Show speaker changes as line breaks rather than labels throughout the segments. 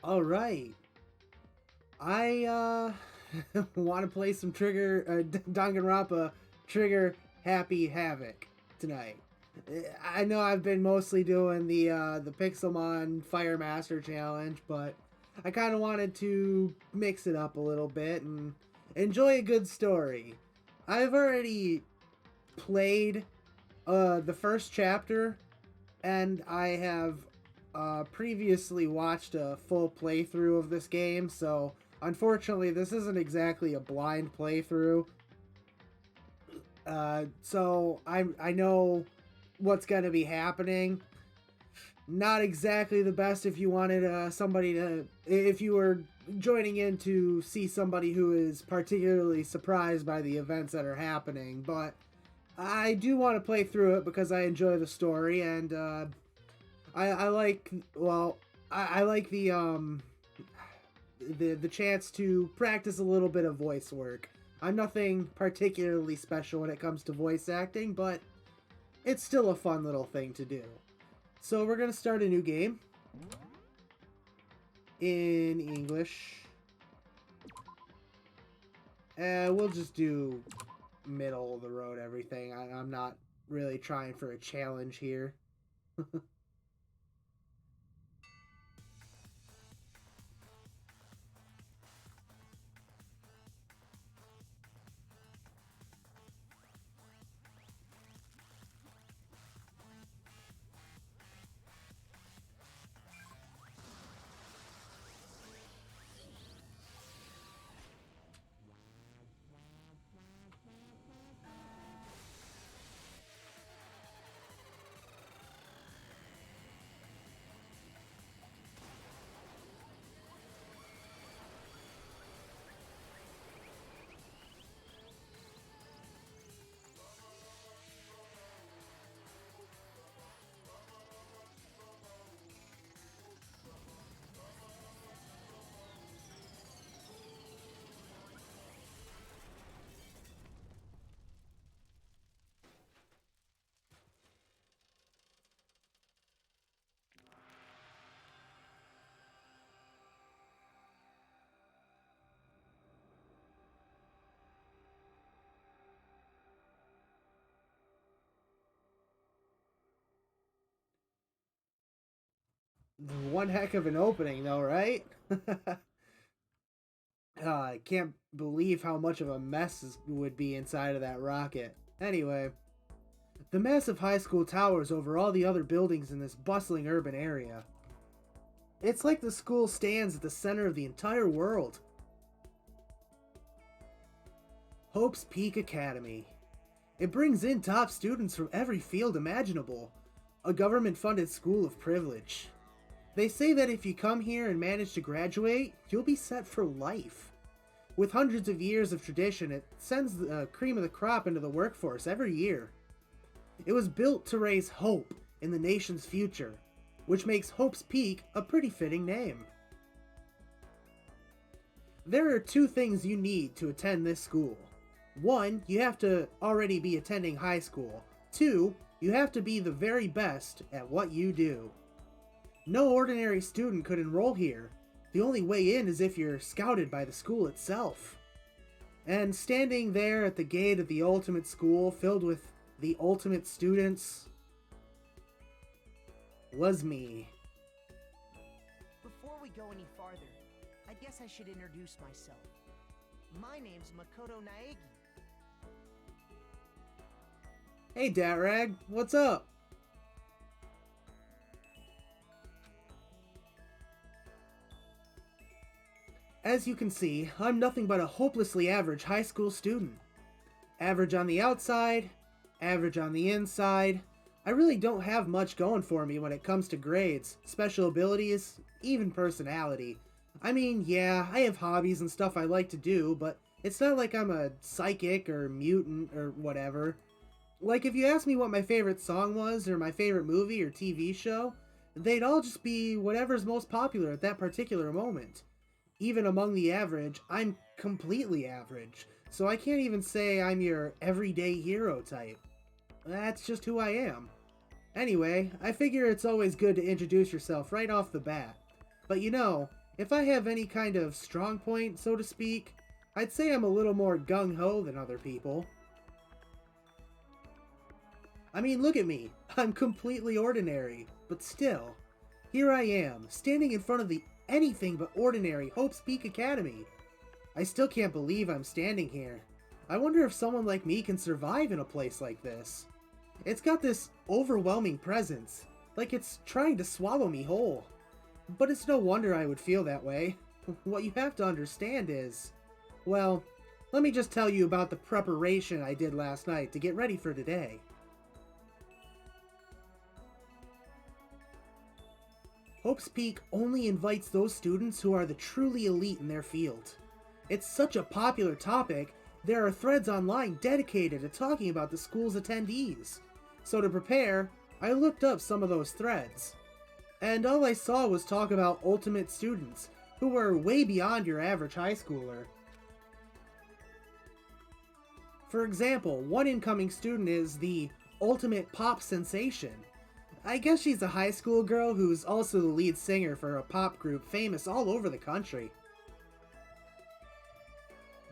All right. I want to play some Danganronpa Trigger Happy Havoc tonight. I know I've been mostly doing the Pixelmon Fire Master challenge, but I kind of wanted to mix it up a little bit and enjoy a good story. I've already played the first chapter, and I have previously watched a full playthrough of this game, so unfortunately, this isn't exactly a blind playthrough. So I know what's going to be happening. Not exactly the best if you wanted somebody to, if you were joining in to see somebody who is particularly surprised by the events that are happening, but I do want to play through it because I enjoy the story and I like I like the chance to practice a little bit of voice work. I'm nothing particularly special when it comes to voice acting, but it's still a fun little thing to do. So we're gonna start a new game in English. We'll just do middle of the road everything. I'm not really trying for a challenge here. One heck of an opening, though, right? I can't believe how much of a mess would be inside of that rocket. Anyway, the massive high school towers over all the other buildings in this bustling urban area. It's like the school stands at the center of the entire world. Hope's Peak Academy. It brings in top students from every field imaginable. A government funded school of privilege. They say that if you come here and manage to graduate, you'll be set for life. With hundreds of years of tradition, it sends the cream of the crop into the workforce every year. It was built to raise hope in the nation's future, which makes Hope's Peak a pretty fitting name. There are two things you need to attend this school. One, you have to already be attending high school. Two, you have to be the very best at what you do. No ordinary student could enroll here. The only way in is if you're scouted by the school itself. And standing there at the gate of the ultimate school filled with the ultimate students was me.
Before we go any farther, I guess I should introduce myself. My name's Makoto Naegi.
Hey Datrag, what's up? As you can see, I'm nothing but a hopelessly average high school student. Average on the outside, average on the inside. I really don't have much going for me when it comes to grades, special abilities, even personality. I mean, yeah, I have hobbies and stuff I like to do, but it's not like I'm a psychic or mutant or whatever. Like, if you asked me what my favorite song was, or my favorite movie or TV show, they'd all just be whatever's most popular at that particular moment. Even among the average, I'm completely average, so I can't even say I'm your everyday hero type. That's just who I am. Anyway, I figure it's always good to introduce yourself right off the bat. But you know, If I have any kind of strong point, so to speak, I'd say I'm a little more gung-ho than other people. I mean, look at me. I'm completely ordinary, but still, here I am, standing in front of the anything but ordinary Hope's Peak Academy. I still can't believe I'm standing here. I wonder if someone like me can survive in a place like this. It's got this overwhelming presence, like it's trying to swallow me whole. But it's no wonder I would feel that way. What you have to understand is, well, let me just tell you about the preparation I did last night to get ready for today. Hope's Peak only invites those students who are the truly elite in their field. It's such a popular topic, there are threads online dedicated to talking about the school's attendees. So to prepare, I looked up some of those threads. And all I saw was talk about ultimate students, who were way beyond your average high schooler. For example, one incoming student is the ultimate pop sensation. I guess she's a high school girl who's also the lead singer for a pop group famous all over the country.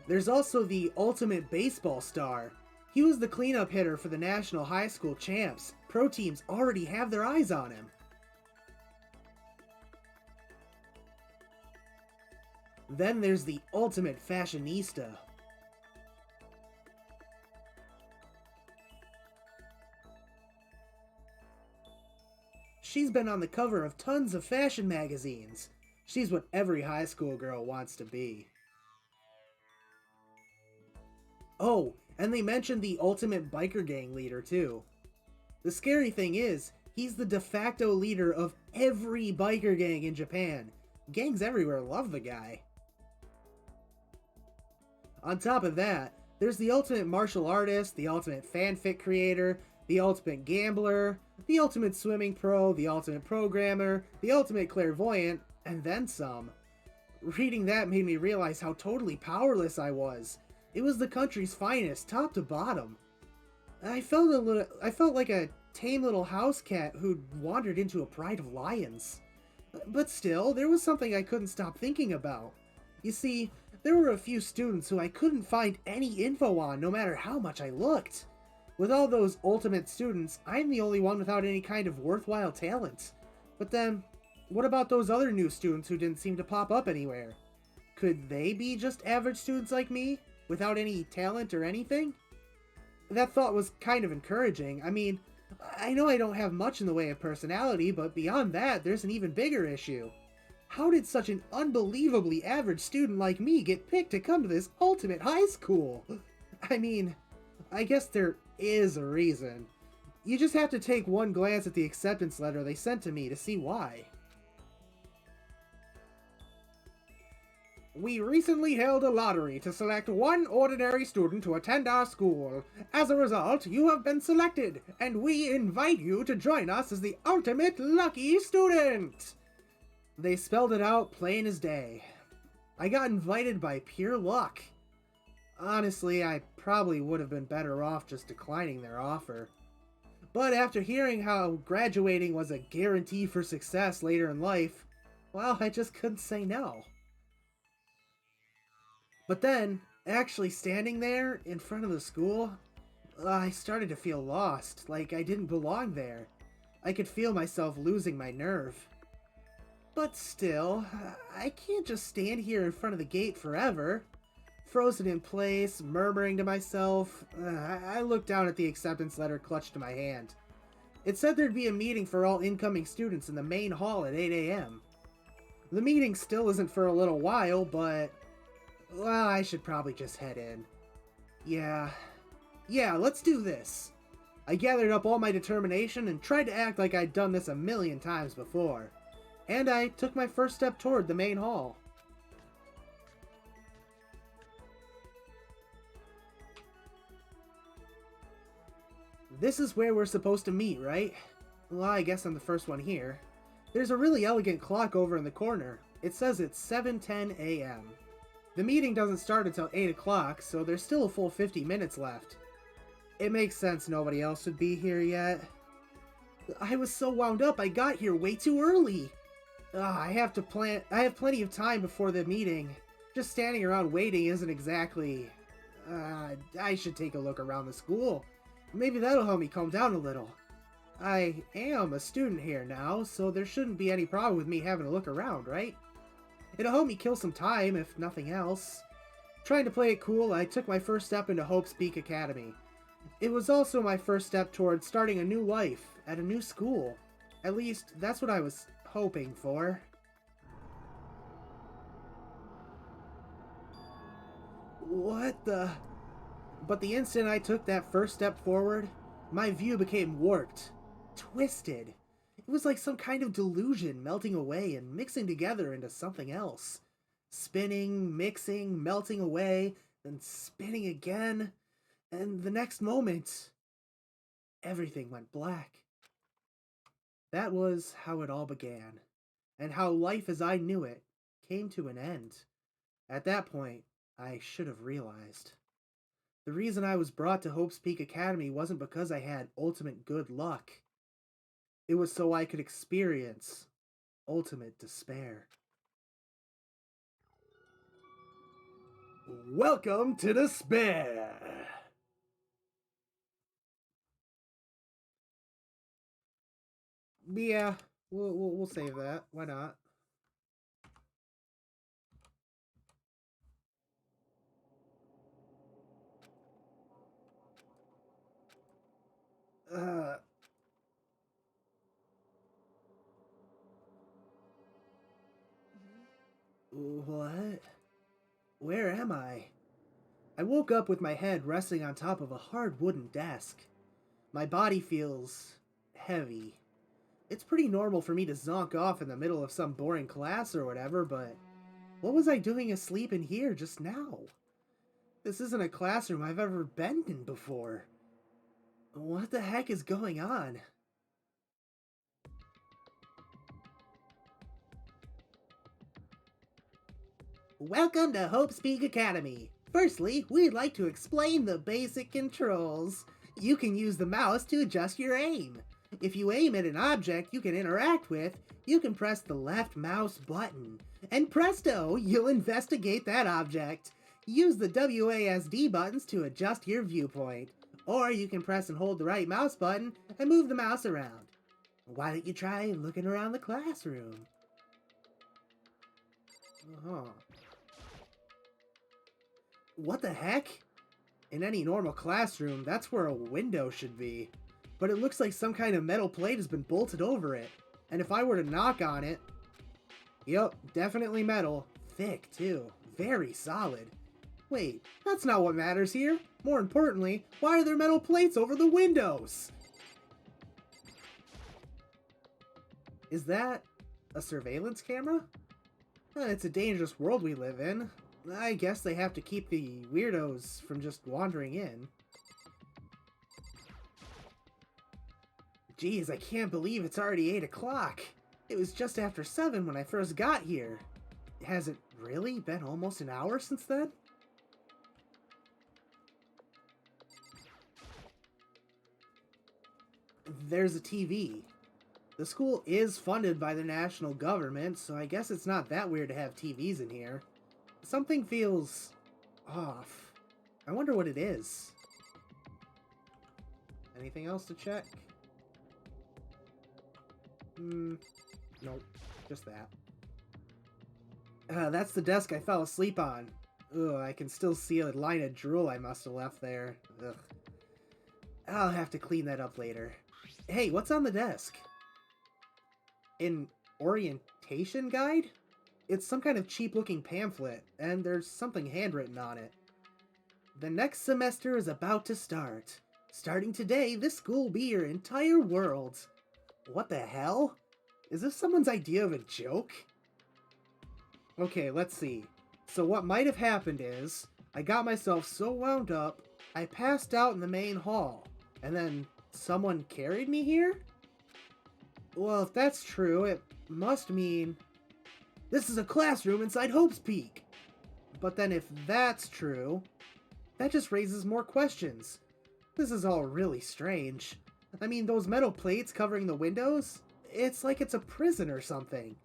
There's also the ultimate baseball star. He was the cleanup hitter for the national high school champs. Pro teams already have their eyes on him. Then there's the ultimate fashionista. She's been on the cover of tons of fashion magazines. She's what every high school girl wants to be. Oh, and they mentioned the ultimate biker gang leader too. The scary thing is, he's the de facto leader of every biker gang in Japan. Gangs everywhere love the guy. On top of that, there's the ultimate martial artist, the ultimate fanfic creator, the ultimate gambler, the ultimate swimming pro, the ultimate programmer, the ultimate clairvoyant, and then some. Reading that made me realize how totally powerless I was. It was the country's finest, top to bottom. I felt like a tame little house cat who'd wandered into a pride of lions. But still, there was something I couldn't stop thinking about. You see, there were a few students who I couldn't find any info on no matter how much I looked. With all those ultimate students, I'm the only one without any kind of worthwhile talent. But then, what about those other new students who didn't seem to pop up anywhere? Could they be just average students like me, without any talent or anything? That thought was kind of encouraging. I mean, I know I don't have much in the way of personality, but beyond that, there's an even bigger issue. How did such an unbelievably average student like me get picked to come to this ultimate high school? I mean, I guess there is a reason. You just have to take one glance at the acceptance letter they sent to me to see why. We recently held a lottery to select one ordinary student to attend our school. As a result, you have been selected, and we invite you to join us as the ultimate lucky student! They spelled it out plain as day. I got invited by pure luck. Honestly, I probably would have been better off just declining their offer. But after hearing how graduating was a guarantee for success later in life, well, I just couldn't say no. But then, actually standing there in front of the school, I started to feel lost, like I didn't belong there. I could feel myself losing my nerve. But still, I can't just stand here in front of the gate forever. Frozen in place, murmuring to myself, I looked down at the acceptance letter clutched to my hand. It said there'd be a meeting for all incoming students in the main hall at 8 a.m. The meeting still isn't for a little while, but well, I should probably just head in. Yeah, let's do this. I gathered up all my determination and tried to act like I'd done this a million times before. And I took my first step toward the main hall. This is where we're supposed to meet, right? Well, I guess I'm the first one here. There's a really elegant clock over in the corner. It says it's 7:10 a.m. The meeting doesn't start until 8 o'clock, so there's still a full 50 minutes left. It makes sense nobody else would be here yet. I was so wound up I got here way too early. I have plenty of time before the meeting. Just standing around waiting isn't exactly... I should take a look around the school. Maybe that'll help me calm down a little. I am a student here now, so there shouldn't be any problem with me having a look around, right? It'll help me kill some time, if nothing else. Trying to play it cool, I took my first step into Hope's Peak Academy. It was also my first step towards starting a new life at a new school. At least, that's what I was hoping for. What the... But the instant I took that first step forward, my view became warped, twisted. It was like some kind of delusion melting away and mixing together into something else. Spinning, mixing, melting away, then spinning again. And the next moment, everything went black. That was how it all began, and how life as I knew it came to an end. At that point, I should have realized. The reason I was brought to Hope's Peak Academy wasn't because I had ultimate good luck. It was so I could experience ultimate despair. Welcome to despair! Yeah, we'll save that. Why not? Uh... What? Where am I? I woke up with my head resting on top of a hard wooden desk. My body feels heavy. It's pretty normal for me to zonk off in the middle of some boring class or whatever, but what was I doing asleep in here just now? This isn't a classroom I've ever been in before. What the heck is going on? Welcome to Hope's Peak Academy. Firstly, we'd like to explain the basic controls. You can use the mouse to adjust your aim. If you aim at an object you can interact with, you can press the left mouse button. And presto, you'll investigate that object. Use the WASD buttons to adjust your viewpoint. Or you can press and hold the right mouse button and move the mouse around. Why don't you try looking around the classroom? What the heck? In any normal classroom, that's where a window should be. But it looks like some kind of metal plate has been bolted over it. And if I were to knock on it... Yup, definitely metal. Thick, too. Very solid. Wait, that's not what matters here. More importantly, why are there metal plates over the windows? Is that a surveillance camera? It's a dangerous world we live in. I guess they have to keep the weirdos from just wandering in. Geez, I can't believe it's already 8 o'clock. It was just after 7 when I first got here. Has it really been almost an hour since then? There's a TV. The school is funded by the national government, so I guess it's not that weird to have TVs in here. Something feels off. I wonder what it is. Anything else to check? Nope. Just that. That's the desk I fell asleep on. Ugh, I can still see a line of drool I must have left there. Ugh. I'll have to clean that up later. Hey, what's on the desk? An orientation guide? It's some kind of cheap-looking pamphlet, and there's something handwritten on it. The next semester is about to start. Starting today, this school will be your entire world. What the hell? Is this someone's idea of a joke? Okay, let's see. So what might have happened is, I got myself so wound up, I passed out in the main hall, and then someone carried me here? Well, if that's true, it must mean... This is a classroom inside Hope's Peak! But then if that's true, that just raises more questions. This is all really strange. I mean, those metal plates covering the windows? It's like it's a prison or something.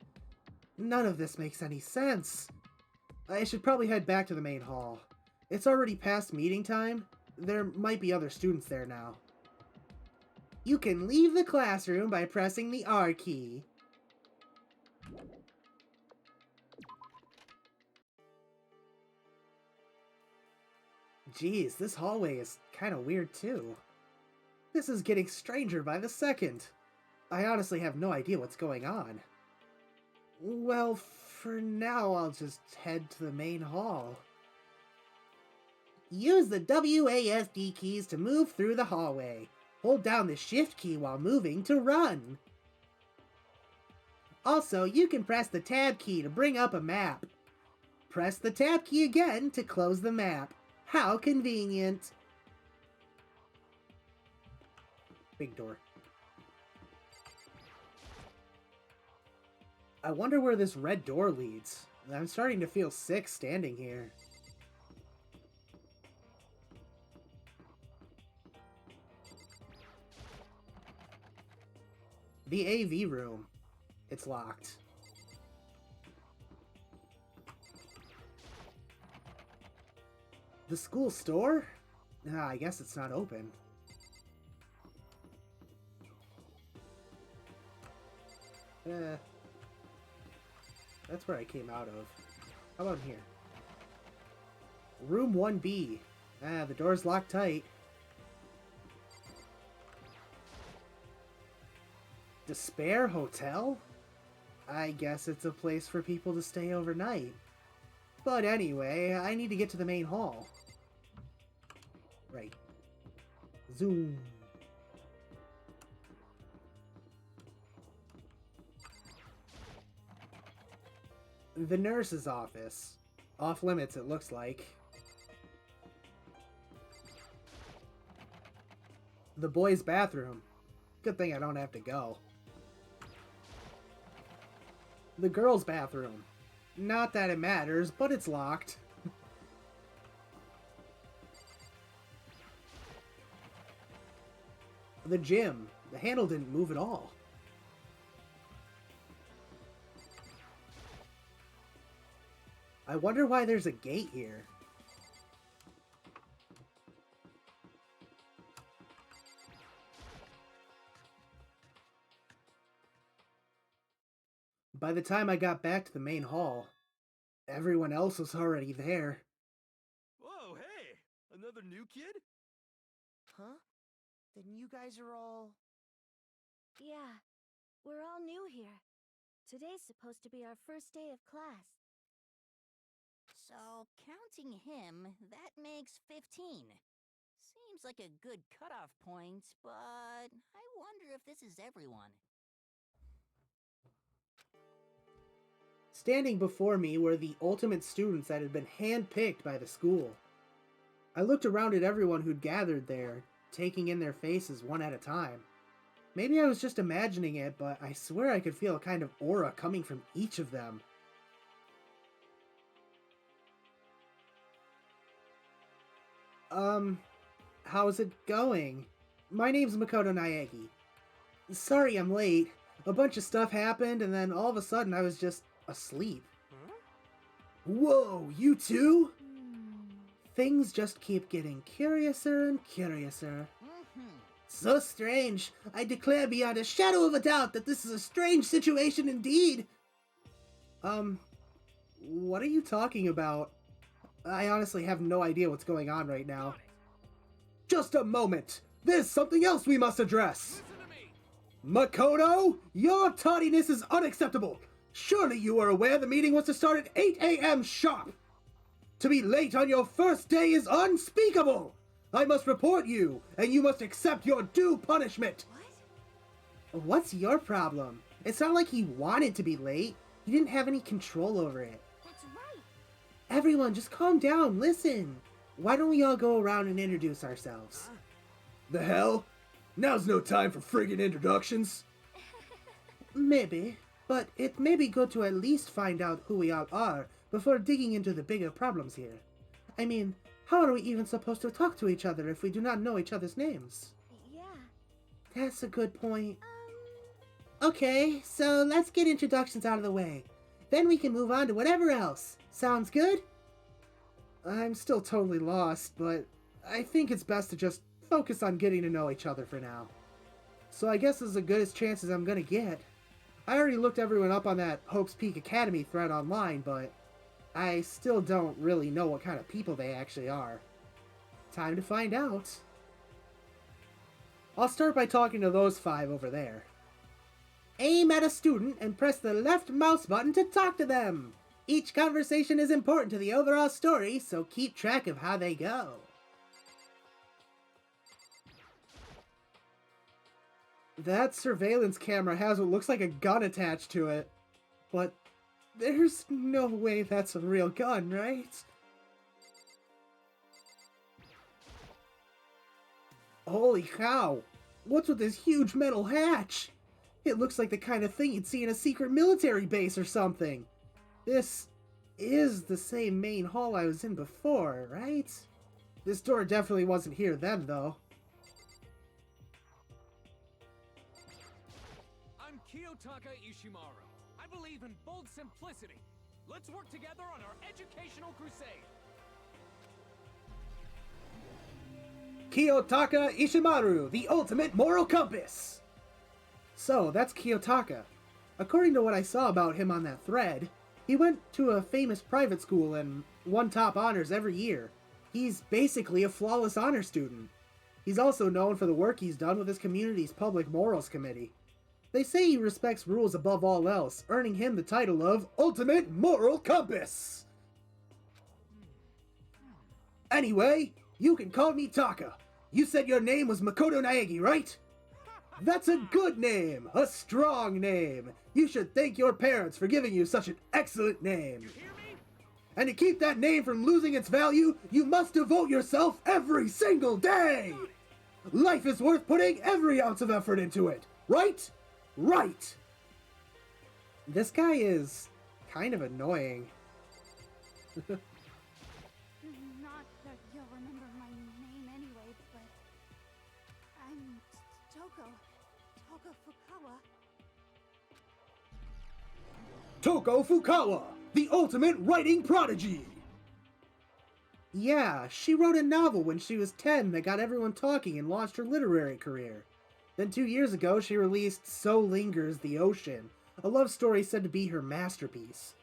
None of this makes any sense. I should probably head back to the main hall. It's already past meeting time. There might be other students there now. You can leave the classroom by pressing the R key. Geez, this hallway is kind of weird too. This is getting stranger by the second. I honestly have no idea what's going on. Well, for now, I'll just head to the main hall. Use the WASD keys to move through the hallway. Hold down the shift key while moving to run. Also, you can press the tab key to bring up a map. Press the tab key again to close the map. How convenient. Big door. I wonder where this red door leads. I'm starting to feel sick standing here. The AV room. It's locked. The school store? I guess it's not open. That's where I came out of. How about here? Room 1B. The door's locked tight. Despair Hotel? I guess it's a place for people to stay overnight. But anyway, I need to get to the main hall. Right. Zoom. The nurse's office. Off limits, it looks like. The boys' bathroom. Good thing I don't have to go. The girls' bathroom. Not that it matters, but it's locked. The gym. The handle didn't move at all. I wonder why there's a gate here. By the time I got back to the main hall, everyone else was already there.
Whoa, hey! Another new kid?
Huh? Then you guys are all...
Yeah, we're all new here. Today's supposed to be our first day of class.
So, counting him, that makes 15. Seems like a good cutoff point, but I wonder if this is everyone.
Standing before me were the ultimate students that had been handpicked by the school. I looked around at everyone who'd gathered there, taking in their faces one at a time. Maybe I was just imagining it, but I swear I could feel a kind of aura coming from each of them. How's it going? My name's Makoto Naegi. Sorry I'm late. A bunch of stuff happened, and then all of a sudden I was just asleep.
Huh?
Whoa, you too? Things just keep getting curiouser and curiouser. So strange. I declare beyond a shadow of a doubt that this is a strange situation indeed. What are you talking about? I honestly have no idea what's going on right now. Just a moment! There's something else we must address! Makoto, your tardiness is unacceptable! Surely you are aware the meeting was to start at 8 a.m. sharp! To be late on your first day is unspeakable! I must report you, and you must accept your due punishment! What? What's your problem? It's not like he wanted to be late. He didn't have any control over it.
That's right.
Everyone, just calm down, listen. Why don't we all go around and introduce ourselves? The hell? Now's no time for friggin' introductions. Maybe, but it may be good to at least find out who we all are before digging into the bigger problems here. I mean, how are we even supposed to talk to each other if we do not know each other's names?
Yeah.
That's a good point. Okay, so let's get introductions out of the way. Then we can move on to whatever else. Sounds good? I'm still totally lost, but I think it's best to just focus on getting to know each other for now. So I guess this is the goodest chances I'm gonna get. I already looked everyone up on that Hope's Peak Academy thread online, but I still don't really know what kind of people they actually are. Time to find out. I'll start by talking to those 5 over there. Aim at a student and press the left mouse button to talk to them. Each conversation is important to the overall story, so keep track of how they go. That surveillance camera has what looks like a gun attached to it. But there's no way that's a real gun, right? Holy cow! What's with this huge metal hatch? It looks like the kind of thing you'd see in a secret military base or something. This is the same main hall I was in before, right? This door definitely wasn't here then, though.
I'm Kiyotaka Ishimaru. I believe in bold simplicity. Let's work together on our educational crusade.
Kiyotaka Ishimaru, the ultimate moral compass! So, that's Kiyotaka. According to what I saw about him on that thread, he went to a famous private school and won top honors every year. He's basically a flawless honor student. He's also known for the work he's done with his community's public morals committee. They say he respects rules above all else, earning him the title of Ultimate Moral Compass! Anyway, you can call me Taka. You said your name was Makoto Naegi, right? That's a good name, a strong name. You should thank your parents for giving you such an excellent name. And to keep that name from losing its value, you must devote yourself every single day. Life is worth putting every ounce of effort into it, right? Right. This guy is kind of annoying.
Not that you'll remember my name anyway, but I'm Toko Fukawa.
Toko Fukawa, the ultimate writing prodigy! Yeah, she wrote a novel when she was 10 that got everyone talking and launched her literary career. Then 2 years ago, she released So Lingers the Ocean, a love story said to be her masterpiece.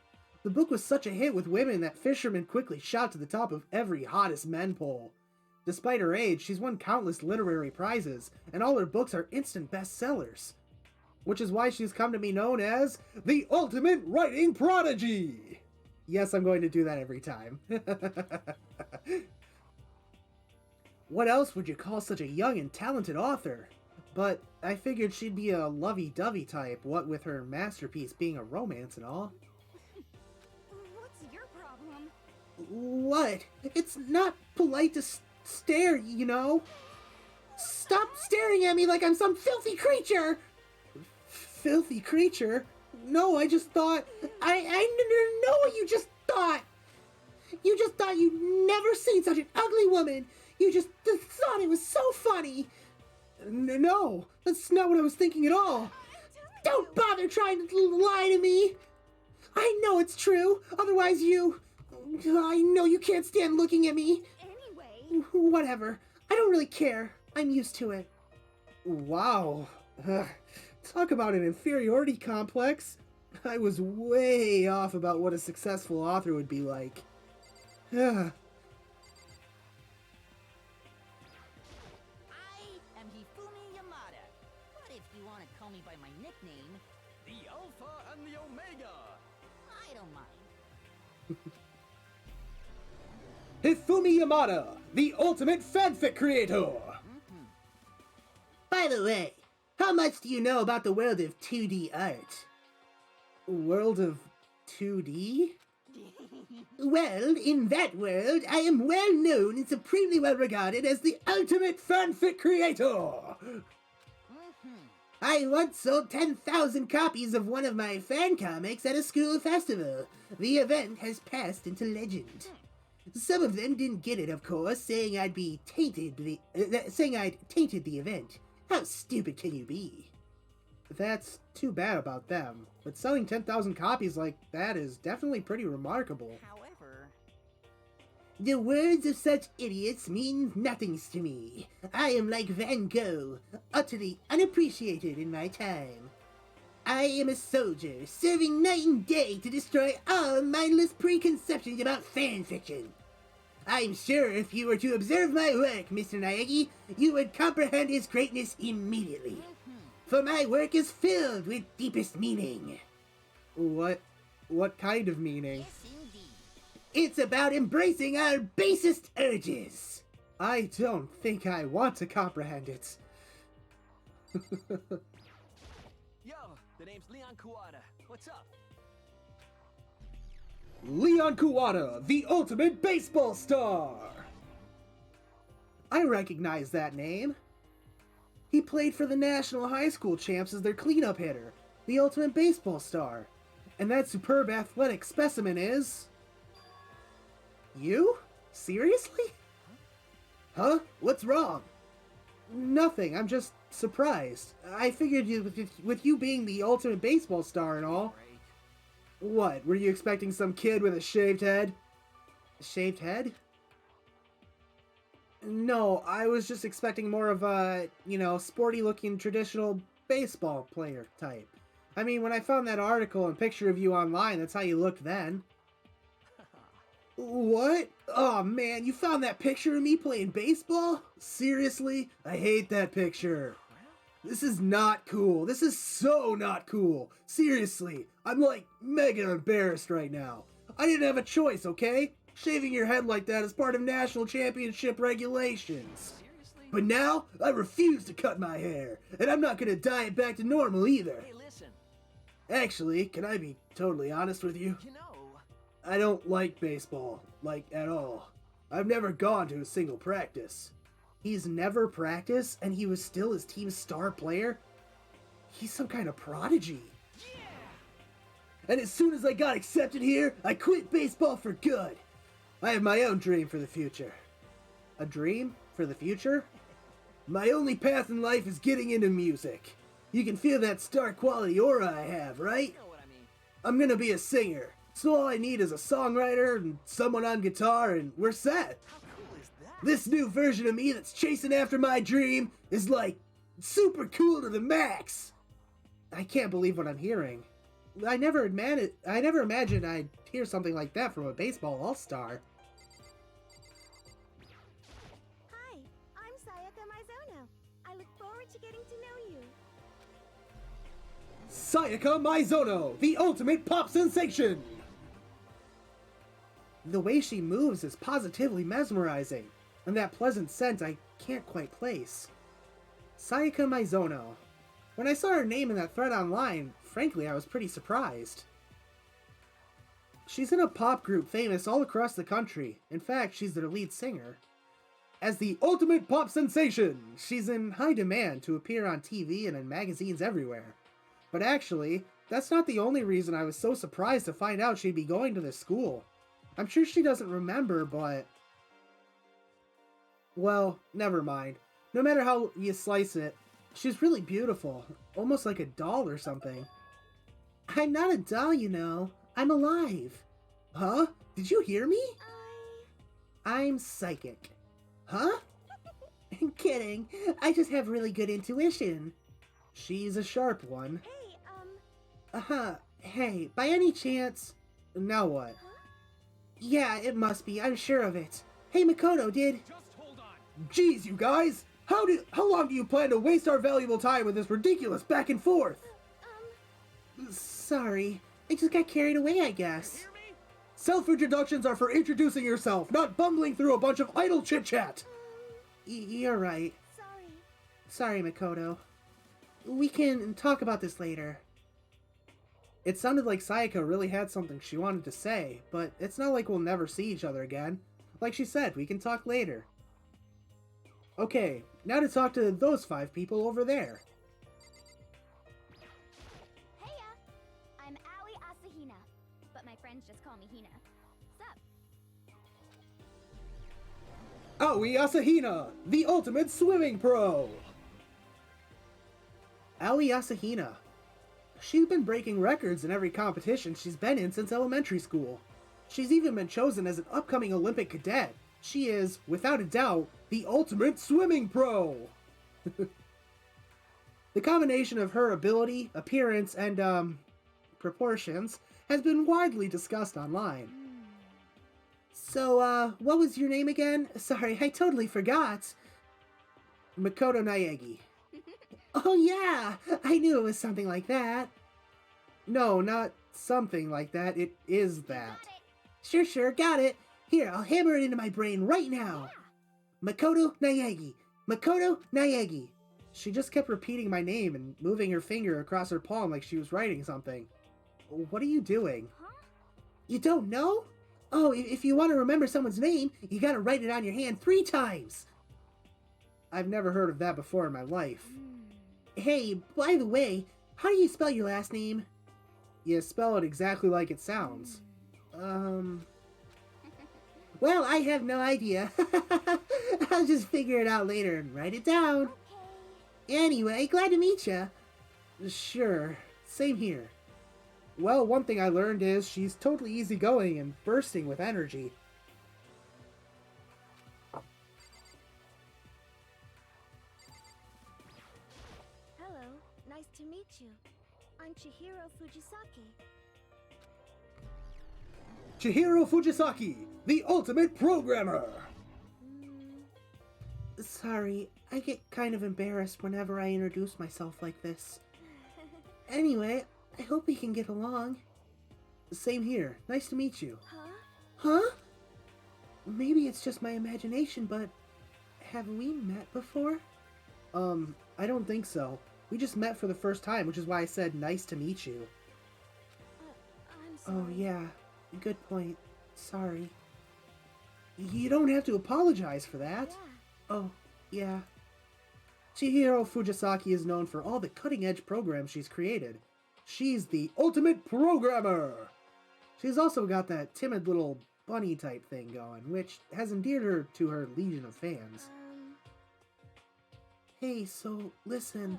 The book was such a hit with women that fishermen quickly shot to the top of every hottest men poll. Despite her age, she's won countless literary prizes, and all her books are instant bestsellers. Which is why she's come to be known as the ultimate writing prodigy! Yes, I'm going to do that every time. What else would you call such a young and talented author? But I figured she'd be a lovey-dovey type, what with her masterpiece being a romance and all.
What's your problem?
What? It's not polite to stare, you know? Stop staring at me like I'm some filthy creature! Filthy creature? No, I just thought... I didn't know what you just thought! You just thought you'd never seen such an ugly woman! You just thought it was so funny! No, that's not what I was thinking at all! Don't bother trying to lie to me! I know it's true, otherwise I know you can't stand looking at me!
Anyway...
Whatever, I don't really care. I'm used to it. Wow. Talk about an inferiority complex. I was way off about what a successful author would be like.
I am Hifumi Yamada, but if you want to call me by my nickname,
The Alpha and the Omega!
I don't mind.
Hifumi Yamada, the ultimate fanfic creator! By the way, how much do you know about the world of 2D art? World of 2D? Well, in that world, I am well known and supremely well regarded as the ultimate fanfic creator! I once sold 10,000 copies of one of my fan comics at a school festival. The event has passed into legend. Some of them didn't get it, of course, saying I'd tainted the event. How stupid can you be? That's too bad about them. But selling 10,000 copies like that is definitely pretty remarkable.
However,
The words of such idiots mean nothings to me. I am like Van Gogh, utterly unappreciated in my time. I am a soldier, serving night and day to destroy all mindless preconceptions about fanfiction. I'm sure if you were to observe my work, Mr. Naegi, you would comprehend its greatness immediately. For my work is filled with deepest meaning. What kind of meaning?
yes indeed.
It's about embracing our basest urges. I don't think I want to comprehend it.
Yo, the name's Leon Kuwata. What's up?
Leon Kuwata, the ultimate baseball star! I recognize that name. He played for the National High School Champs as their cleanup hitter, the ultimate baseball star. And that superb athletic specimen is... You? Seriously? Huh? What's wrong? Nothing, I'm just surprised. I figured with you being the ultimate baseball star and all... What, were you expecting some kid with a shaved head? A shaved head? No, I was just expecting more of a, sporty-looking traditional baseball player type. I mean, when I found that article and picture of you online, that's how you looked then. What? Oh man, you found that picture of me playing baseball? Seriously? I hate that picture. This is not cool. This is so not cool. Seriously, I'm like mega embarrassed right now. I didn't have a choice, okay? Shaving your head like that is part of national championship regulations.
Seriously?
But now, I refuse to cut my hair, and I'm not gonna dye it back to normal either.
Hey, listen.
Actually, can I be totally honest with you?
You know,
I don't like baseball, like at all. I've never gone to a single practice. He's never practiced, and he was still his team's star player? He's some kind of prodigy. And as soon as I got accepted here, I quit baseball for good. I have my own dream for the future. A dream for the future? My only path in life is getting into music. You can feel that star quality aura I have, right?
you know what I mean.
I'm gonna be a singer. So all I need is a songwriter and someone on guitar and we're set.
How cool is that?
This new version of me that's chasing after my dream is like super cool to the max. I can't believe what I'm hearing. I never imagined I'd hear something like that from a baseball all-star.
Hi, I'm Sayaka Mizono. I look forward to getting to know you.
Sayaka Mizono, the ultimate pop sensation! The way she moves is positively mesmerizing, and that pleasant scent I can't quite place. Sayaka Mizono. When I saw her name in that thread online, frankly, I was pretty surprised. She's in a pop group famous all across the country. In fact, she's their lead singer. As the ultimate pop sensation, she's in high demand to appear on TV and in magazines everywhere. But actually, that's not the only reason I was so surprised to find out she'd be going to this school. I'm sure she doesn't remember, but... Well, never mind. No matter how you slice it, she's really beautiful. Almost like a doll or something. I'm not a doll, you know. I'm alive. Huh? Did you hear me? I'm psychic. Huh? Kidding. I just have really good intuition. She's a sharp one.
Hey,
Uh-huh. Hey, by any chance... Now what?
huh?
Yeah, it must be. I'm sure of it. Hey, Makoto,
Just hold on.
Jeez, you guys! How long do you plan to waste our valuable time with this ridiculous back and forth? Sorry. I just got carried away, I guess.
Hear me?
Self-introductions are for introducing yourself, not bumbling through a bunch of idle chit-chat! You're right.
Sorry.
Sorry, Makoto. We can talk about this later. It sounded like Sayaka really had something she wanted to say, but it's not like we'll never see each other again. Like she said, we can talk later. Okay, now to talk to those 5 people over there.
Heya! I'm Aoi Asahina, but my friends just call me Hina. Sup?
Aoi Asahina, the ultimate swimming pro! Aoi Asahina, She's been breaking records in every competition she's been in since elementary school. She's even been chosen as an upcoming Olympic cadet. She is, without a doubt, the ultimate swimming pro! The combination of her ability, appearance, and, proportions has been widely discussed online. So, what was your name again? Sorry, I totally forgot. Makoto Naegi. Oh yeah, I knew it was something like that. No, not something like that, it is that. Sure, got it. Here, I'll hammer it into my brain right now. Makoto Naegi. Makoto Naegi. She just kept repeating my name and moving her finger across her palm like she was writing something. What are you doing?
Huh?
You don't know? Oh, if you want to remember someone's name, you gotta write it on your hand 3 times. I've never heard of that before in my life. Hey, by the way, how do you spell your last name? You spell it exactly like it sounds. Well, I have no idea. I'll just figure it out later and write it down. Anyway, glad to meet ya. Sure, same here. Well, one thing I learned is she's totally easygoing and bursting with energy.
Hello, nice to meet you. I'm Chihiro Fujisaki.
Chihiro Fujisaki, the ultimate programmer! Sorry, I get kind of embarrassed whenever I introduce myself like this. Anyway, I hope we can get along. Same here. Nice to meet you. Huh? Maybe it's just my imagination, but have we met before? I don't think so. We just met for the first time, which is why I said nice to meet you.
I'm sorry.
Oh, yeah. Good point. Sorry. You don't have to apologize for that.
Yeah.
Oh, yeah. Chihiro Fujisaki is known for all the cutting-edge programs she's created. She's the ultimate programmer! She's also got that timid little bunny-type thing going, which has endeared her to her legion of fans. Hey, so, listen.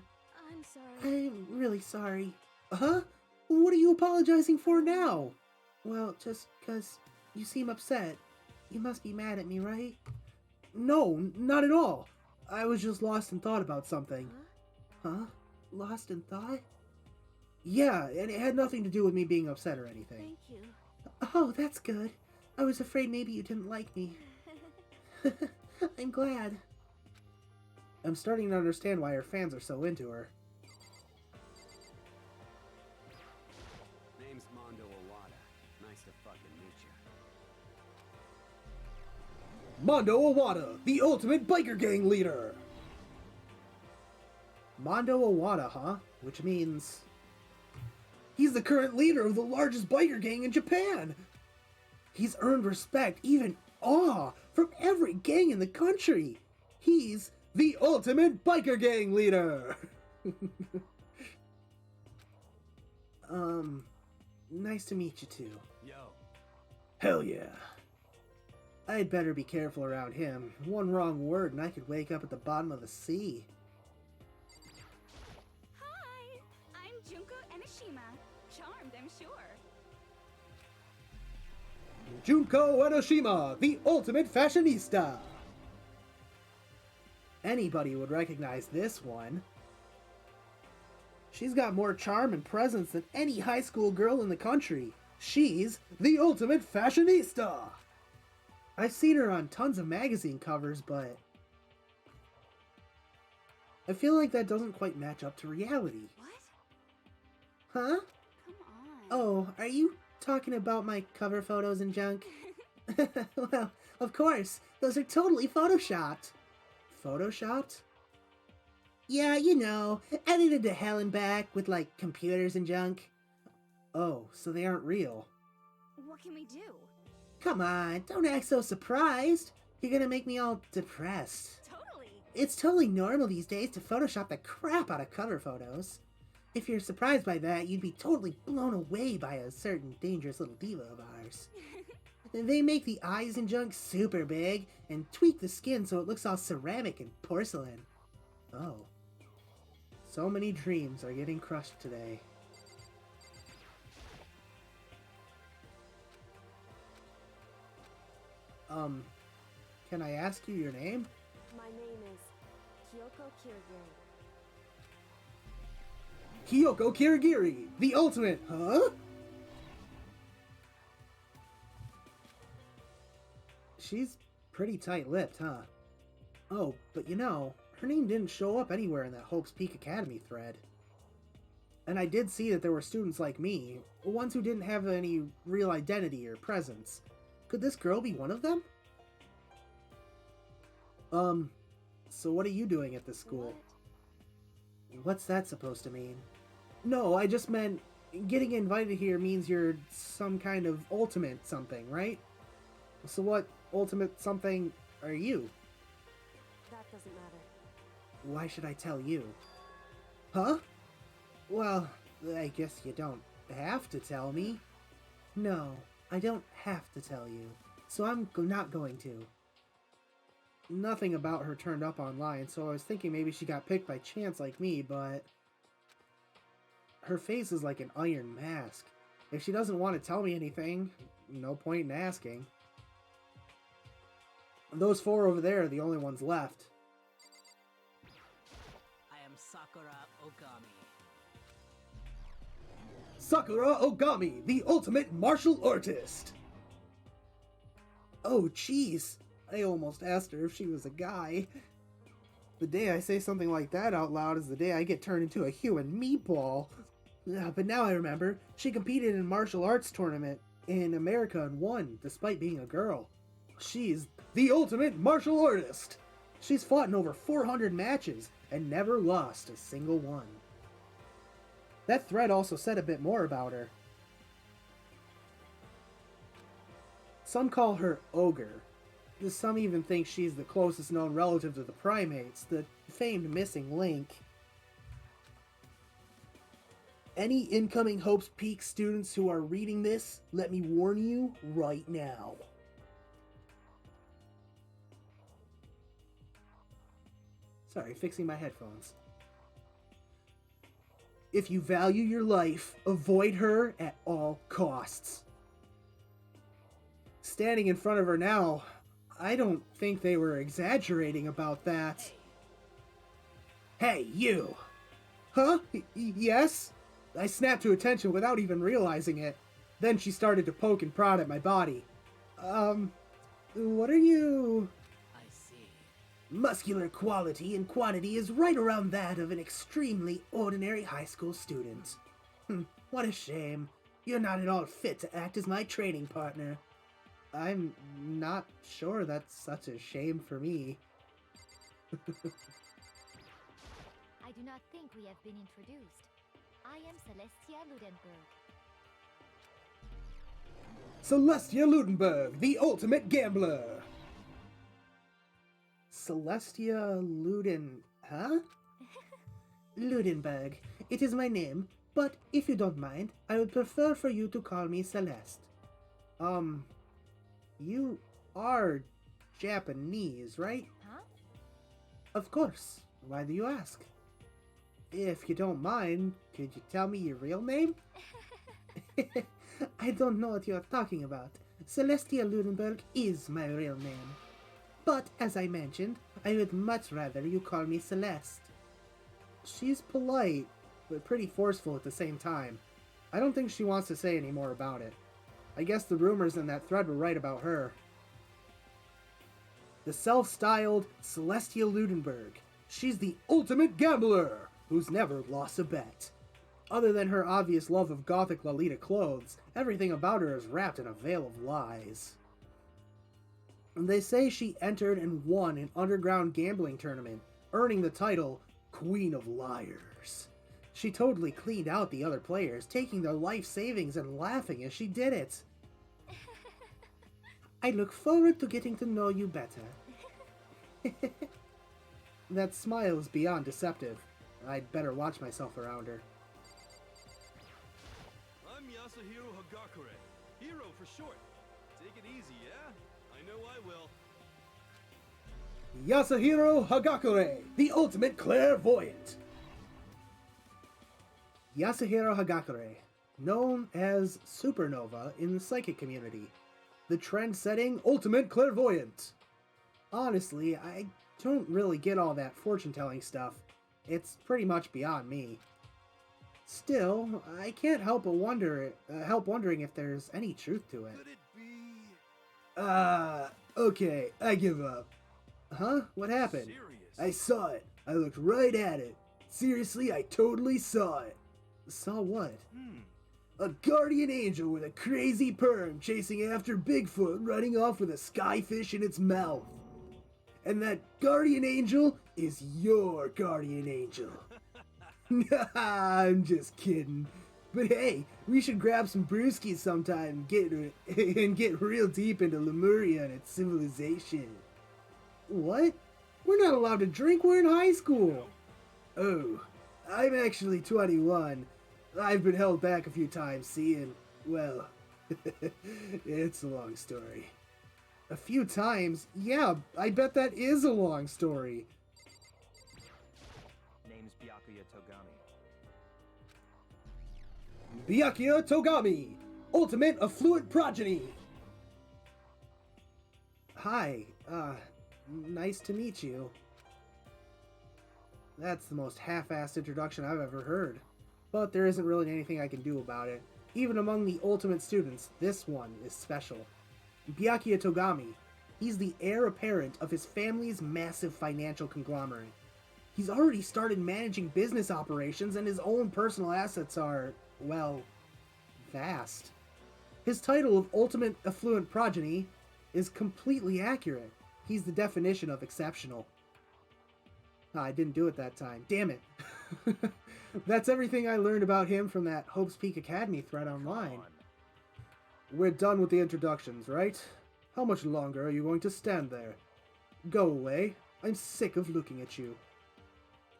I'm sorry.
I'm really sorry. Huh? What are you apologizing for now? Well, just 'cause you seem upset. You must be mad at me, right? No, not at all. I was just lost in thought about something. Huh? Lost in thought? Yeah, and it had nothing to do with me being upset or anything.
Thank you.
Oh, that's good. I was afraid maybe you didn't like me. I'm glad. I'm starting to understand why her fans are so into her.
Name's Mondo Owada. Nice to fucking meet you.
Mondo Owada, the ultimate biker gang leader! Mondo Owada, huh? Which means... he's the current leader of the largest biker gang in Japan! He's earned respect, even awe, from every gang in the country! He's the ultimate biker gang leader! Nice to meet you too.
Yo.
Hell yeah. I'd better be careful around him. One wrong word and I could wake up at the bottom of the sea.
Hi, I'm Junko Enoshima. Charmed, I'm sure.
Junko Enoshima, the ultimate fashionista! Anybody would recognize this one. She's got more charm and presence than any high school girl in the country. She's the ultimate fashionista! I've seen her on tons of magazine covers, but I feel like that doesn't quite match up to reality.
What?
Huh?
Come on.
Oh, are you talking about my cover photos and junk? Well, of course, those are totally photoshopped. Photoshopped? Yeah, you know, edited to hell and back with, like, computers and junk. Oh, so they aren't real.
What can we do?
Come on, don't act so surprised. You're gonna make me all depressed.
Totally.
It's totally normal these days to Photoshop the crap out of cover photos. If you're surprised by that, you'd be totally blown away by a certain dangerous little diva of ours. They make the eyes and junk super big, and tweak the skin so it looks all ceramic and porcelain. Oh. So many dreams are getting crushed today. Can I ask you your name?
My name is Kyoko Kirigiri.
Kyoko Kirigiri, the ultimate, huh? She's pretty tight-lipped, huh? Oh, but you know, her name didn't show up anywhere in that Hope's Peak Academy thread. And I did see that there were students like me, ones who didn't have any real identity or presence. Could this girl be one of them? So what are you doing at this school? What's that supposed to mean? No, I just meant getting invited here means you're some kind of ultimate something, right? So what ultimate something are you?
That doesn't matter.
Why should I tell you? Huh? Well, I guess you don't have to tell me. No, I don't have to tell you. So I'm not going to. Nothing about her turned up online, so I was thinking maybe she got picked by chance like me, but... her face is like an iron mask. If she doesn't want to tell me anything, no point in asking. Those four over there are the only ones left.
I am Sakura Ogami.
Sakura Ogami, the ultimate martial artist! Oh, jeez. I almost asked her if she was a guy. The day I say something like that out loud is the day I get turned into a human meatball. But now I remember, she competed in a martial arts tournament in America and won, despite being a girl. She's the ultimate martial artist! She's fought in over 400 matches and never lost a single one. That thread also said a bit more about her. Some call her Ogre. Some even think she's the closest known relative to the primates, the famed missing link. Any incoming Hope's Peak students who are reading this, let me warn you right now. Sorry, fixing my headphones. If you value your life, avoid her at all costs. Standing in front of her now, I don't think they were exaggerating about that. Hey, you! Huh? Yes? I snapped to attention without even realizing it. Then she started to poke and prod at my body. What are you...
I see.
Muscular quality and quantity is right around that of an extremely ordinary high school student. What a shame. You're not at all fit to act as my training partner. I'm not sure that's such a shame for me.
I do not think we have been introduced. I am Celestia Ludenberg.
Celestia Ludenberg, the ultimate gambler! Celestia Luden... huh? Ludenberg. It is my name, but if you don't mind, I would prefer for you to call me Celeste. You are Japanese, right?
Huh?
Of course. Why do you ask? If you don't mind, could you tell me your real name? I don't know what you're talking about. Celestia Ludenberg is my real name. But, as I mentioned, I would much rather you call me Celeste. She's polite, but pretty forceful at the same time. I don't think she wants to say any more about it. I guess the rumors in that thread were right about her. The self-styled Celestia Ludenberg. She's the ultimate gambler who's never lost a bet. Other than her obvious love of gothic Lolita clothes, everything about her is wrapped in a veil of lies. And they say she entered and won an underground gambling tournament, earning the title Queen of Liars. She totally cleaned out the other players, taking their life savings and laughing as she did it. I look forward to getting to know you better. That smile is beyond deceptive. I'd better watch myself around her.
I'm Yasuhiro Hagakure. Hero for short. Take it easy, yeah? I know I will.
Yasuhiro Hagakure, the ultimate clairvoyant. Yasuhiro Hagakure, known as Supernova in the psychic community. the trend-setting ultimate clairvoyant. Honestly, I don't really get all that fortune-telling stuff. It's pretty much beyond me. Still, I can't help wondering if there's any truth to it.
Could it be
Okay, I give up. Huh? What happened?
serious?
I saw it. I looked right at it. Seriously, I totally saw it. Saw what? A guardian angel with a crazy perm chasing after Bigfoot running off with a skyfish in its mouth. And that guardian angel is your guardian angel. I'm just kidding. But hey, we should grab some brewskis sometime and get real deep into Lemuria and its civilization. What? We're not allowed to drink, we're in high school. Oh, I'm actually 21. I've been held back a few times, see, and, well, it's a long story. A few times? Yeah, I bet that is a long story.
Name's Byakuya Togami.
Byakuya Togami, ultimate affluent progeny. Hi, nice to meet you. That's the most half-assed introduction I've ever heard. But there isn't really anything I can do about it. Even among the ultimate students, this one is special. Byakuya Togami. He's the heir apparent of his family's massive financial conglomerate. He's already started managing business operations and his own personal assets are, well, vast. His title of Ultimate Affluent Progeny is completely accurate. He's the definition of exceptional. I didn't do it that time. Damn it. That's everything I learned about him from that Hope's Peak Academy thread online. We're done with the introductions, right? How much longer are you going to stand there? Go away. I'm sick of looking at you.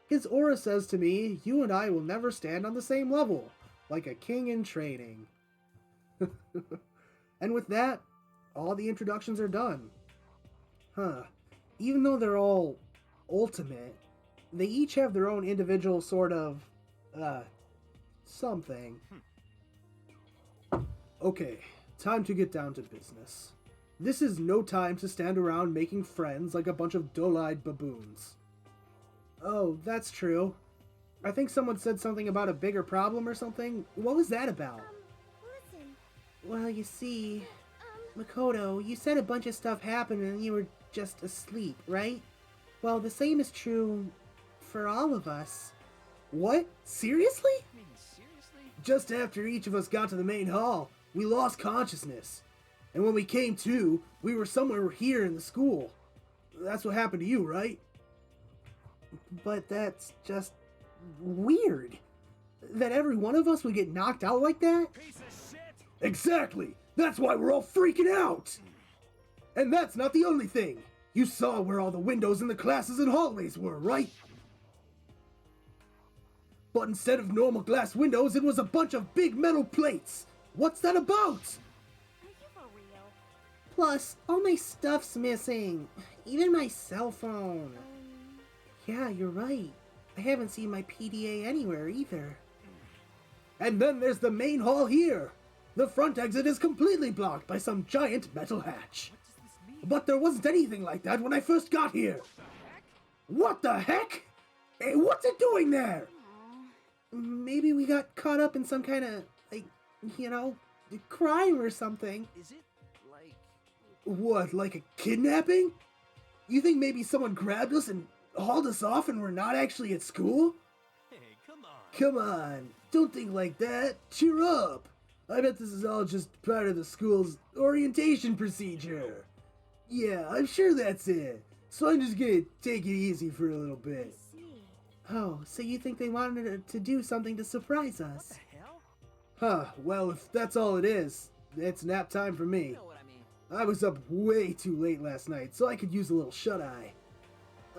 His aura says to me, you and I will never stand on the same level, like a king in training. And with that, all the introductions are done. Huh. Even though they're all ultimate, they each have their own individual sort of, something. Okay, time to get down to business. This is no time to stand around making friends like a bunch of dull-eyed baboons. Oh, that's true. I think someone said something about a bigger problem or something. What was that about?
Listen.
Well, you see, Makoto, you said a bunch of stuff happened and you were just asleep, right? Well, the same is true for all of us. What? Seriously?
I mean, seriously?
Just after each of us got to the main hall, we lost consciousness. And when we came to, we were somewhere here in the school. That's what happened to you, right? But that's just weird. That every one of us would get knocked out like that?
Piece of shit!
Exactly! That's why we're all freaking out! And that's not the only thing. You saw where all the windows in the classes and hallways were, right? But instead of normal glass windows, it was a bunch of big metal plates. What's that about?
Are you for real?
Plus, all my stuff's missing. Even my cell phone. Yeah, you're right. I haven't seen my PDA anywhere either. And then there's the main hall here. The front exit is completely blocked by some giant metal hatch. But there wasn't anything like that when I first got here. What the heck? Hey, what's it doing there? Maybe we got caught up in some kind of, like, you know, crime or something.
Is it like...
What, like a kidnapping? You think maybe someone grabbed us and hauled us off and we're not actually at school?
Hey, come on.
Come on, don't think like that. Cheer up. I bet this is all just part of the school's orientation procedure. Yeah, I'm sure that's it. So I'm just gonna take it easy for a little bit.
See.
Oh, so you think they wanted to do something to surprise us?
What the hell?
Huh, well, if that's all it is, it's nap time for me.
You know what I mean?
I was up way too late last night, so I could use a little shut-eye.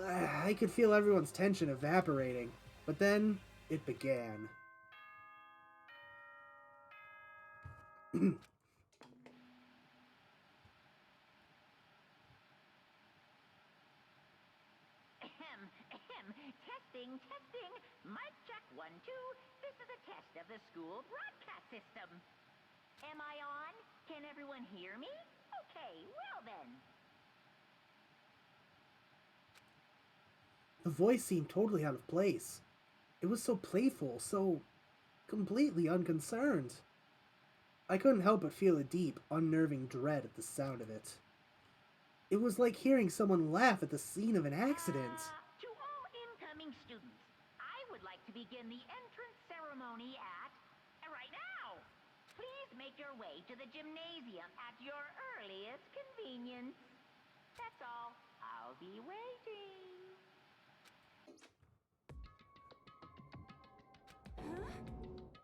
I could feel everyone's tension evaporating, but then it began.
Testing, testing. Mic check 1, 2. This is a test of the school broadcast system. Am I on? Can everyone hear me? Okay, well then.
The voice seemed totally out of place. It was so playful, so completely unconcerned. I couldn't help but feel a deep, unnerving dread at the sound of it. It was like hearing someone laugh at the scene of an accident.
To all incoming students, I would like to begin the entrance ceremony at right now. Please make your way to the gymnasium at your earliest convenience. That's all. I'll be waiting.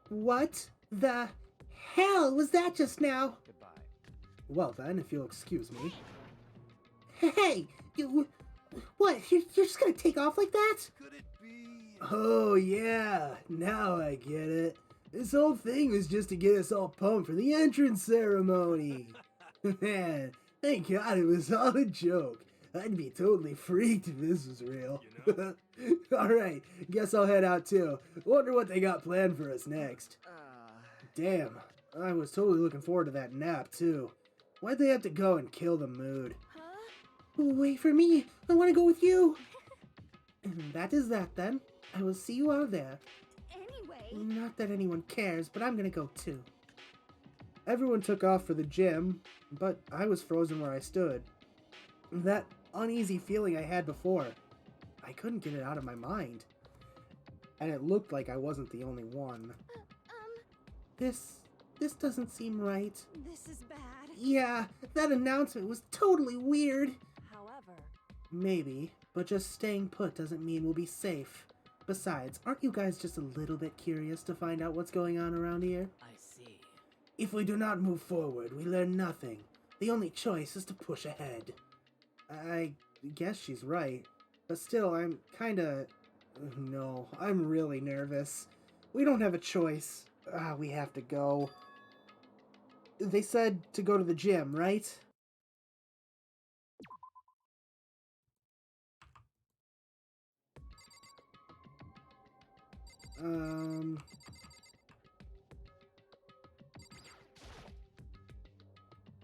What the hell was that just now? Goodbye. Well then, if you'll excuse me. Hey! What? You're just gonna take off like that?
Could it be?
Oh yeah, now I get it. This whole thing was just to get us all pumped for the entrance ceremony. Man, thank God it was all a joke. I'd be totally freaked if this was real.
You know?
Alright, guess I'll head out too. Wonder what they got planned for us next. Damn, I was totally looking forward to that nap too. Why'd they have to go and kill the mood?
Huh?
Wait for me, I want to go with you. And that is that then. I will see you out there.
Anyway.
Not that anyone cares, but I'm gonna go too. Everyone took off for the gym, but I was frozen where I stood. That uneasy feeling I had before, I couldn't get it out of my mind. And it looked like I wasn't the only one. This doesn't seem right.
This is bad.
Yeah, that announcement was totally weird.
However,
Maybe, but just staying put doesn't mean we'll be safe. Besides, aren't you guys just a little bit curious to find out what's going on around here?
I see.
If we do not move forward, we learn nothing. The only choice is to push ahead. I guess she's right. But still, I'm kinda... No, I'm really nervous. We don't have a choice. We have to go. They said to go to the gym, right?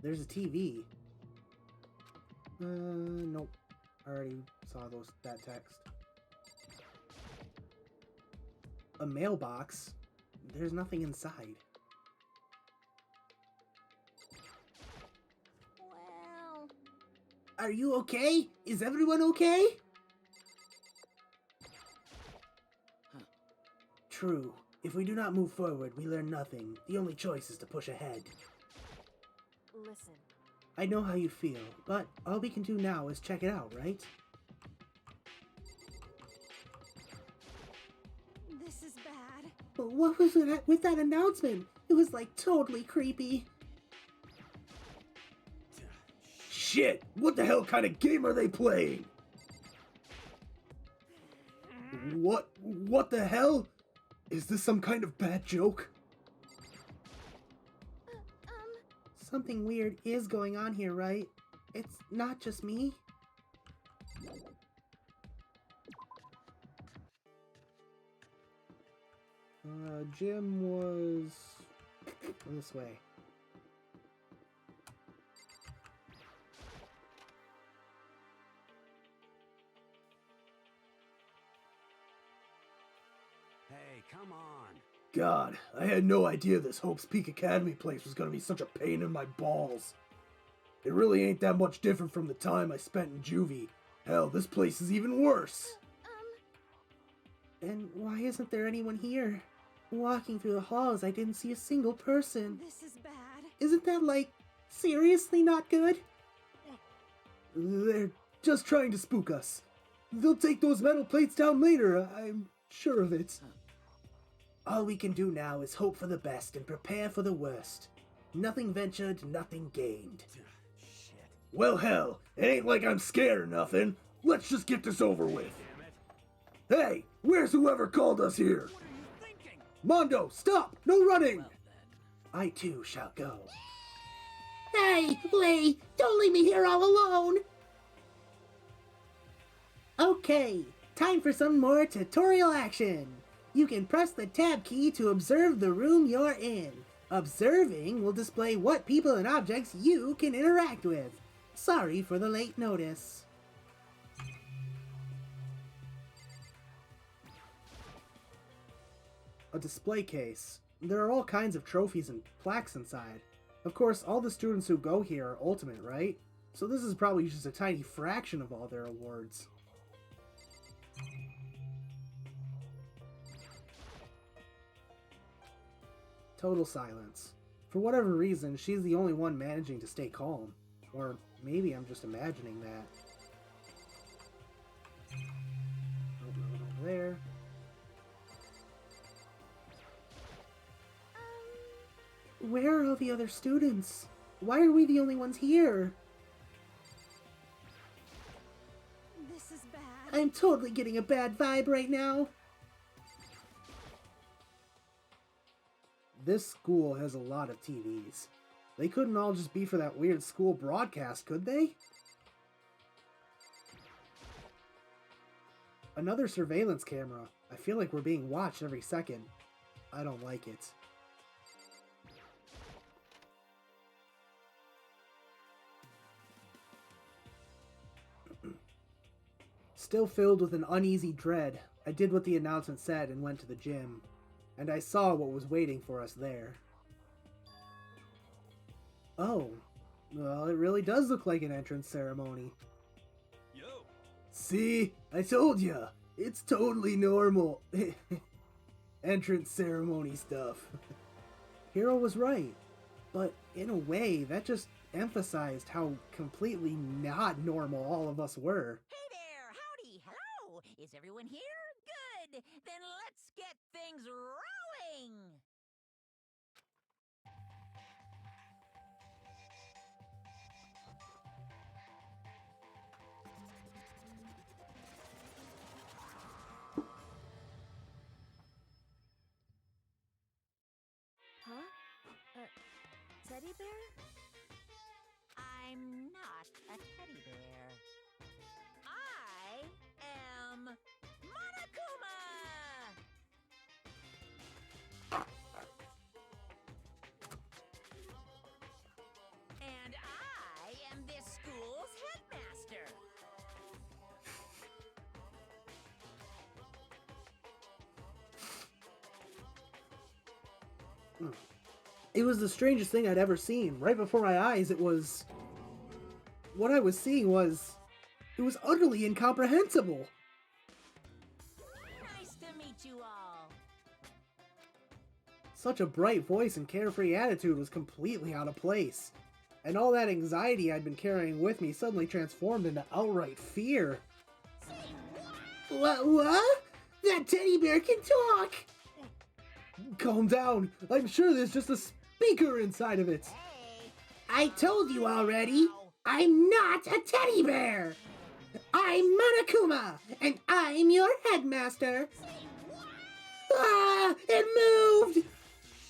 There's a TV. Nope. I already saw that text. A mailbox? There's nothing inside.
Well,
Are you okay? Is everyone okay? True. If we do not move forward, we learn nothing. The only choice is to push ahead.
listen.
I know how you feel, but all we can do now is check it out, right?
This is bad.
But what was it with that announcement? It was like totally creepy. Shit! What the hell kind of game are they playing? What the hell? Is this some kind of bad joke? Something weird is going on here, right? It's not just me? Jim was this way.
Hey, come on.
God, I had no idea this Hope's Peak Academy place was gonna be such a pain in my balls. It really ain't that much different from the time I spent in juvie. Hell, this place is even worse. And why isn't there anyone here? Walking through the halls, I didn't see a single person.
This is bad.
Isn't that, like, seriously not good? They're just trying to spook us. They'll take those metal plates down later, I'm sure of it. All we can do now is hope for the best and prepare for the worst. Nothing ventured, nothing gained.
Shit.
Well, hell, it ain't like I'm scared or nothing. Let's just get this over with.
Damn it.
Hey, where's whoever called us here?
What are you thinking?
Mondo, stop! No running!
Well then.
I too shall go. Hey, Lee! Don't leave me here all alone! Okay, time for some more tutorial action. You can press the tab key to observe the room you're in. Observing will display what people and objects you can interact with. Sorry for the late notice. A display case. There are all kinds of trophies and plaques inside. Of course, all the students who go here are ultimate, right? So this is probably just a tiny fraction of all their awards. Total silence. For whatever reason, she's the only one managing to stay calm. Or maybe I'm just imagining that. Oh, nothing over there. Where are all the other students? Why are we the only ones here?
This is bad.
I'm totally getting a bad vibe right now. This school has a lot of TVs. They couldn't all just be for that weird school broadcast, could they? Another surveillance camera. I feel like we're being watched every second. I don't like it. Still filled with an uneasy dread, I did what the announcement said and went to the gym. And I saw what was waiting for us there. Oh, well, it really does look like an entrance ceremony.
Yo!
See? I told ya! It's totally normal. Entrance ceremony stuff. Hero was right. But in a way, that just emphasized how completely not normal all of us were.
Hey there! Howdy! Hello! Is everyone here? Good! Then let's get things rolling!
Huh? Teddy bear?
I'm not a teddy bear. I am Monokuma! And I am this school's headmaster.
It was the strangest thing I'd ever seen. Right before my eyes, it was... What I was seeing was... It was utterly incomprehensible.
Nice to meet you all.
Such a bright voice and carefree attitude was completely out of place. And all that anxiety I'd been carrying with me suddenly transformed into outright fear.
Say what?
What? That teddy bear can talk! Calm down. I'm sure there's just a speaker inside of it.
Hey!
I told you already. I'm not a teddy bear. I'm Monokuma, and I'm your headmaster.
Say what?
Ah! It moved!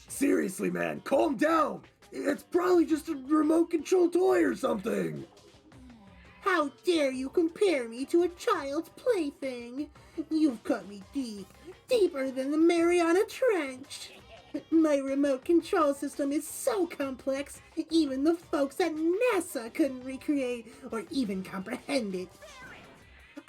Seriously, man, calm down. It's probably just a remote control toy or something. How dare you compare me to a child's plaything? You've cut me deep, deeper than the Mariana Trench. My remote control system is so complex, even the folks at NASA couldn't recreate or even comprehend it.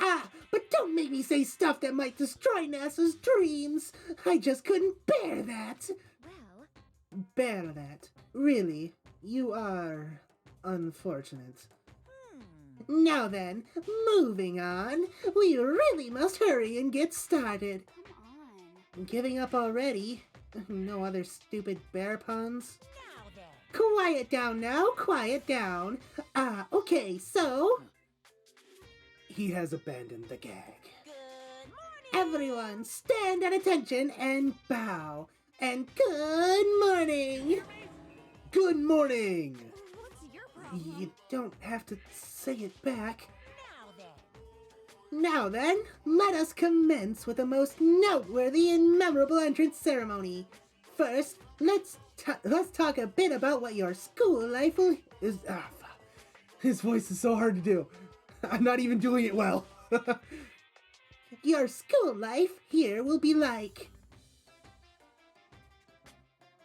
Ah, but don't make me say stuff that might destroy NASA's dreams. I just couldn't bear that.
Well,
Bear that. Really, you are unfortunate. Now then, moving on. We really must hurry and get started.
Come on.
Giving up already? No other stupid bear puns?
Now then.
Quiet down now, quiet down. Okay, so... He has abandoned the gag.
Good morning.
Everyone, stand at attention and bow. And good morning! Good morning!
what's your problem?
You don't have to say it back.
Now then.
Now then, let us commence with the most noteworthy and memorable entrance ceremony. First, let's talk a bit about what your school life is. His voice is so hard to do. I'm not even doing it well. Your school life here will be like.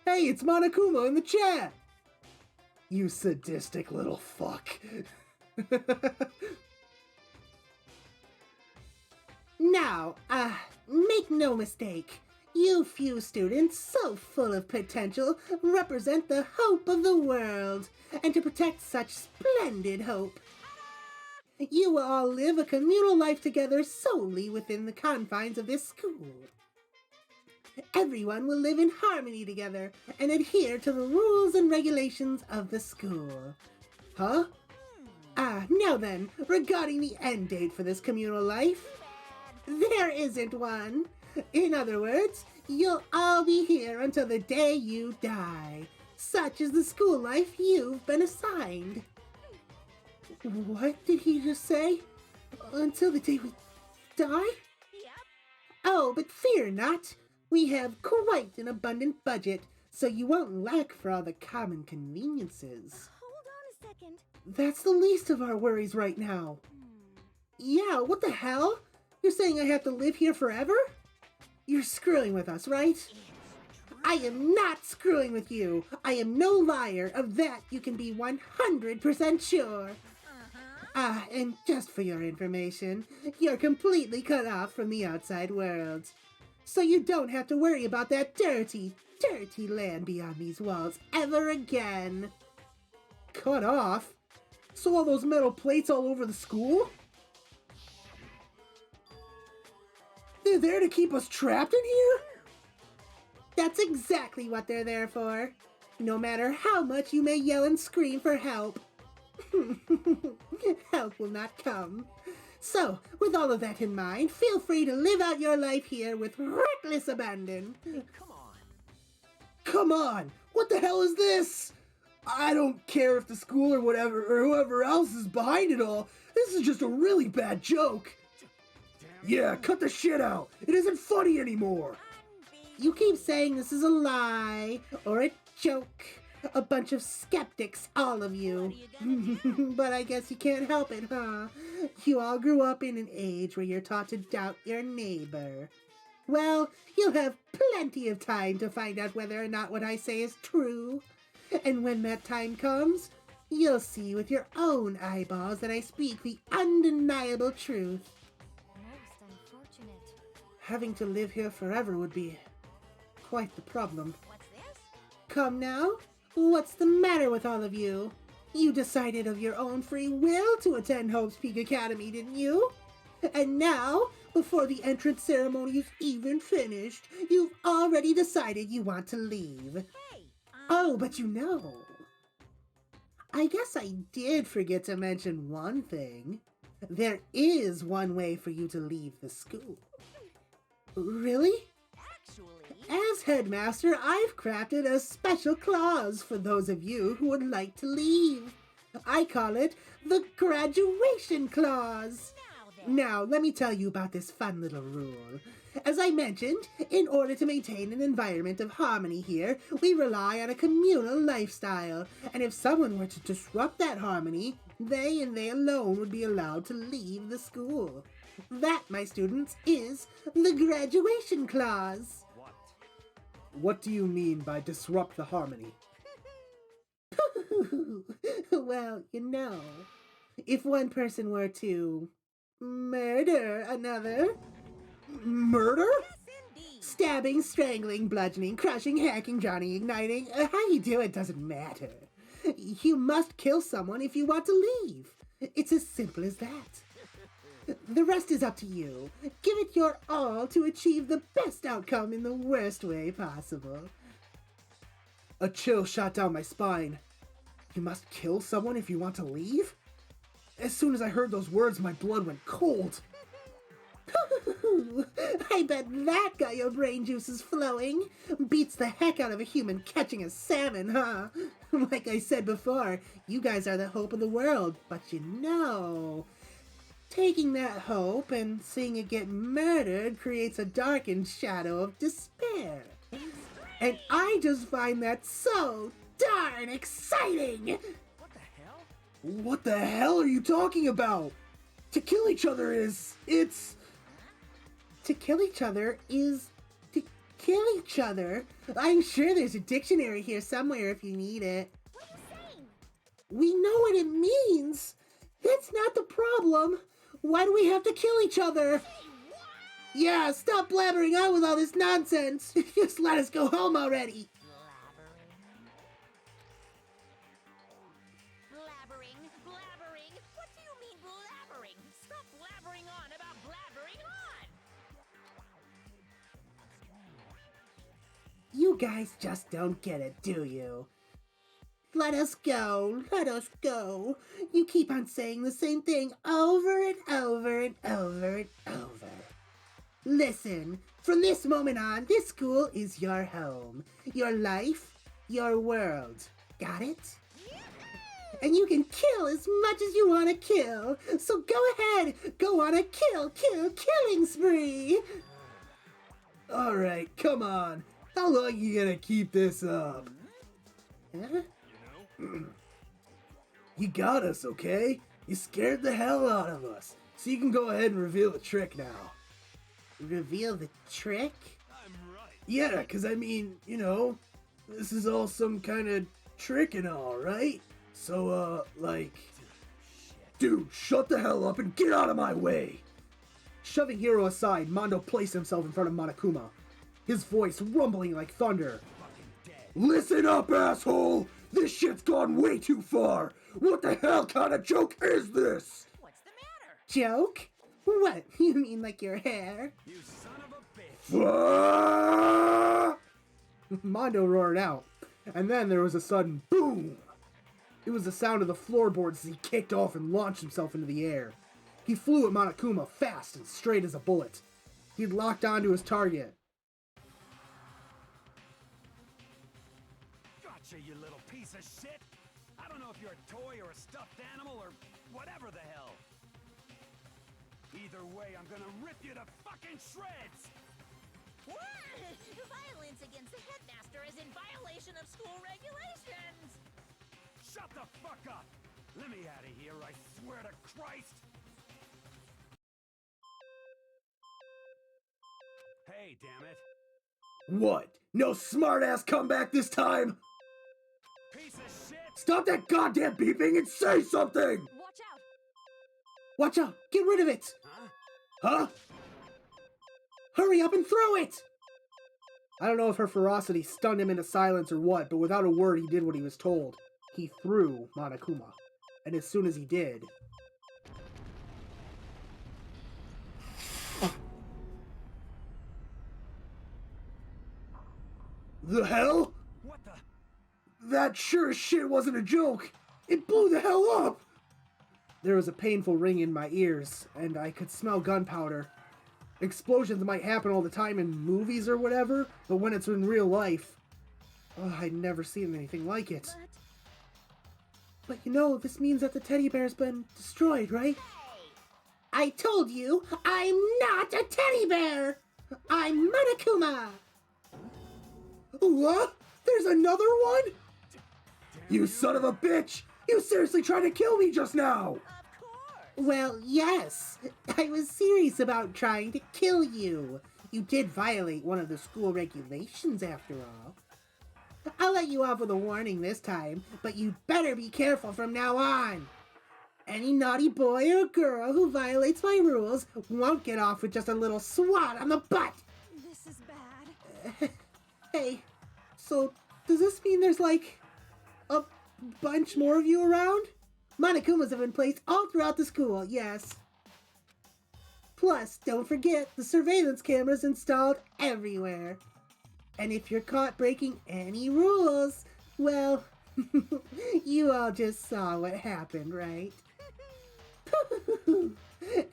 Hey, it's Monokuma in the chat! You sadistic little fuck. Now, make no mistake. You few students, so full of potential, represent the hope of the world. And to protect such splendid hope, you will all live a communal life together solely within the confines of this school. Everyone will live in harmony together and adhere to the rules and regulations of the school. Huh? Now then, regarding the end date for this communal life, there isn't one. In other words, you'll all be here until the day you die. Such is the school life you've been assigned. What did he just say? Until the day we die?
Yep.
Oh, but fear not. We have quite an abundant budget, so you won't lack for all the common conveniences.
Hold on a second.
That's the least of our worries right now. Yeah, what the hell? You're saying I have to live here forever? You're screwing with us, right? I am not screwing with you. I am no liar. Of that you can be 100% sure. And just for your information, you're completely cut off from the outside world. So you don't have to worry about that dirty, dirty land beyond these walls ever again. Cut off? So all those metal plates all over the school? They're there to keep us trapped in here? That's exactly what they're there for. No matter how much you may yell and scream for help, help will not come. So, with all of that in mind, feel free to live out your life here with reckless abandon.
Come on.
Come on! What the hell is this? I don't care if the school or whatever or whoever else is behind it all. This is just a really bad joke. Yeah, cut the shit out. It isn't funny anymore. You keep saying this is a lie or a joke. A bunch of skeptics, all of you. But I guess you can't help it, huh? You all grew up in an age where you're taught to doubt your neighbor. Well, you'll have plenty of time to find out whether or not what I say is true. And when that time comes, you'll see with your own eyeballs that I speak the undeniable truth.
Most unfortunate.
Having to live here forever would be quite the problem.
What's this?
Come now, what's the matter with all of you? You decided of your own free will to attend Hope's Peak Academy, didn't you? And now, before the entrance ceremony is even finished, you've already decided you want to leave.
Hey,
Oh, but you know, I guess I did forget to mention one thing. There is one way for you to leave the school. Really?
actually,
As headmaster, I've crafted a special clause for those of you who would like to leave. I call it the graduation clause. Now, let me tell you about this fun little rule. As I mentioned, in order to maintain an environment of harmony here, we rely on a communal lifestyle. And if someone were to disrupt that harmony, they and they alone would be allowed to leave the school. That, my students, is the graduation clause. What do you mean by disrupt the harmony? Well, you know, if one person were to murder another. Murder? Stabbing, strangling, bludgeoning, crushing, hacking, drowning, igniting. How you do it doesn't matter. You must kill someone if you want to leave. It's as simple as that. The rest is up to you. Give it your all to achieve the best outcome in the worst way possible. A chill shot down my spine. You must kill someone if you want to leave? As soon as I heard those words, my blood went cold. I bet that got your brain juices flowing. Beats the heck out of a human catching a salmon, huh? Like I said before, you guys are the hope of the world, but you know, taking that hope and seeing it get murdered creates a darkened shadow of despair. And I just find that so darn exciting! What the hell are you talking about? To kill each other is... To kill each other is to kill each other. I'm sure there's a dictionary here somewhere if you need it.
What are you saying?
We know what it means. That's not the problem. Why do we have to kill each other? Yeah, stop blabbering on with all this nonsense. Just let us go home already.
Blabbering? Blabbering? What do you mean blabbering? Stop blabbering on about blabbering on!
You guys just don't get it, do you? Let us go, let us go. You keep on saying the same thing over and over and over and over. Listen, from this moment on, this school is your home, your life, your world. Got it? And you can kill as much as you want to kill. So go ahead, go on a killing spree. All right, come on. How long you gonna keep this up? Huh? You got us, okay? You scared the hell out of us. So you can go ahead and reveal the trick now. Reveal the trick?
I'm right.
Yeah, 'cause I mean, you know, this is all some kind of trick and all, right? So, like... Dude, shut the hell up and get out of my way! Shoving Hiro aside, Mondo placed himself in front of Monokuma, his voice rumbling like thunder. Listen up, asshole! This shit's gone way too far! What the hell kind of joke is this?
What's the matter?
Joke? What? You mean like your hair?
You son of a bitch!
Mondo roared out, and then there was a sudden boom! It was the sound of the floorboards as he kicked off and launched himself into the air. He flew at Monokuma fast and straight as a bullet. He'd locked onto his target.
Gotcha, you little piece of shit! I don't know if you're a toy or a stuffed animal or whatever the hell. Either way, I'm gonna rip you to fucking shreds!
What? Violence against the headmaster is in violation of school regulations!
Shut the fuck up! Let me out of here, I swear to Christ! Hey, damn it.
What? No smart-ass comeback this time?
Piece of shit!
Stop that goddamn beeping and say something!
Watch out!
Watch out! Get rid of it!
Huh?
Huh? Hurry up and throw it! I don't know if her ferocity stunned him into silence or what, but without a word he did what he was told. He threw Monokuma. And as soon as he did... The hell?
What the?
That sure as shit wasn't a joke! It blew the hell up! There was a painful ring in my ears, and I could smell gunpowder. Explosions might happen all the time in movies or whatever, but when it's in real life... Oh, I'd never seen anything like it. But you know, this means that the teddy bear's been destroyed, right? I told you, I'm not a teddy bear! I'm Monokuma! What? There's another one? You son of a bitch! You seriously tried to kill me just now!
Of course!
Well, yes. I was serious about trying to kill you. You did violate one of the school regulations after all. I'll let you off with a warning this time, but you better be careful from now on. Any naughty boy or girl who violates my rules won't get off with just a little swat on the butt.
This is bad.
Hey, so does this mean there's like a bunch more of you around? Monokumas have been placed all throughout the school, yes. Plus, don't forget the surveillance cameras installed everywhere. And if you're caught breaking any rules, well, you all just saw what happened, right?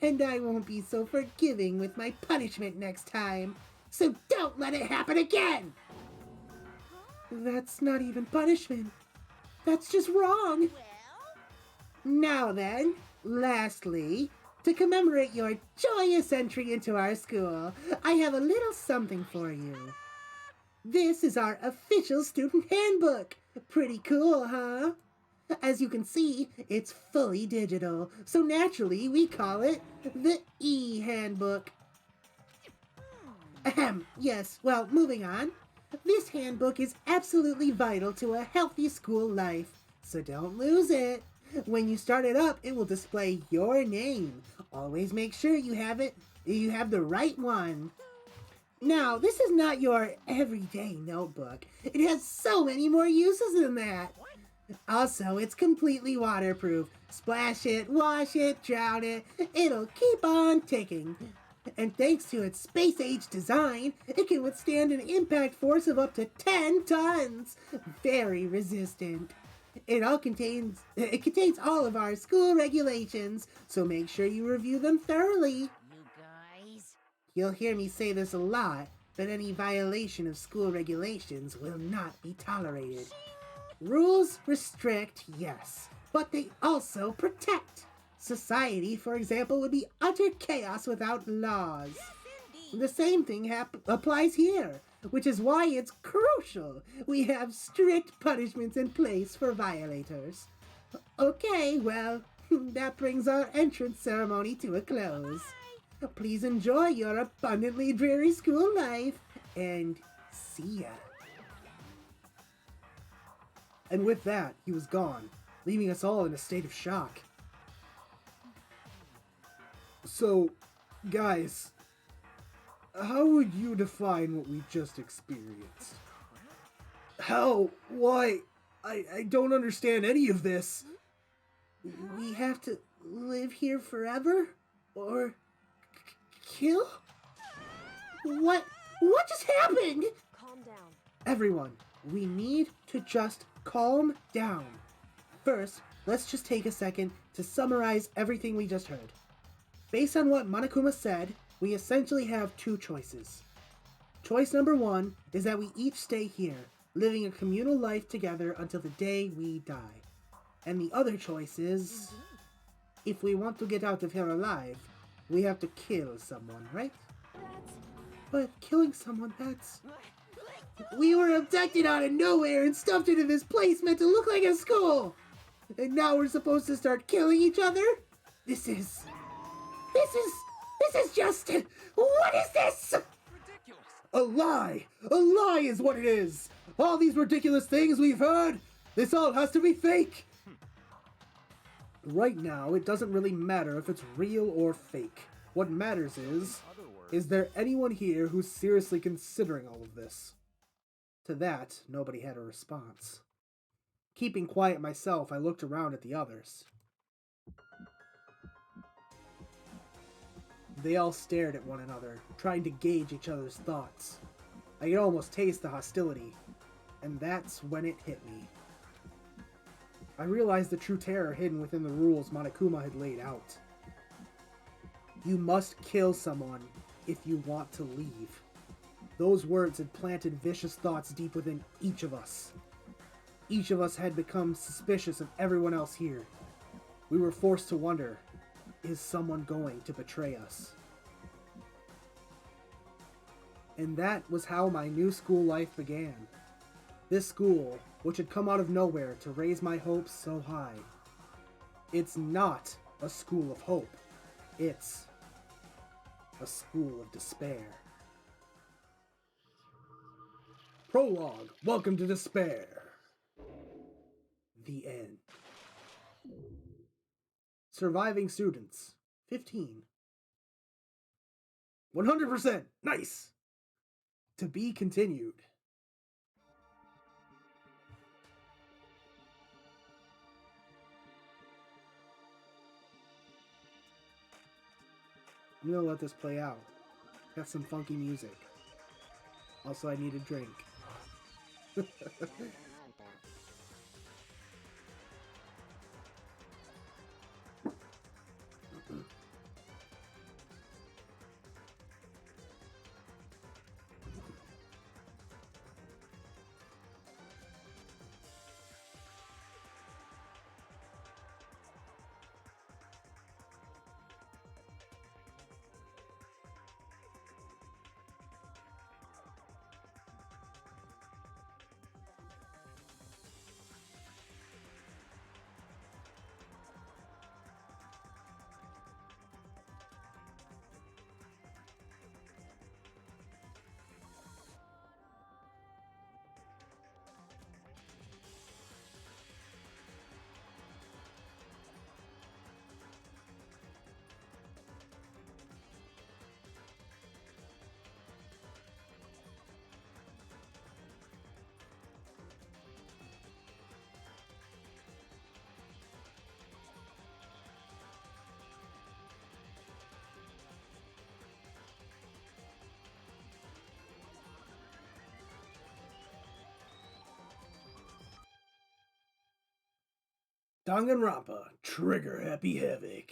And I won't be so forgiving with my punishment next time. So don't let it happen again! That's not even punishment. That's just wrong.
Well,
Now then, lastly, to commemorate your joyous entry into our school, I have a little something for you. This is our official student handbook. Pretty cool, huh? As you can see, it's fully digital, so naturally we call it the E-Handbook. Ahem, yes, well, moving on. This handbook is absolutely vital to a healthy school life, so don't lose it. When you start it up, it will display your name. Always make sure you have the right one. Now, this is not your everyday notebook. It has so many more uses than that. Also, it's completely waterproof. Splash it, wash it, drown it, it'll keep on ticking. And thanks to its space-age design, it can withstand an impact force of up to 10 tons. Very resistant. It contains all of our school regulations, so make sure you review them thoroughly.
You guys?
You'll hear me say this a lot, but any violation of school regulations will not be tolerated. Rules restrict, yes, but they also protect. Society, for example, would be utter chaos without laws. The same thing applies here, which is why it's crucial we have strict punishments in place for violators. Okay, well, that brings our entrance ceremony to a close. Please enjoy your abundantly dreary school life, and see ya. And with that, he was gone, leaving us all in a state of shock. So, guys, how would you define what we just experienced? How? Why? I don't understand any of this. We have to live here forever? Or kill? What just happened?
Calm down.
Everyone, we need to just calm down. First, let's just take a second to summarize everything we just heard. Based on what Monokuma said, we essentially have two choices. Choice number one is that we each stay here, living a communal life together until the day we die. And the other choice is, if we want to get out of here alive, we have to kill someone, right? But killing someone, that's... We were abducted out of nowhere and stuffed into this place meant to look like a school! And now we're supposed to start killing each other? This is just... What is this?
Ridiculous.
A lie! A lie is what it is! All these ridiculous things we've heard, this all has to be fake! Right now, it doesn't really matter if it's real or fake. What matters is there anyone here who's seriously considering all of this? To that, nobody had a response. Keeping quiet myself, I looked around at the others. They all stared at one another, trying to gauge each other's thoughts. I could almost taste the hostility, and that's when it hit me. I realized the true terror hidden within the rules Monokuma had laid out. You must kill someone if you want to leave. Those words had planted vicious thoughts deep within each of us. Each of us had become suspicious of everyone else here. We were forced to wonder, is someone going to betray us? And that was how my new school life began. This school, which had come out of nowhere to raise my hopes so high. It's not a school of hope. It's a school of despair. Prologue, Welcome to Despair. The end. Surviving students, 15. 100%, nice! To be continued. I'm gonna let this play out. Got some funky music. Also, I need a drink. Danganronpa, trigger Happy Havoc.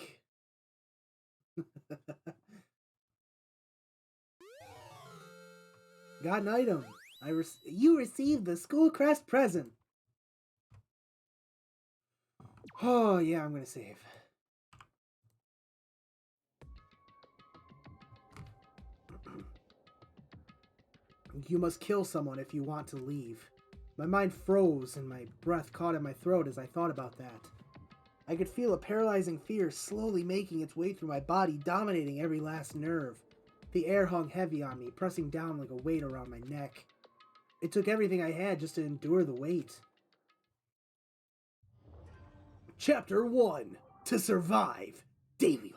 Got an item. You received the school crest present. Oh, yeah, I'm gonna save. You must kill someone if you want to leave. My mind froze and my breath caught in my throat as I thought about that. I could feel a paralyzing fear slowly making its way through my body, dominating every last nerve. The air hung heavy on me, pressing down like a weight around my neck. It took everything I had just to endure the weight. Chapter 1. To survive daily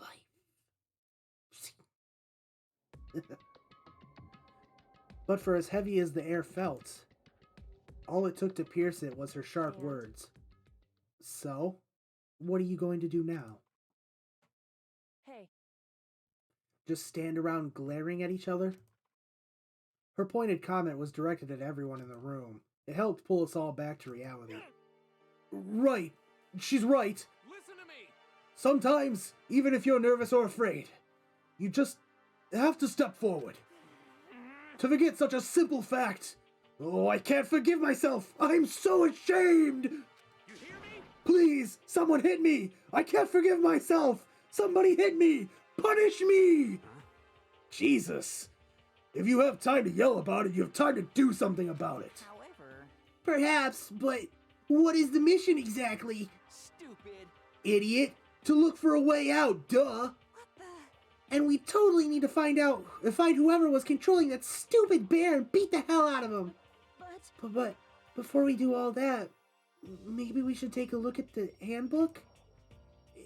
life. But for as heavy as the air felt, all it took to pierce it was her sharp words. So, what are you going to do now?
Hey.
Just stand around glaring at each other? Her pointed comment was directed at everyone in the room. It helped pull us all back to reality. Right. She's right.
Listen to me.
Sometimes, even if you're nervous or afraid, you just have to step forward. To forget such a simple fact. Oh, I can't forgive myself. I'm so ashamed.
You hear me?
Please, someone hit me. I can't forgive myself. Somebody hit me. Punish me. Jesus. If you have time to yell about it, you have time to do something about it.
However...
Perhaps, but what is the mission exactly?
Stupid.
Idiot. To look for a way out, duh.
What the...
And we totally need to find whoever was controlling that stupid bear and beat the hell out of him. But before we do all that, maybe we should take a look at the handbook?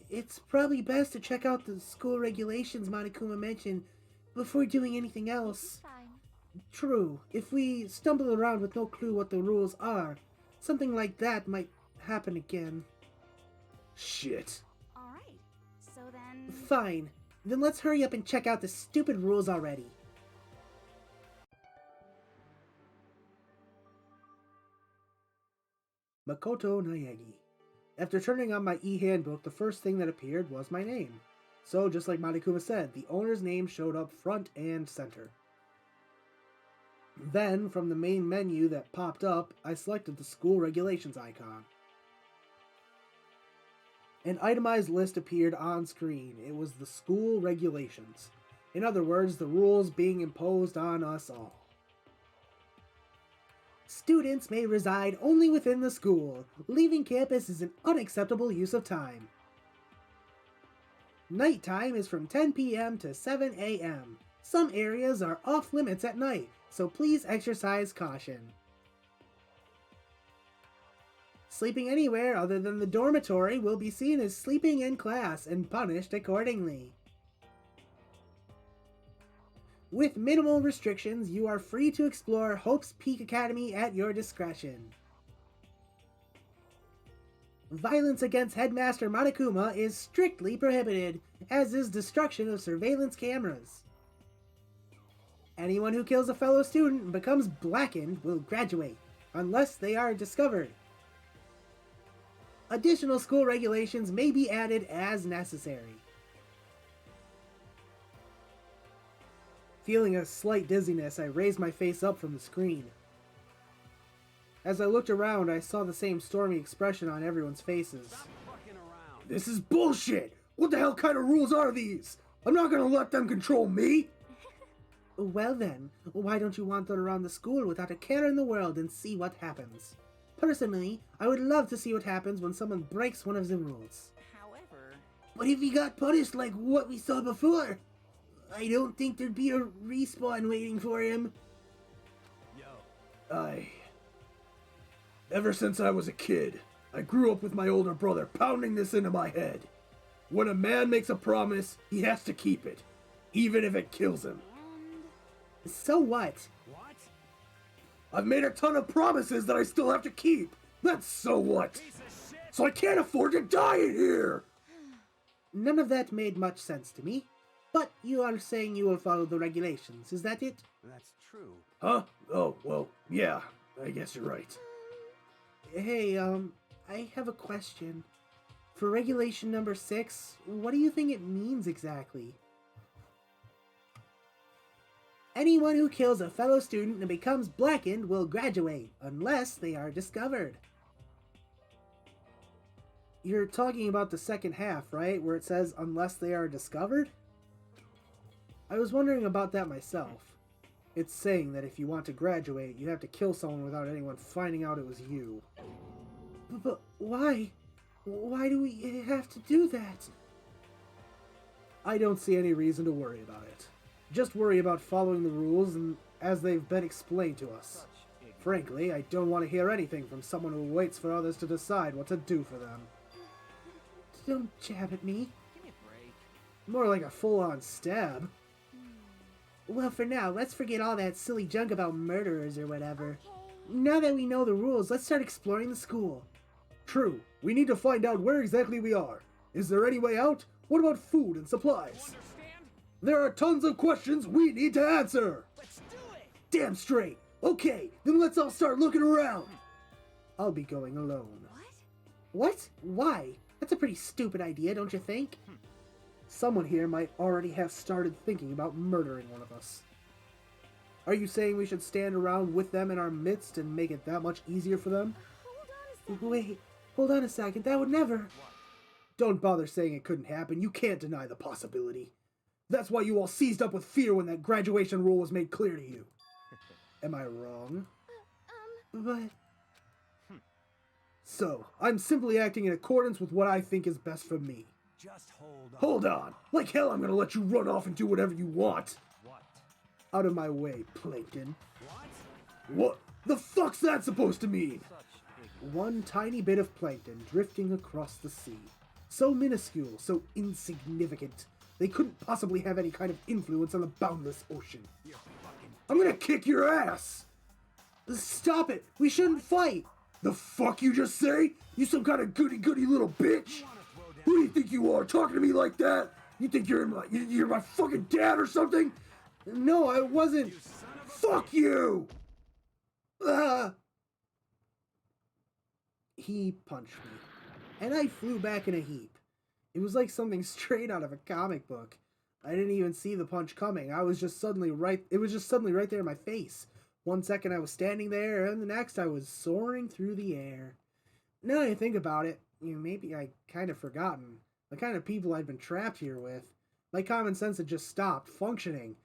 It's probably best to check out the school regulations Monokuma mentioned before doing anything else.
Fine.
True, if we stumble around with no clue what the rules are, something like that might happen again. Shit.
Alright, so then...
Fine. Then let's hurry up and check out the stupid rules already. Makoto Naegi. After turning on my e-handbook, the first thing that appeared was my name. So, just like Monokuma said, the owner's name showed up front and center. Then, from the main menu that popped up, I selected the school regulations icon. An itemized list appeared on screen. It was the school regulations. In other words, the rules being imposed on us all. Students may reside only within the school. Leaving campus is an unacceptable use of time. Nighttime is from 10 p.m. to 7 a.m. Some areas are off limits at night, so please exercise caution. Sleeping anywhere other than the dormitory will be seen as sleeping in class and punished accordingly. With minimal restrictions, you are free to explore Hope's Peak Academy at your discretion. Violence against Headmaster Monokuma is strictly prohibited, as is destruction of surveillance cameras. Anyone who kills a fellow student and becomes blackened will graduate, unless they are discovered. Additional school regulations may be added as necessary. Feeling a slight dizziness, I raised my face up from the screen. As I looked around, I saw the same stormy expression on everyone's faces.
Stop fucking around.
This is bullshit! What the hell kind of rules are these? I'm not gonna let them control me! Well then, why don't you wander around the school without a care in the world and see what happens? Personally, I would love to see what happens when someone breaks one of the rules.
However...
But if he got punished like what we saw before, I don't think there'd be a respawn waiting for him.
Yo.
Ever since I was a kid, I grew up with my older brother pounding this into my head. When a man makes a promise, he has to keep it, even if it kills him. So what?
What?
I've made a ton of promises that I still have to keep. That's so what?
Piece of shit.
So I can't afford to die in here! None of that made much sense to me. But you are saying you will follow the regulations, is that it?
That's true.
Huh? Oh, well, yeah. I guess you're right. Hey, I have a question. For regulation number 6, what do you think it means exactly? Anyone who kills a fellow student and becomes blackened will graduate, unless they are discovered. You're talking about the second half, right? Where it says, unless they are discovered? I was wondering about that myself. It's saying that if you want to graduate, you have to kill someone without anyone finding out it was you. But why? Why do we have to do that? I don't see any reason to worry about it. Just worry about following the rules and as they've been explained to us. Frankly, I don't want to hear anything from someone who waits for others to decide what to do for them. Don't jab at me.
Give me a break.
More like a full-on stab. Well, for now, let's forget all that silly junk about murderers or whatever. Now that we know the rules, let's start exploring the school. True. We need to find out where exactly we are. Is there any way out? What about food and supplies? There are tons of questions we need to answer.
Let's do it!
Damn straight. Okay, then let's all start looking around. I'll be going alone. What? Why? That's a pretty stupid idea, don't you think? Someone here might already have started thinking about murdering one of us. Are you saying we should stand around with them in our midst and make it that much easier for them? Wait, hold on a second, that would never... Don't bother saying it couldn't happen, you can't deny the possibility. That's why you all seized up with fear when that graduation rule was made clear to you. Am I wrong? But... So, I'm simply acting in accordance with what I think is best for me.
Just hold on.
Hold on! Like hell I'm gonna let you run off and do whatever you want!
What?
Out of my way, Plankton.
What?
What the fuck's that supposed to mean?
Such ignorance.
One tiny bit of plankton drifting across the sea. So minuscule, so insignificant. They couldn't possibly have any kind of influence on the boundless ocean.
You're fucking...
I'm gonna kick your ass! Stop it! We shouldn't fight! The fuck you just say? You some kind of goody-goody little bitch? Who do you think you are, talking to me like that? You think you're my fucking dad or something? No, I wasn't. Fuck you! He punched me, and I flew back in a heap. It was like something straight out of a comic book. I didn't even see the punch coming. It was just suddenly right there in my face. 1 second I was standing there, and the next I was soaring through the air. Now that I think about it, maybe I kind of forgotten the kind of people I'd been trapped here with. My common sense had just stopped functioning.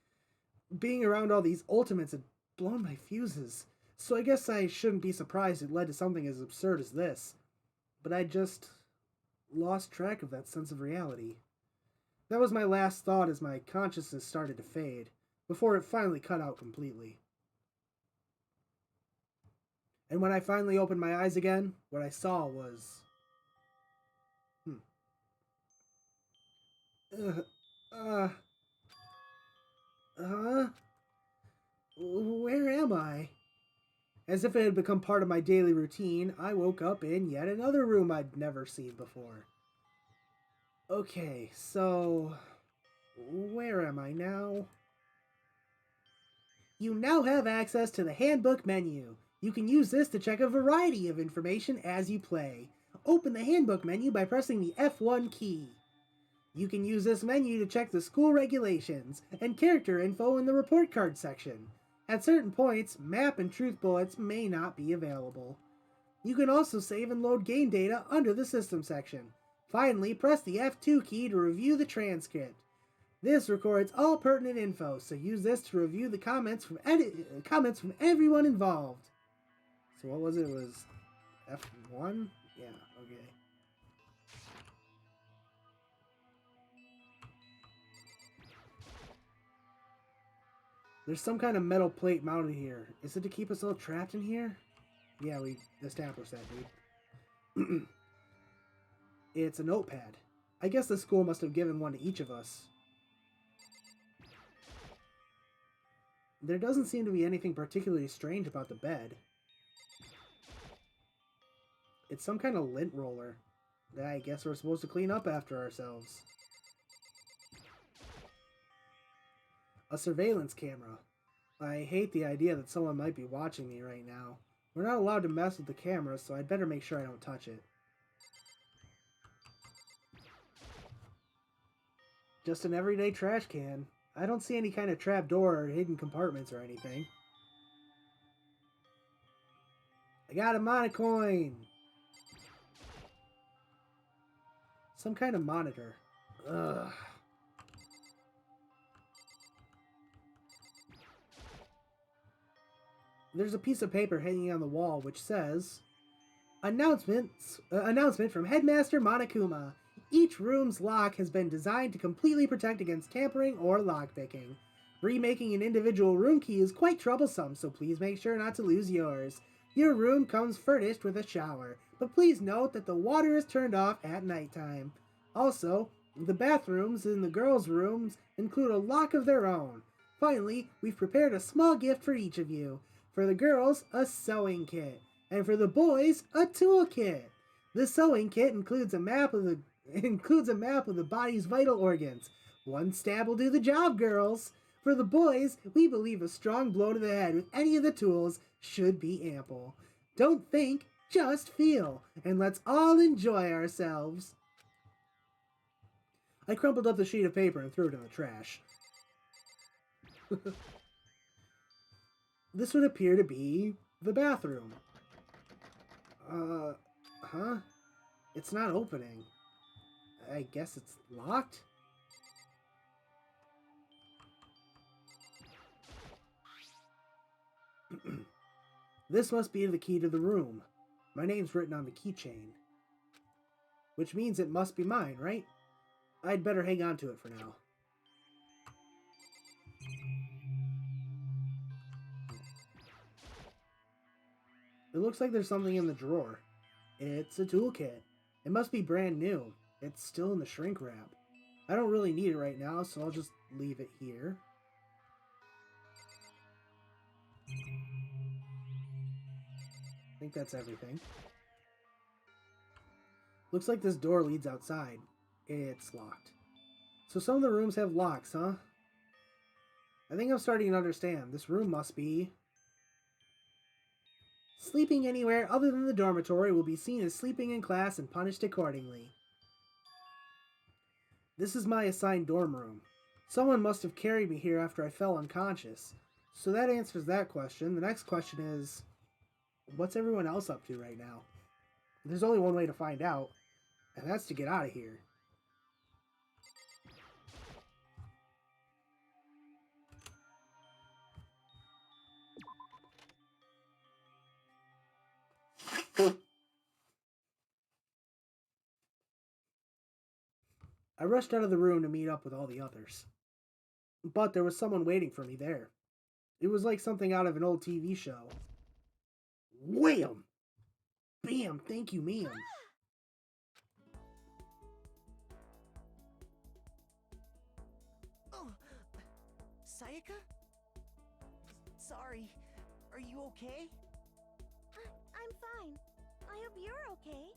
Being around all these ultimates had blown my fuses. So I guess I shouldn't be surprised it led to something as absurd as this. But I just lost track of that sense of reality. That was my last thought as my consciousness started to fade, before it finally cut out completely. And when I finally opened my eyes again, what I saw was... Where am I? As if it had become part of my daily routine, I woke up in yet another room I'd never seen before. Okay, so... where am I now? You now have access to the handbook menu. You can use this to check a variety of information as you play. Open the handbook menu by pressing the F1 key. You can use this menu to check the school regulations and character info in the report card section. At certain points, map and truth bullets may not be available. You can also save and load game data under the system section. Finally, press the F2 key to review the transcript. This records all pertinent info, so use this to review the comments from everyone involved. So what was it? It was F1? Yeah, okay. There's some kind of metal plate mounted here. Is it to keep us all trapped in here? Yeah, we established that, dude. It's a notepad. I guess the school must have given one to each of us. There doesn't seem to be anything particularly strange about the bed. It's some kind of lint roller that I guess we're supposed to clean up after ourselves. A surveillance camera. I hate the idea that someone might be watching me right now. We're not allowed to mess with the camera, so I'd better make sure I don't touch it. Just an everyday trash can. I don't see any kind of trap door or hidden compartments or anything. I got a monocoin! Some kind of monitor. Ugh. There's a piece of paper hanging on the wall which says, announcement from Headmaster Monokuma. Each room's lock has been designed to completely protect against tampering or lockpicking. Remaking an individual room key is quite troublesome, so please make sure not to lose yours. Your room comes furnished with a shower, but please note that the water is turned off at nighttime. Also, the bathrooms in the girls' rooms include a lock of their own. Finally, we've prepared a small gift for each of you. For the girls, a sewing kit, and for the boys, a tool kit. The sewing kit includes a map of the body's vital organs. One stab will do the job, girls. For the boys, we believe a strong blow to the head with any of the tools should be ample. Don't think, just feel, and let's all enjoy ourselves. I crumpled up the sheet of paper and threw it in the trash. This would appear to be the bathroom. Huh? It's not opening. I guess it's locked? This must be the key to the room. My name's written on the keychain. Which means it must be mine, right? I'd better hang on to it for now. It looks like there's something in the drawer. It's a toolkit. It must be brand new. It's still in the shrink wrap. I don't really need it right now, so I'll just leave it here. I think that's everything. Looks like this door leads outside. It's locked. So some of the rooms have locks, huh? I think I'm starting to understand. This room must be... Sleeping anywhere other than the dormitory will be seen as sleeping in class and punished accordingly. This is my assigned dorm room. Someone must have carried me here after I fell unconscious. So that answers that question. The next question is, what's everyone else up to right now? There's only one way to find out, and that's to get out of here. I rushed out of the room to meet up with all the others. But there was someone waiting for me there. It was like something out of an old TV show. Wham! Bam! Thank you, ma'am.
Oh, Sayaka? Sorry. Are you okay?
I'm fine. I hope you're okay.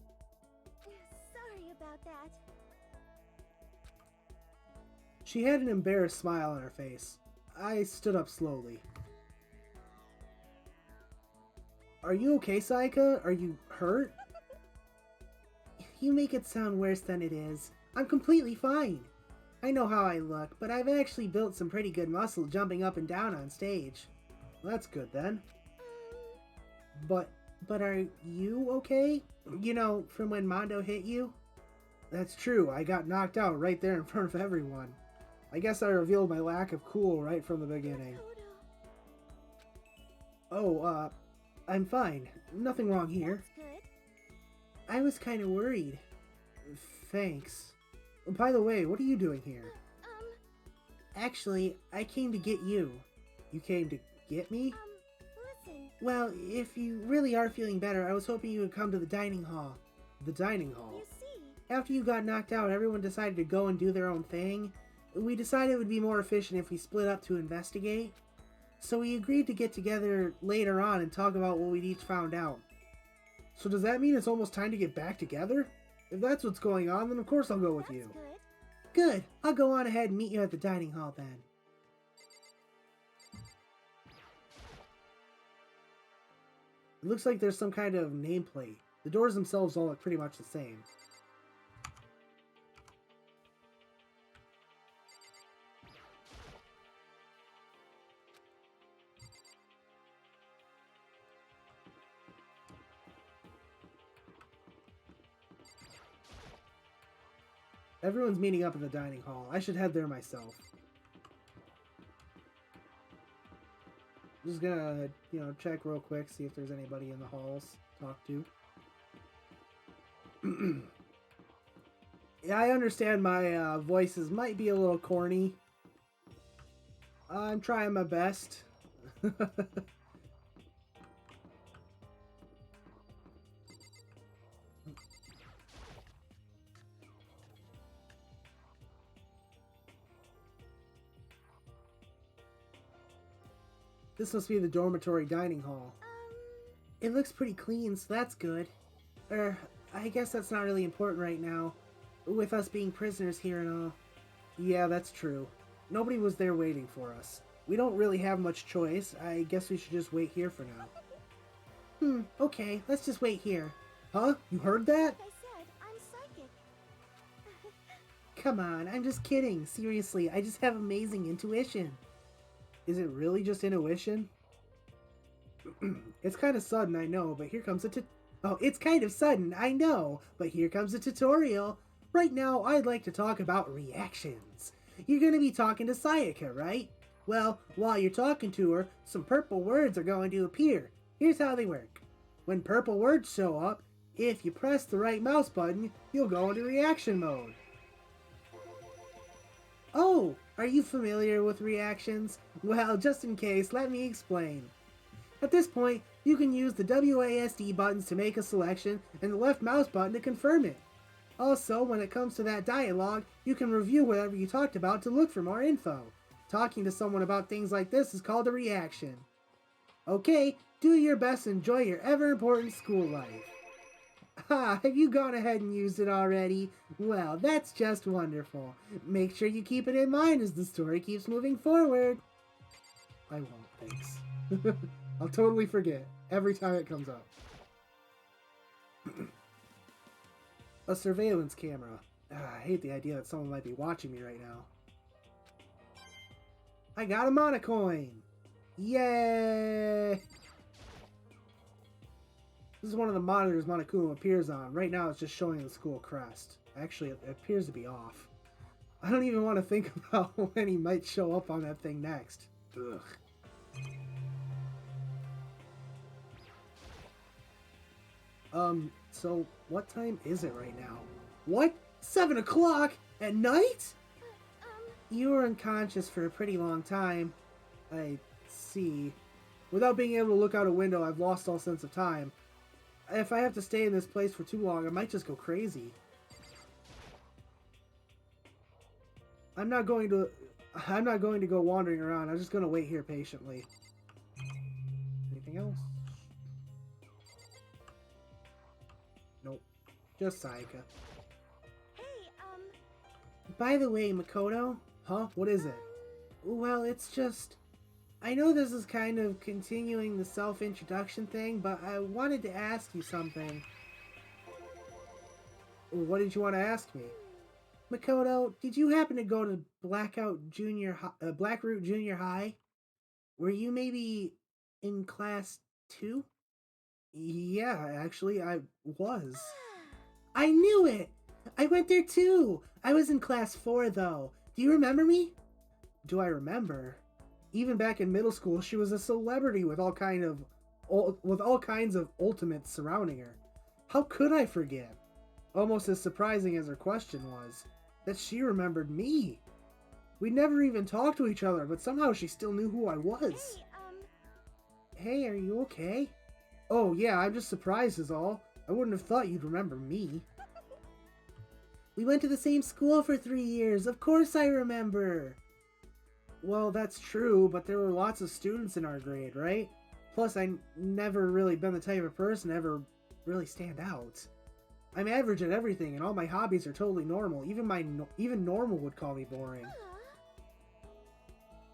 Sorry about that.
She had an embarrassed smile on her face. I stood up slowly. Are you okay, Sayaka? Are you hurt? You make it sound worse than it is. I'm completely fine. I know how I look, but I've actually built some pretty good muscle jumping up and down on stage. Well, that's good then. But are you okay? You know, from when Mondo hit you? That's true, I got knocked out right there in front of everyone. I guess I revealed my lack of cool right from the beginning. Oh, I'm fine. Nothing wrong here.
That's good.
I was kind of worried. Thanks. By the way, what are you doing here? Actually, I came to get you. You came to get me?
Listen.
Well, if you really are feeling better, I was hoping you would come to the dining hall. The dining hall?
You see.
After you got knocked out, everyone decided to go and do their own thing. We decided it would be more efficient if we split up to investigate. So we agreed to get together later on and talk about what we'd each found out. So does that mean it's almost time to get back together? If that's what's going on, then of course I'll go with you.
Good.
Good. I'll go on ahead and meet you at the dining hall then. It looks like there's some kind of nameplate. The doors themselves all look pretty much the same. Everyone's meeting up in the dining hall. I should head there myself. Just gonna, check real quick, see if there's anybody in the halls to talk to. Yeah, I understand my voices might be a little corny. I'm trying my best. This must be the dormitory dining hall. It looks pretty clean, so that's good. I guess that's not really important right now, with us being prisoners here and all. Yeah, that's true. Nobody was there waiting for us. We don't really have much choice. I guess we should just wait here for now. Okay, let's just wait here. Huh? You heard that?
Like I said, I'm psychic.
Come on, I'm just kidding. Seriously, I just have amazing intuition. Is it really just intuition? It's kind of sudden, I know, but here comes it's kind of sudden, I know, but here comes a tutorial. Right now, I'd like to talk about reactions. You're gonna be talking to Sayaka, right? Well, while you're talking to her, some purple words are going to appear. Here's how they work. When purple words show up, if you press the right mouse button, you'll go into reaction mode. Oh, are you familiar with reactions? Well, just in case, let me explain. At this point, you can use the WASD buttons to make a selection and the left mouse button to confirm it. Also, when it comes to that dialogue, you can review whatever you talked about to look for more info. Talking to someone about things like this is called a reaction. Okay, do your best and enjoy your ever-important school life. Ah, have you gone ahead and used it already? Well, that's just wonderful. Make sure you keep it in mind as the story keeps moving forward. I won't, thanks. I'll totally forget every time it comes up. A surveillance camera. I hate the idea that someone might be watching me right now. I got a monocoin! Yay! This is one of the monitors Monokuma appears on. Right now it's just showing the school crest. Actually, it appears to be off. I don't even want to think about when he might show up on that thing next. Ugh. So what time is it right now? What? 7 o'clock? At night? You were unconscious for a pretty long time. I see. Without being able to look out a window, I've lost all sense of time. If I have to stay in this place for too long, I might just go crazy. I'm not going to go wandering around. I'm just going to wait here patiently. Anything else? Nope. Just Sayaka.
Hey,
By the way, Makoto? Huh? What is it? Well, it's just... I know this is kind of continuing the self-introduction thing, but I wanted to ask you something. What did you want to ask me? Makoto, did you happen to go to Blackroot Junior High? Were you maybe in class 2? Yeah, actually, I was. I knew it! I went there too! I was in class 4, though. Do you remember me? Do I remember? Even back in middle school, she was a celebrity with all kinds of ultimates surrounding her. How could I forget? Almost as surprising as her question was, that she remembered me. We never even talked to each other, but somehow she still knew who I was. Hey, are you okay? Oh yeah, I'm just surprised is all. I wouldn't have thought you'd remember me. We went to the same school for 3 years. Of course I remember. Well, that's true, but there were lots of students in our grade, right? Plus, I never really been the type of person to ever really stand out. I'm average at everything, and all my hobbies are totally normal. Even normal would call me boring.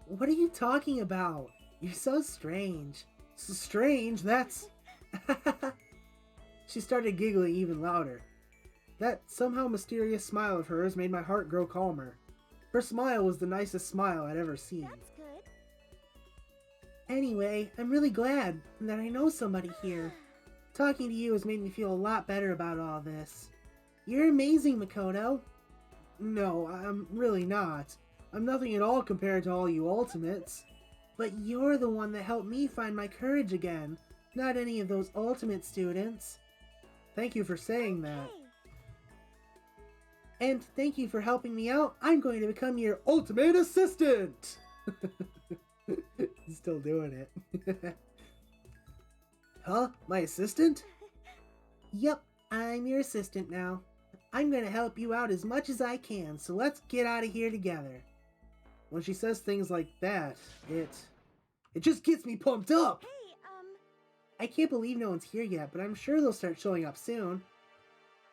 What are you talking about? You're so strange. Strange? That's... She started giggling even louder. That somehow mysterious smile of hers made my heart grow calmer. Her smile was the nicest smile I'd ever seen.
that's good.
Anyway, I'm really glad that I know somebody here. Talking to you has made me feel a lot better about all this. You're amazing, Makoto. No, I'm really not. I'm nothing at all compared to all you ultimates. But you're the one that helped me find my courage again, not any of those ultimate students. Thank you for saying that. And thank you for helping me out. I'm going to become your ultimate assistant! He's still doing it. Huh? My assistant? Yup, I'm your assistant now. I'm going to help you out as much as I can, so let's get out of here together. When she says things like that, it just gets me pumped up!
Hey,
I can't believe no one's here yet, but I'm sure they'll start showing up soon.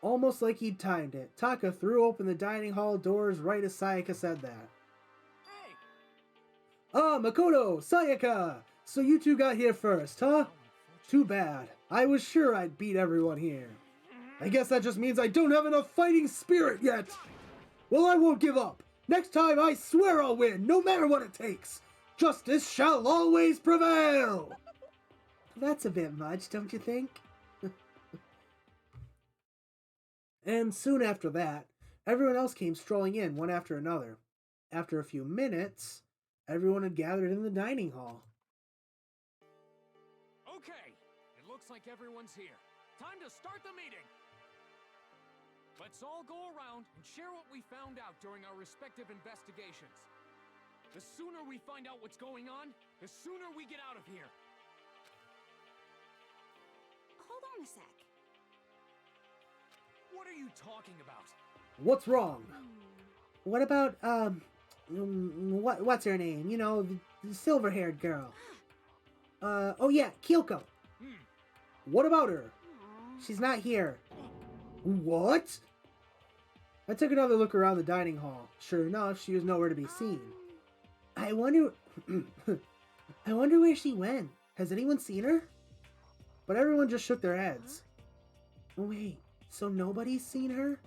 Almost like he'd timed it, Taka threw open the dining hall doors right as Sayaka said that.
Hey!
Ah, Makoto! Sayaka! So you two got here first, huh? Too bad. I was sure I'd beat everyone here. I guess that just means I don't have enough fighting spirit yet! Well, I won't give up! Next time I swear I'll win, no matter what it takes! Justice shall always prevail! That's a bit much, don't you think? And soon after that, everyone else came strolling in, one after another. After a few minutes, everyone had gathered in the dining hall.
Okay, it looks like everyone's here. Time to start the meeting! Let's all go around and share what we found out during our respective investigations. The sooner we find out what's going on, the sooner we get out of here.
Hold on a sec.
What are you talking about?
What's wrong? What about, what's her name? You know, the silver-haired girl. Oh yeah, Kyoko. What about her? She's not here. What? I took another look around the dining hall. Sure enough, she was nowhere to be seen. I wonder where she went. Has anyone seen her? But everyone just shook their heads. Wait, so nobody's seen her?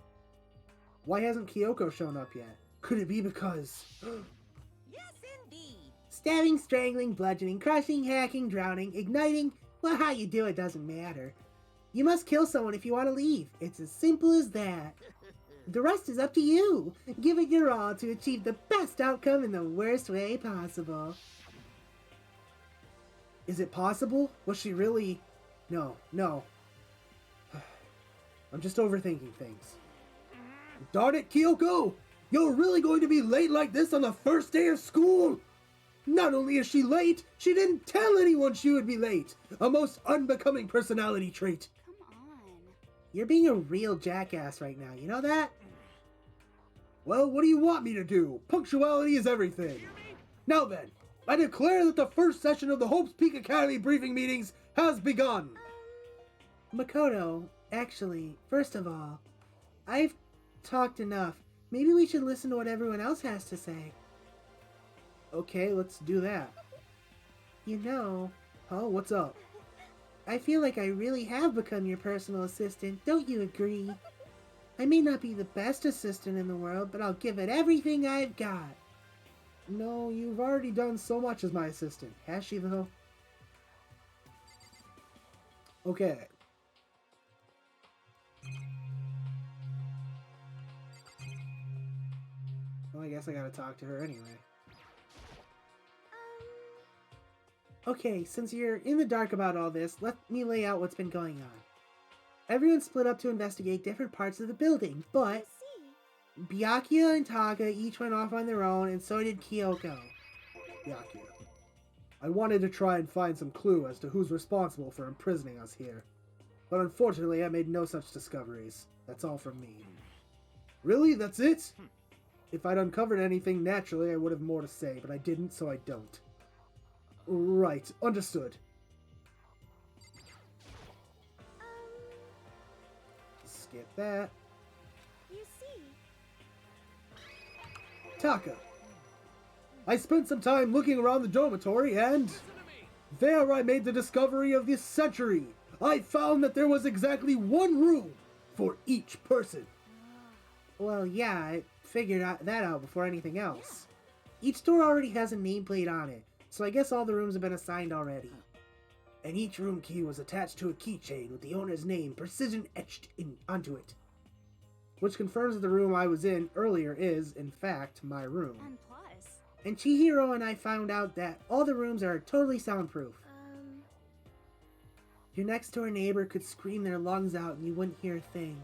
Why hasn't Kyoko shown up yet? Could it be because...
Yes, indeed.
Stabbing, strangling, bludgeoning, crushing, hacking, drowning, igniting... Well, how you do it doesn't matter. You must kill someone if you want to leave. It's as simple as that. The rest is up to you. Give it your all to achieve the best outcome in the worst way possible. Is it possible? Was she really... No. I'm just overthinking things. Darn it, Kyoko! You're really going to be late like this on the first day of school? Not only is she late, she didn't tell anyone she would be late. A most unbecoming personality trait.
Come on.
You're being a real jackass right now, you know that? Well, what do you want me to do? Punctuality is everything. Now then, I declare that the first session of the Hope's Peak Academy briefing meetings has begun. Makoto, actually, first of all, I've talked enough. Maybe we should listen to what everyone else has to say. Okay, let's do that. You know... Oh, what's up? I feel like I really have become your personal assistant, don't you agree? I may not be the best assistant in the world, but I'll give it everything I've got. No, you've already done so much as my assistant. Has she, though? Okay. Well, I guess I gotta talk to her anyway. Okay, since you're in the dark about all this, let me lay out what's been going on. Everyone split up to investigate different parts of the building, but Byakuya and Taka each went off on their own, and so did Kyoko. Byakuya. I wanted to try and find some clue as to who's responsible for imprisoning us here. But unfortunately, I made no such discoveries. That's all from me. Really? That's it? If I'd uncovered anything naturally, I would have more to say, but I didn't, so I don't. Right, understood. Skip that.
You see.
Taka. I spent some time looking around the dormitory and... there I made the discovery of this century. I found that there was exactly one room for each person. Well, yeah, I figured that out before anything else. Each door already has a nameplate on it, so I guess all the rooms have been assigned already. And each room key was attached to a keychain with the owner's name precision etched onto it. which confirms that the room I was in earlier is, in fact, my room.
And plus,
And Chihiro and I found out that all the rooms are totally soundproof. Your next door neighbor could scream their lungs out and you wouldn't hear a thing.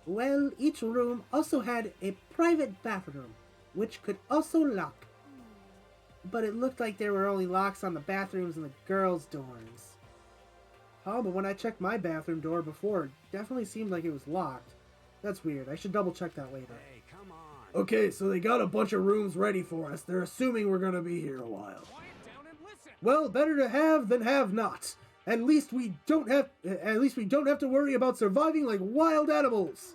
Well, each room also had a private bathroom, which could also lock. But it looked like there were only locks on the bathrooms and the girls' dorms. Oh, but when I checked my bathroom door before, it definitely seemed like it was locked. That's weird. I should double check that later.
Hey, come on.
Okay, so they got a bunch of rooms ready for us. They're assuming we're gonna be here a while.
Quiet down and listen.
Well, better to have than have not. At least we don't have to worry about surviving like wild animals.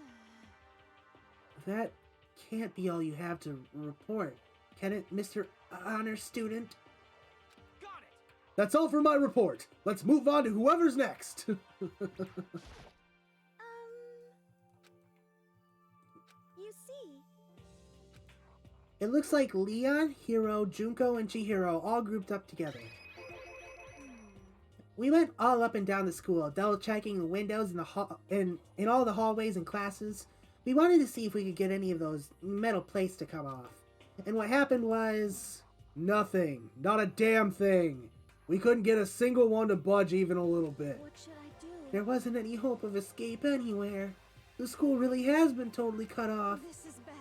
That can't be all you have to report, can it, Mr. Honor Student?
Got it.
That's all for my report. Let's move on to whoever's next.
You see,
It looks like Leon, Hiro, Junko, and Chihiro all grouped up together. We went all up and down the school, double checking the windows in all the hallways and classes. We wanted to see if we could get any of those metal plates to come off. And what happened was nothing. Not a damn thing. We couldn't get a single one to budge even a little bit.
what should I do?
There wasn't any hope of escape anywhere. The school really has been totally cut off.
this is bad.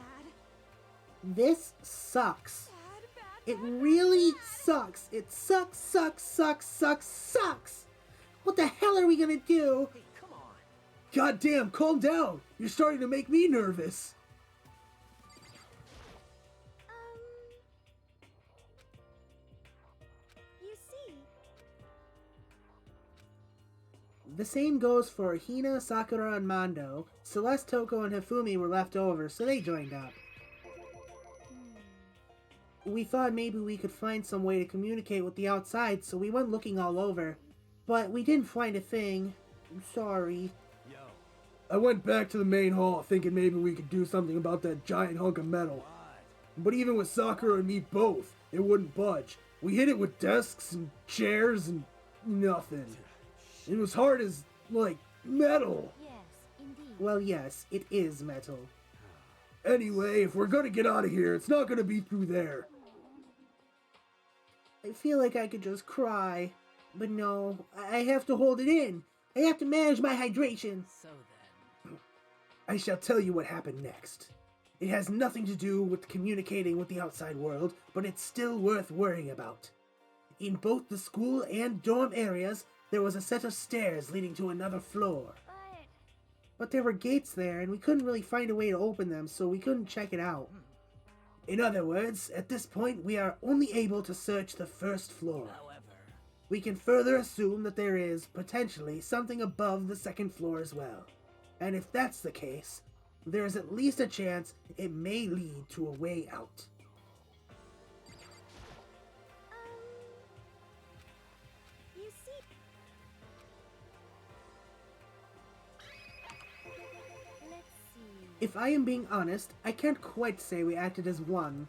This sucks.
Bad,
It really sucks. It sucks, sucks, sucks, sucks, sucks. What the hell are we gonna do?
Hey, come on.
Goddamn, calm down. You're starting to make me nervous.
You see,
The same goes for Hina, Sakura, and Mondo. Celeste, Toko, and Hifumi were left over, so they joined up. We thought maybe we could find some way to communicate with the outside, so we went looking all over. But we didn't find a thing. I'm sorry.
Yo,
I went back to the main hall thinking maybe we could do something about that giant hunk of metal. But even with Sakura and me both, it wouldn't budge. We hit it with desks and chairs and nothing. It was hard as, like, metal.
Yes, indeed.
Well, yes, it is metal. Anyway, if we're gonna get out of here, it's not gonna be through there. I feel like I could just cry. But no, I have to hold it in. I have to manage my hydration.
So then,
I shall tell you what happened next. It has nothing to do with communicating with the outside world, but it's still worth worrying about. In both the school and dorm areas, there was a set of stairs leading to another floor. But there were gates there, and we couldn't really find a way to open them, so we couldn't check it out. In other words, at this point, we are only able to search the first floor.
however,
We can further assume that there is, potentially, something above the second floor as well. And if that's the case, there is at least a chance it may lead to a way out.
you see, let's see.
If I am being honest, I can't quite say we acted as one.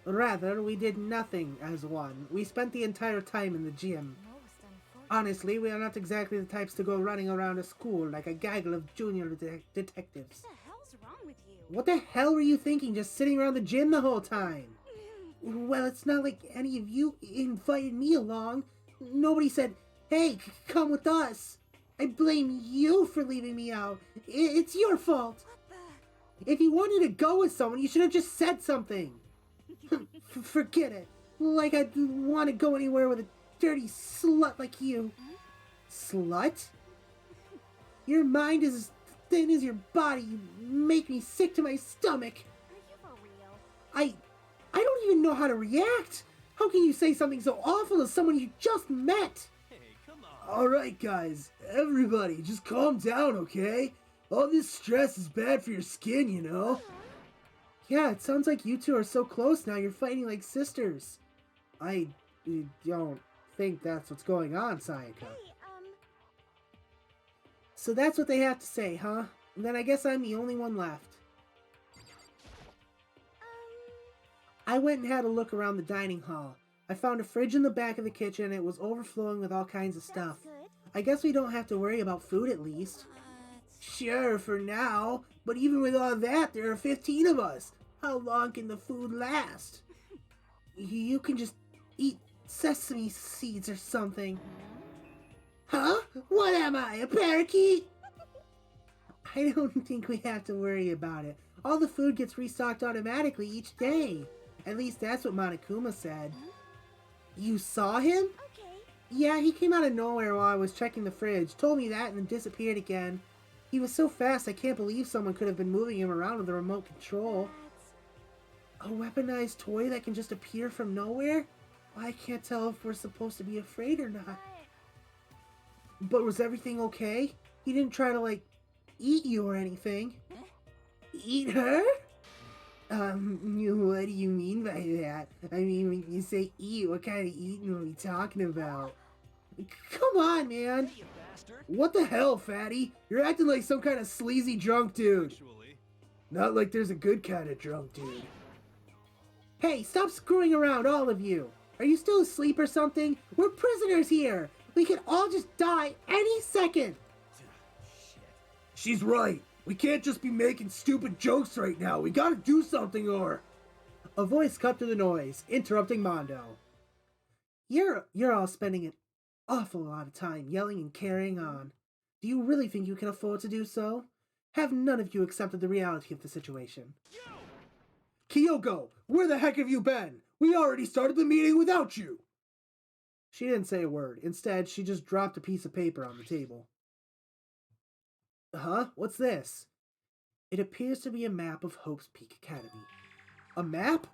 Rather, we did nothing as one. We spent the entire time in the gym.
Most unfortunate.
Honestly, we are not exactly the types to go running around a school like a gaggle of junior detectives.
What the hell's wrong with you?
What the hell were you thinking just sitting around the gym the whole time? Well, it's not like any of you invited me along. Nobody said, hey, come with us. I blame you for leaving me out. It's your fault. If you wanted to go with someone, you should have just said something. Forget it. Like I'd want to go anywhere with a dirty slut like you. Slut? Your mind is as thin as your body. You make me sick to my stomach.
Are you for real?
I don't even know how to react. How can you say something so awful as someone you just met?
hey, come on.
Alright guys, everybody, just calm down, okay? All this stress is bad for your skin, you know? Yeah, it sounds like you two are so close now, you're fighting like sisters. I don't think that's what's going on, Sayaka.
Hey,
So that's what they have to say, huh? Then I guess I'm the only one left. I went and had a look around the dining hall. I found a fridge in the back of the kitchen and it was overflowing with all kinds of stuff.
that's good.
I guess we don't have to worry about food at least. Sure, for now. But even with all that, there are 15 of us. How long can the food last? You can just eat sesame seeds or something. Huh? What am I, a parakeet? I don't think we have to worry about it. All the food gets restocked automatically each day. At least that's what Monokuma said. You saw him?
Okay.
Yeah, he came out of nowhere while I was checking the fridge, told me that, and then disappeared again. He was so fast I can't believe someone could have been moving him around with a remote control. A weaponized toy that can just appear from nowhere? I can't tell if we're supposed to be afraid or not. But was everything okay? He didn't try to, like, eat you or anything. Eat her? What do you mean by that? I mean, when you say eat, what kind of eating are we talking about? Come on, man!
Hey, you bastard!
What the hell, fatty? You're acting like some kind of sleazy drunk dude.
Actually,
Not like there's a good kind of drunk dude. Hey, stop screwing around, all of you! Are you still asleep or something? We're prisoners here! We could all just die any second!
shit.
She's right. We can't just be making stupid jokes right now. We gotta do something or... A voice cut through the noise, interrupting Mondo. You're all spending an awful lot of time yelling and carrying on. Do you really think you can afford to do so? Have none of you accepted the reality of the situation? Kyoko, where the heck have you been? We already started the meeting without you! She didn't say a word. Instead, she just dropped a piece of paper on the table. Huh? What's this? It appears to be a map of Hope's Peak Academy. A map?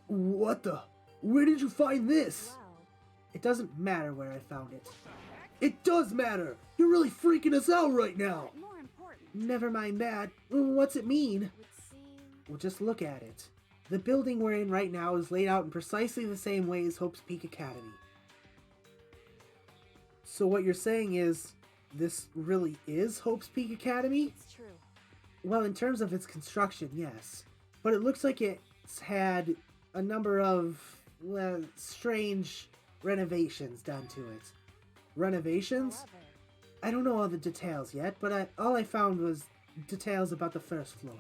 What the? Where did you find this?
Wow.
It doesn't matter where I found it. It does matter! You're really freaking us out right now!
More important.
Never mind that. What's it mean?
Would seem...
Well, just look at it. The building we're in right now is laid out in precisely the same way as Hope's Peak Academy. So what you're saying is, this really is Hope's Peak Academy?
It's true.
Well, in terms of its construction, yes. But it looks like it's had a number of, well, strange renovations done to it. Renovations?
However,
I don't know all the details yet, but all I found was details about the first floor.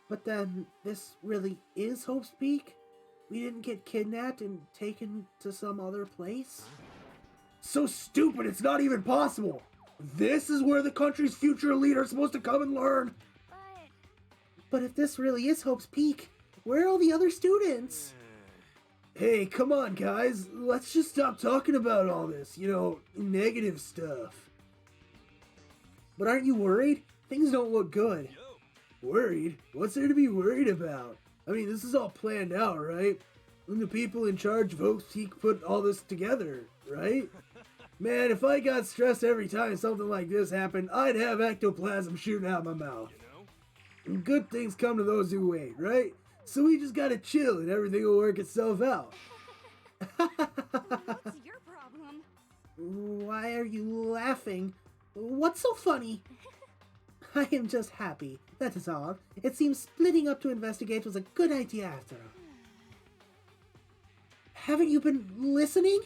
But then, this really is Hope's Peak? We didn't get kidnapped and taken to some other place? So stupid, it's not even possible! This is where the country's future leader is supposed to come and learn! But if this really is Hope's Peak, where are all the other students? Hey, come on, guys. Let's just stop talking about all this, negative stuff. But aren't you worried? Things don't look good. Worried? What's there to be worried about? I mean, this is all planned out, right? And the people in charge of Hope's Peak put all this together, right? Man, if I got stressed every time something like this happened, I'd have ectoplasm shooting out my mouth. And good things come to those who wait, right? So we just gotta chill and everything will work itself out.
What's your problem?
Why are you laughing? What's so funny? I am just happy, that is all. It seems splitting up to investigate was a good idea after all. Haven't you been listening?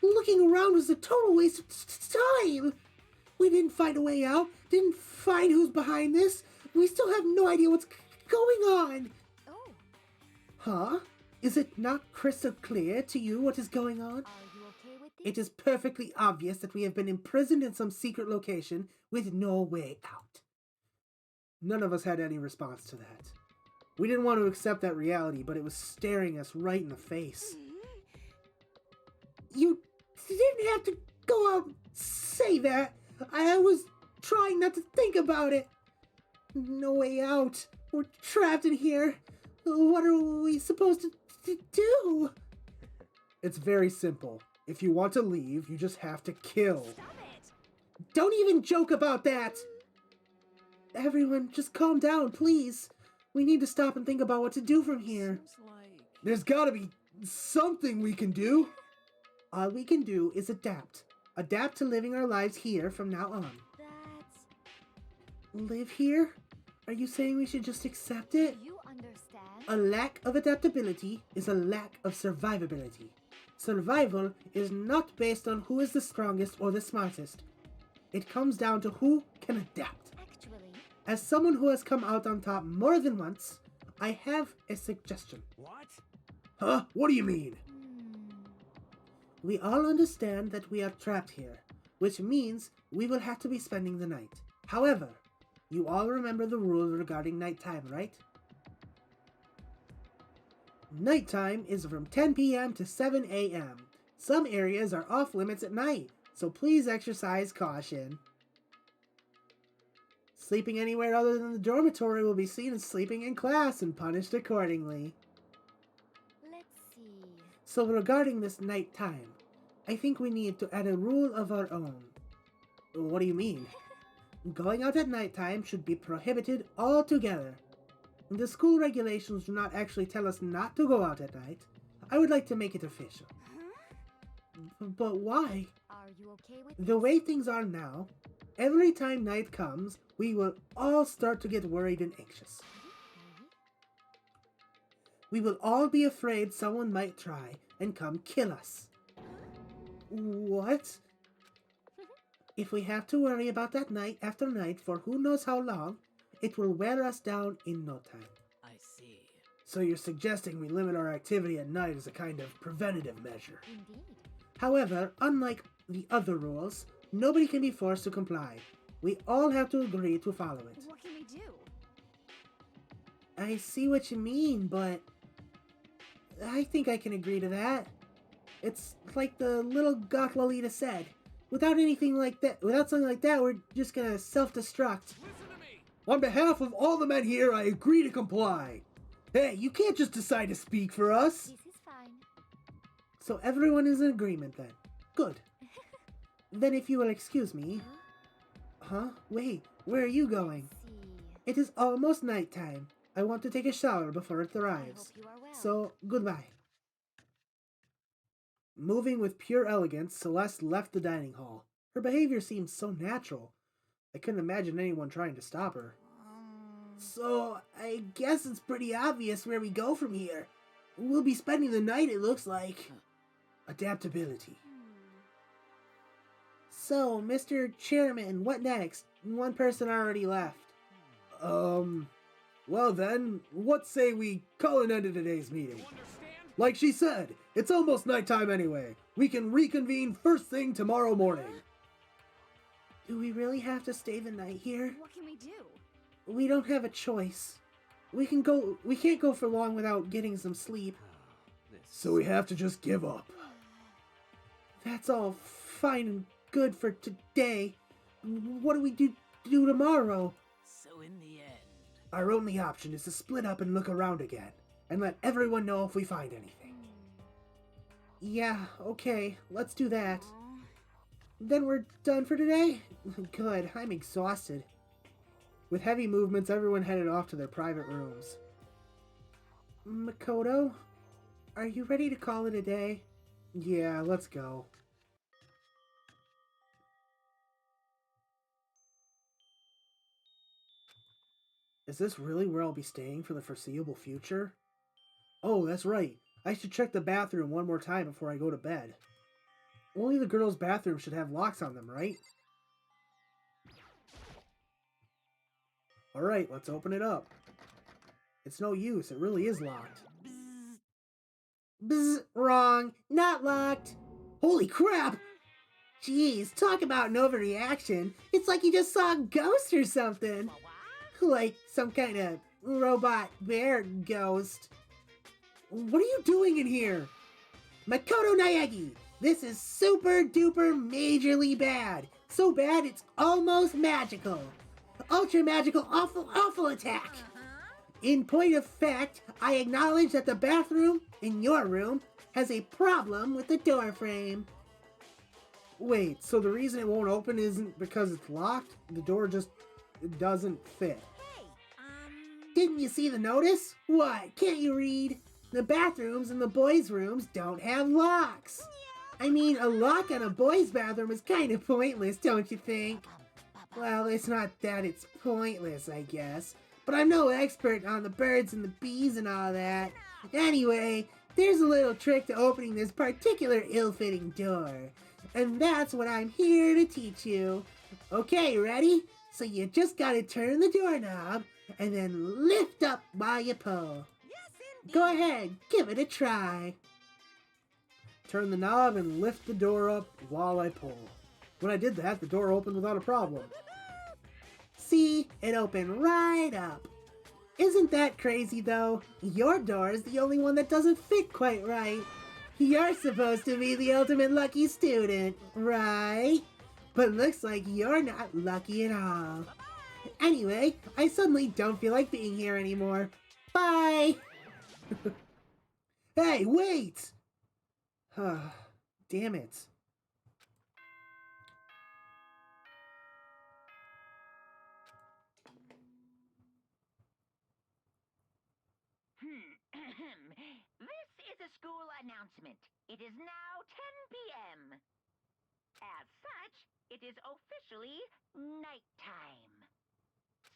Looking around was a total waste of time. We didn't find a way out, didn't find who's behind this. We still have no idea what's going on.
oh,
Huh? Is it not crystal clear to you what is going on?
are you okay with this?
It is perfectly obvious that we have been imprisoned in some secret location with no way out. None of us had any response to that. We didn't want to accept that reality, but it was staring us right in the face. You didn't have to go out and say that. I was trying not to think about it. No way out. We're trapped in here. What are we supposed to do? It's very simple. If you want to leave, you just have to kill.
Stop it!
Don't even joke about that! Everyone, just calm down, please. We need to stop and think about what to do from here.
Seems like...
There's gotta be something we can do. All we can do is adapt. Adapt to living our lives here from now on.
That's...
Live here? Are you saying we should just accept it?
You understand?
A lack of adaptability is a lack of survivability. Survival is not based on who is the strongest or the smartest. It comes down to who can adapt.
Actually,
As someone who has come out on top more than once, I have a suggestion.
What?
Huh? What do you mean?
hmm.
We all understand that we are trapped here, which means we will have to be spending the night. However, you all remember the rules regarding nighttime, right? Nighttime is from 10 p.m. to 7 a.m. Some areas are off limits at night, so please exercise caution. Sleeping anywhere other than the dormitory will be seen as sleeping in class and punished accordingly.
Let's see.
So regarding this nighttime, I think we need to add a rule of our own. What do you mean? Going out at nighttime should be prohibited altogether. The school regulations do not actually tell us not to go out at night. I would like to make it official. But why?
Are you okay with
The way things are now, every time night comes, we will all start to get worried and anxious. We will all be afraid someone might try and come kill us. What? If we have to worry about that night after night for who knows how long, it will wear us down in no time.
I see.
So you're suggesting we limit our activity at night as a kind of preventative measure.
Indeed.
However, unlike the other rules, nobody can be forced to comply. We all have to agree to follow it.
What can we do?
I see what you mean, but I think I can agree to that. It's like the little goth Lolita said. Without something like that, we're just gonna self-destruct.
Listen to me!
On behalf of all the men here, I agree to comply. Hey, you can't just decide to speak for us.
This is fine.
So everyone is in agreement then. Good. Then if you will excuse me. Huh? Wait, where are you going?
See.
It is almost nighttime. I want to take a shower before it
I
arrives.
hope you are well.
So, goodbye. Moving with pure elegance, Celeste left the dining hall. Her behavior seemed so natural. I couldn't imagine anyone trying to stop her. So, I guess it's pretty obvious where we go from here. We'll be spending the night, it looks like. Adaptability. So, Mr. Chairman, what next? One person already left. Well then, what say we call an end to today's meeting?
You understand?
Like she said, it's almost nighttime anyway. We can reconvene first thing tomorrow morning. Do we really have to stay the night here?
What can we do?
We don't have a choice. We can't go for long without getting some sleep. So we have to just give up. That's all fine and good for today. What do we do tomorrow?
So in the end,
Our only option is to split up and look around again, and let everyone know if we find anything. Yeah, okay, let's do that. Then we're done for today? Good, I'm exhausted. With heavy movements, everyone headed off to their private rooms. Makoto, are you ready to call it a day? Yeah, let's go. Is this really where I'll be staying for the foreseeable future? Oh, that's right. I should check the bathroom one more time before I go to bed. Only the girls' bathroom should have locks on them, right? Alright, let's open it up. It's no use, it really is locked. Bzz, wrong. Not locked. Holy crap! Jeez, talk about an overreaction. It's like you just saw a ghost or something. Like some kind of robot bear ghost. What are you doing in here? Makoto Naegi, this is super duper majorly bad. So bad it's almost magical. Ultra magical awful attack. In point of fact, I acknowledge that the bathroom in your room has a problem with the door frame. Wait, so the reason it won't open isn't because it's locked? The door just doesn't fit. Didn't you see the notice? What, can't you read? The bathrooms in the boys' rooms don't have locks. I mean, a lock on a boys' bathroom is kind of pointless, don't you think? Well, it's not that it's pointless, I guess. But I'm no expert on the birds and the bees and all that. Anyway, there's a little trick to opening this particular ill-fitting door. And that's what I'm here to teach you. Okay, ready? So you just gotta turn the doorknob and then lift up while you pull.
Yes, indeed.
Go ahead, give it a try. Turn the knob and lift the door up while I pull. When I did that, the door opened without a problem. See, it opened right up. Isn't that crazy though? Your door is the only one that doesn't fit quite right. You're supposed to be the ultimate lucky student, right? But looks like you're not lucky at all. Anyway, I suddenly don't feel like being here anymore. Bye! Hey, wait! Damn it.
This is a school announcement. It is now 10 p.m. As such, it is officially nighttime.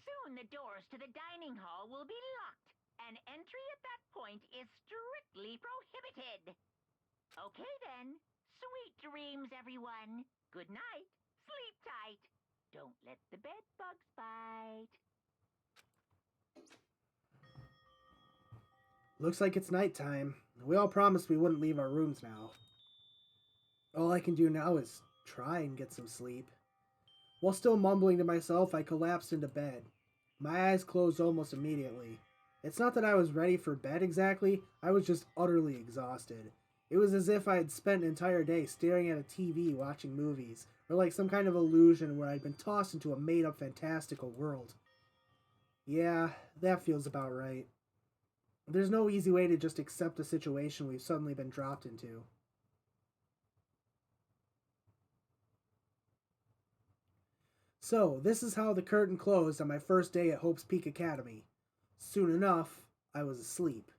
Soon the doors to the dining hall will be locked, and entry at that point is strictly prohibited. Okay then. Sweet dreams, everyone. Good night. Sleep tight. Don't let the bed bugs bite.
Looks like it's nighttime. We all promised we wouldn't leave our rooms now. All I can do now is try and get some sleep. While still mumbling to myself, I collapsed into bed. My eyes closed almost immediately. It's not that I was ready for bed exactly, I was just utterly exhausted. It was as if I had spent an entire day staring at a TV watching movies, or like some kind of illusion where I'd been tossed into a made-up fantastical world. Yeah, that feels about right. There's no easy way to just accept the situation we've suddenly been dropped into. So, this is how the curtain closed on my first day at Hope's Peak Academy. Soon enough, I was asleep.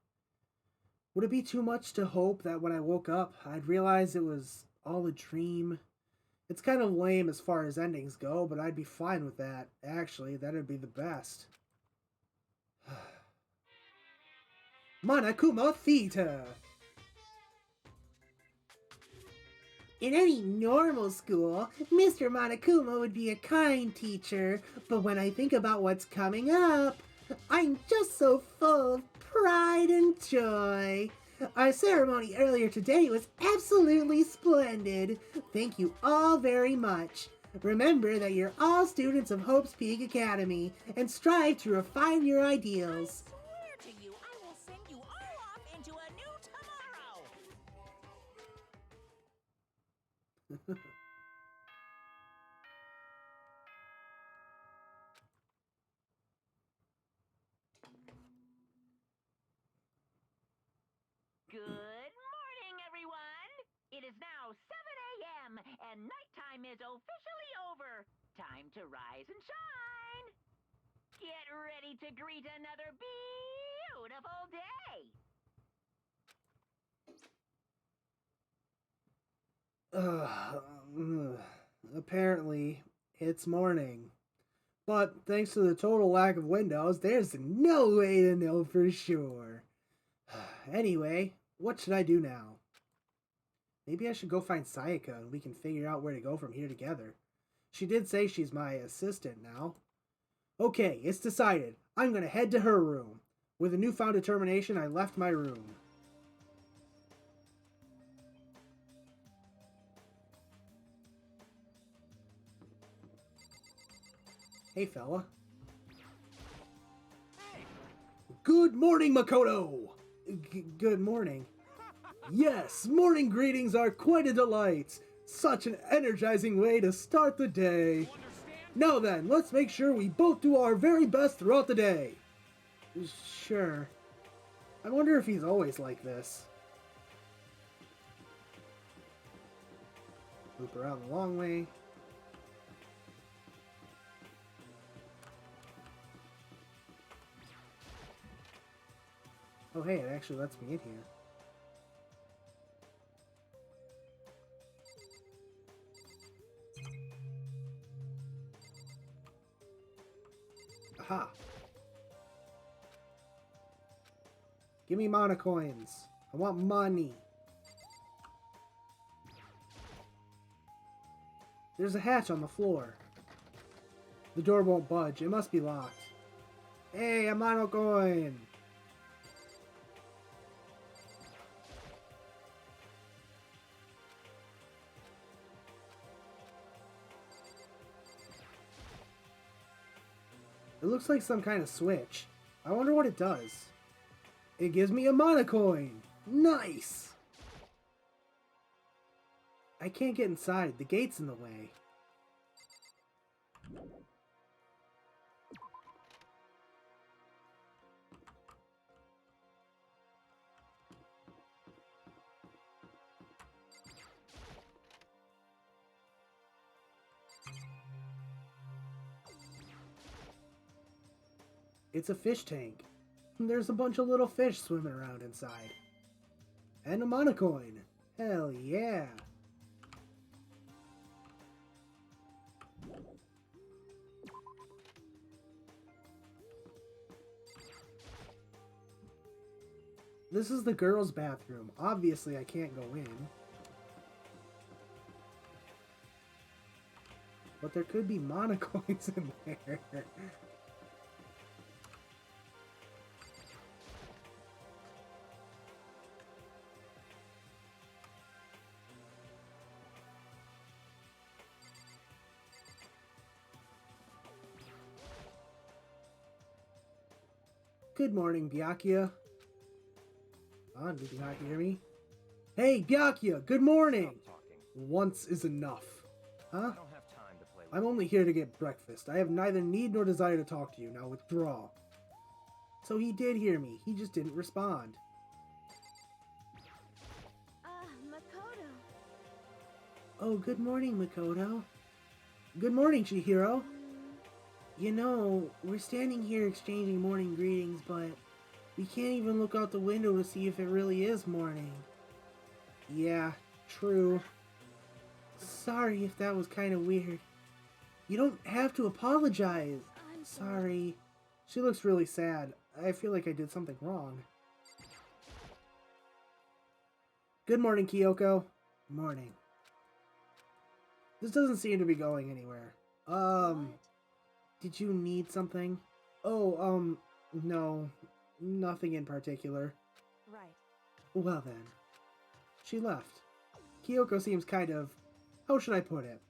Would it be too much to hope that when I woke up, I'd realize it was all a dream? It's kind of lame as far as endings go, but I'd be fine with that. Actually, that'd be the best. Monokuma Theater! In any normal school, Mr. Monokuma would be a kind teacher, but when I think about what's coming up, I'm just so full of pride and joy. Our ceremony earlier today was absolutely splendid. Thank you all very much. Remember that you're all students of Hope's Peak Academy, and strive to refine your ideals.
I swear to you, I will send you all off into a new tomorrow.
Good morning, everyone. It is now 7 a.m. and nighttime is officially over. Time to rise and shine. Get ready to greet another beautiful day.
Apparently, it's morning. But thanks to the total lack of windows, there's no way to know for sure. Anyway, what should I do now? Maybe I should go find Sayaka and we can figure out where to go from here together. She did say she's my assistant now. Okay, it's decided. I'm gonna head to her room. With a newfound determination, I left my room. Hey, fella.
Hey!
Good morning, Makoto! Good morning. Yes, morning greetings are quite a delight. Such an energizing way to start the day.
You understand?
Now then, let's make sure we both do our very best throughout the day. Sure. I wonder if he's always like this. Loop around the long way. Oh hey, it actually lets me in here. Aha! Give me mana coins. I want money. There's a hatch on the floor. The door won't budge. It must be locked. Hey, a mono coin! It looks like some kind of switch. I wonder what it does. It gives me a mono coin! Nice! I can't get inside. The gate's in the way. It's a fish tank. There's a bunch of little fish swimming around inside. And a mono coin. Hell yeah. This is the girls' bathroom. Obviously, I can't go in. But there could be mono coins in there. Good morning, Byakuya. Did you not hear me? Hey, Byakuya, good morning! Once is enough. Huh? I'm only here to get breakfast. I have neither need nor desire to talk to you. Now withdraw. So he did hear me. He just didn't respond.
Makoto.
Oh, good morning, Makoto. Good morning, Chihiro. You know, we're standing here exchanging morning greetings, but we can't even look out the window to see if it really is morning. Yeah, true. Sorry if that was kind of weird. You don't have to apologize.
I'm
sorry. She looks really sad. I feel like I did something wrong. Good morning, Kyoko. Morning. This doesn't seem to be going anywhere.
What?
Did you need something? Oh, no. Nothing in particular.
Right.
Well then. She left. Kyoko seems kind of... how should I put it?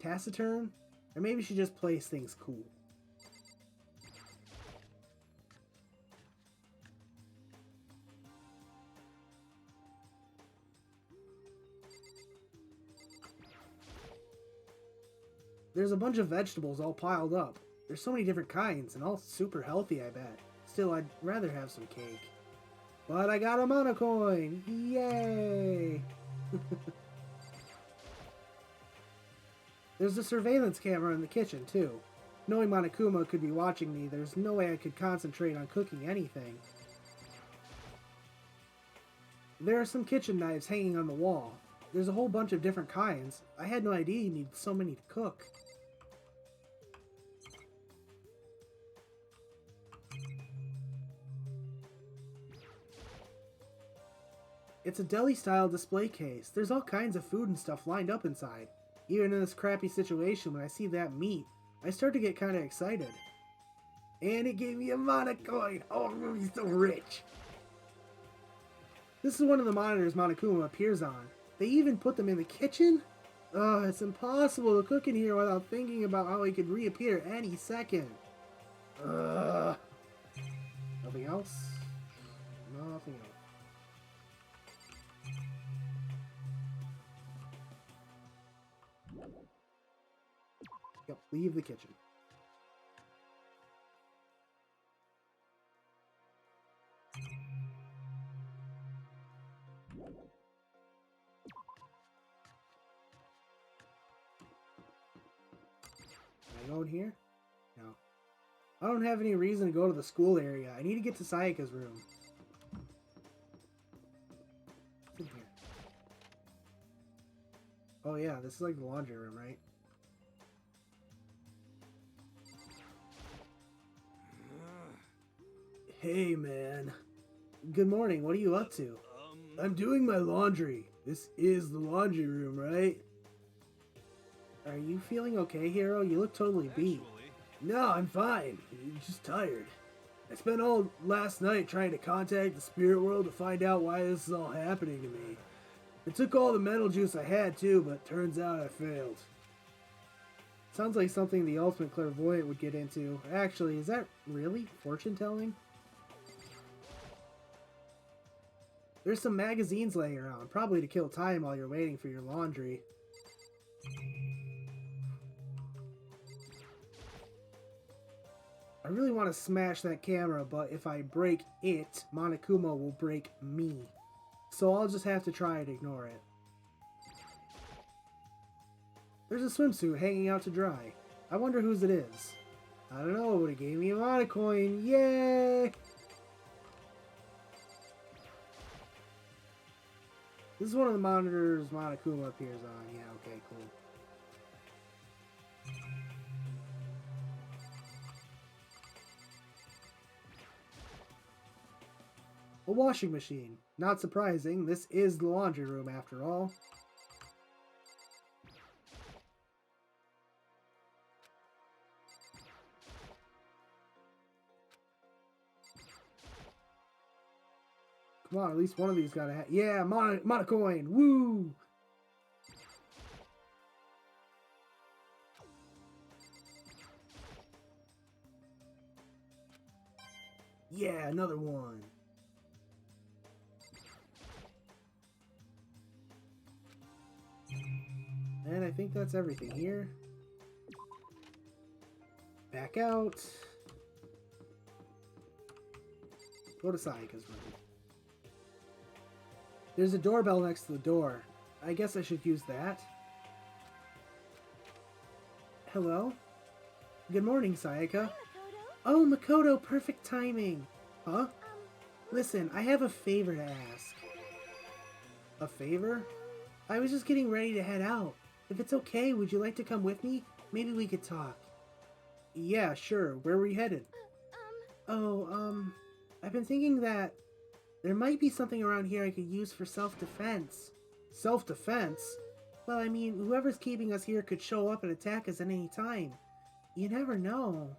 Taciturn? Or maybe she just plays things cool. There's a bunch of vegetables all piled up. There's so many different kinds, and all super healthy, I bet. Still, I'd rather have some cake. But I got a mono coin! Yay! There's a surveillance camera in the kitchen, too. Knowing Monokuma could be watching me, there's no way I could concentrate on cooking anything. There are some kitchen knives hanging on the wall. There's a whole bunch of different kinds. I had no idea you needed so many to cook. It's a deli-style display case. There's all kinds of food and stuff lined up inside. Even in this crappy situation, when I see that meat, I start to get kind of excited. And it gave me a mono coin! Oh, I'm gonna be so rich! This is one of the monitors Monokuma appears on. They even put them in the kitchen? Ugh, it's impossible to cook in here without thinking about how he could reappear any second. Ugh. Nothing else? Nothing else. Yep, leave the kitchen. Can I go in here? No. I don't have any reason to go to the school area. I need to get to Sayaka's room. What's in here? Oh yeah, this is like the laundry room, right? Hey, man. Good morning. What are you up to? I'm doing my laundry. This is the laundry room, right? Are you feeling okay, Hero? You look totally beat. No, I'm fine. I'm just tired. I spent all last night trying to contact the spirit world to find out why this is all happening to me. It took all the mental juice I had too, but turns out I failed. Sounds like something the ultimate clairvoyant would get into. Actually, is that really fortune telling? There's some magazines laying around, probably to kill time while you're waiting for your laundry. I really want to smash that camera, but if I break it, Monokuma will break me. So I'll just have to try and ignore it. There's a swimsuit hanging out to dry. I wonder whose it is. I don't know, but it gave me a Monocoin. Yay! This is one of the monitors Monokuma appears on. Yeah, okay, cool. A washing machine. Not surprising, this is the laundry room after all. Come on, at least one of these gotta have. Yeah, Monocoin! Woo! Yeah, another one. And I think that's everything here. Back out. Go to Sayaka's room. There's a doorbell next to the door. I guess I should use that. Hello? Good morning, Sayaka.
Hi, Makoto.
Oh, Makoto, perfect timing. Huh? Listen, I have a favor to ask. A favor? I was just getting ready to head out. If it's okay, would you like to come with me? Maybe we could talk. Yeah, sure. Where were you headed? I've been thinking that there might be something around here I could use for self-defense. Self-defense? Well, I mean, whoever's keeping us here could show up and attack us at any time. You never know.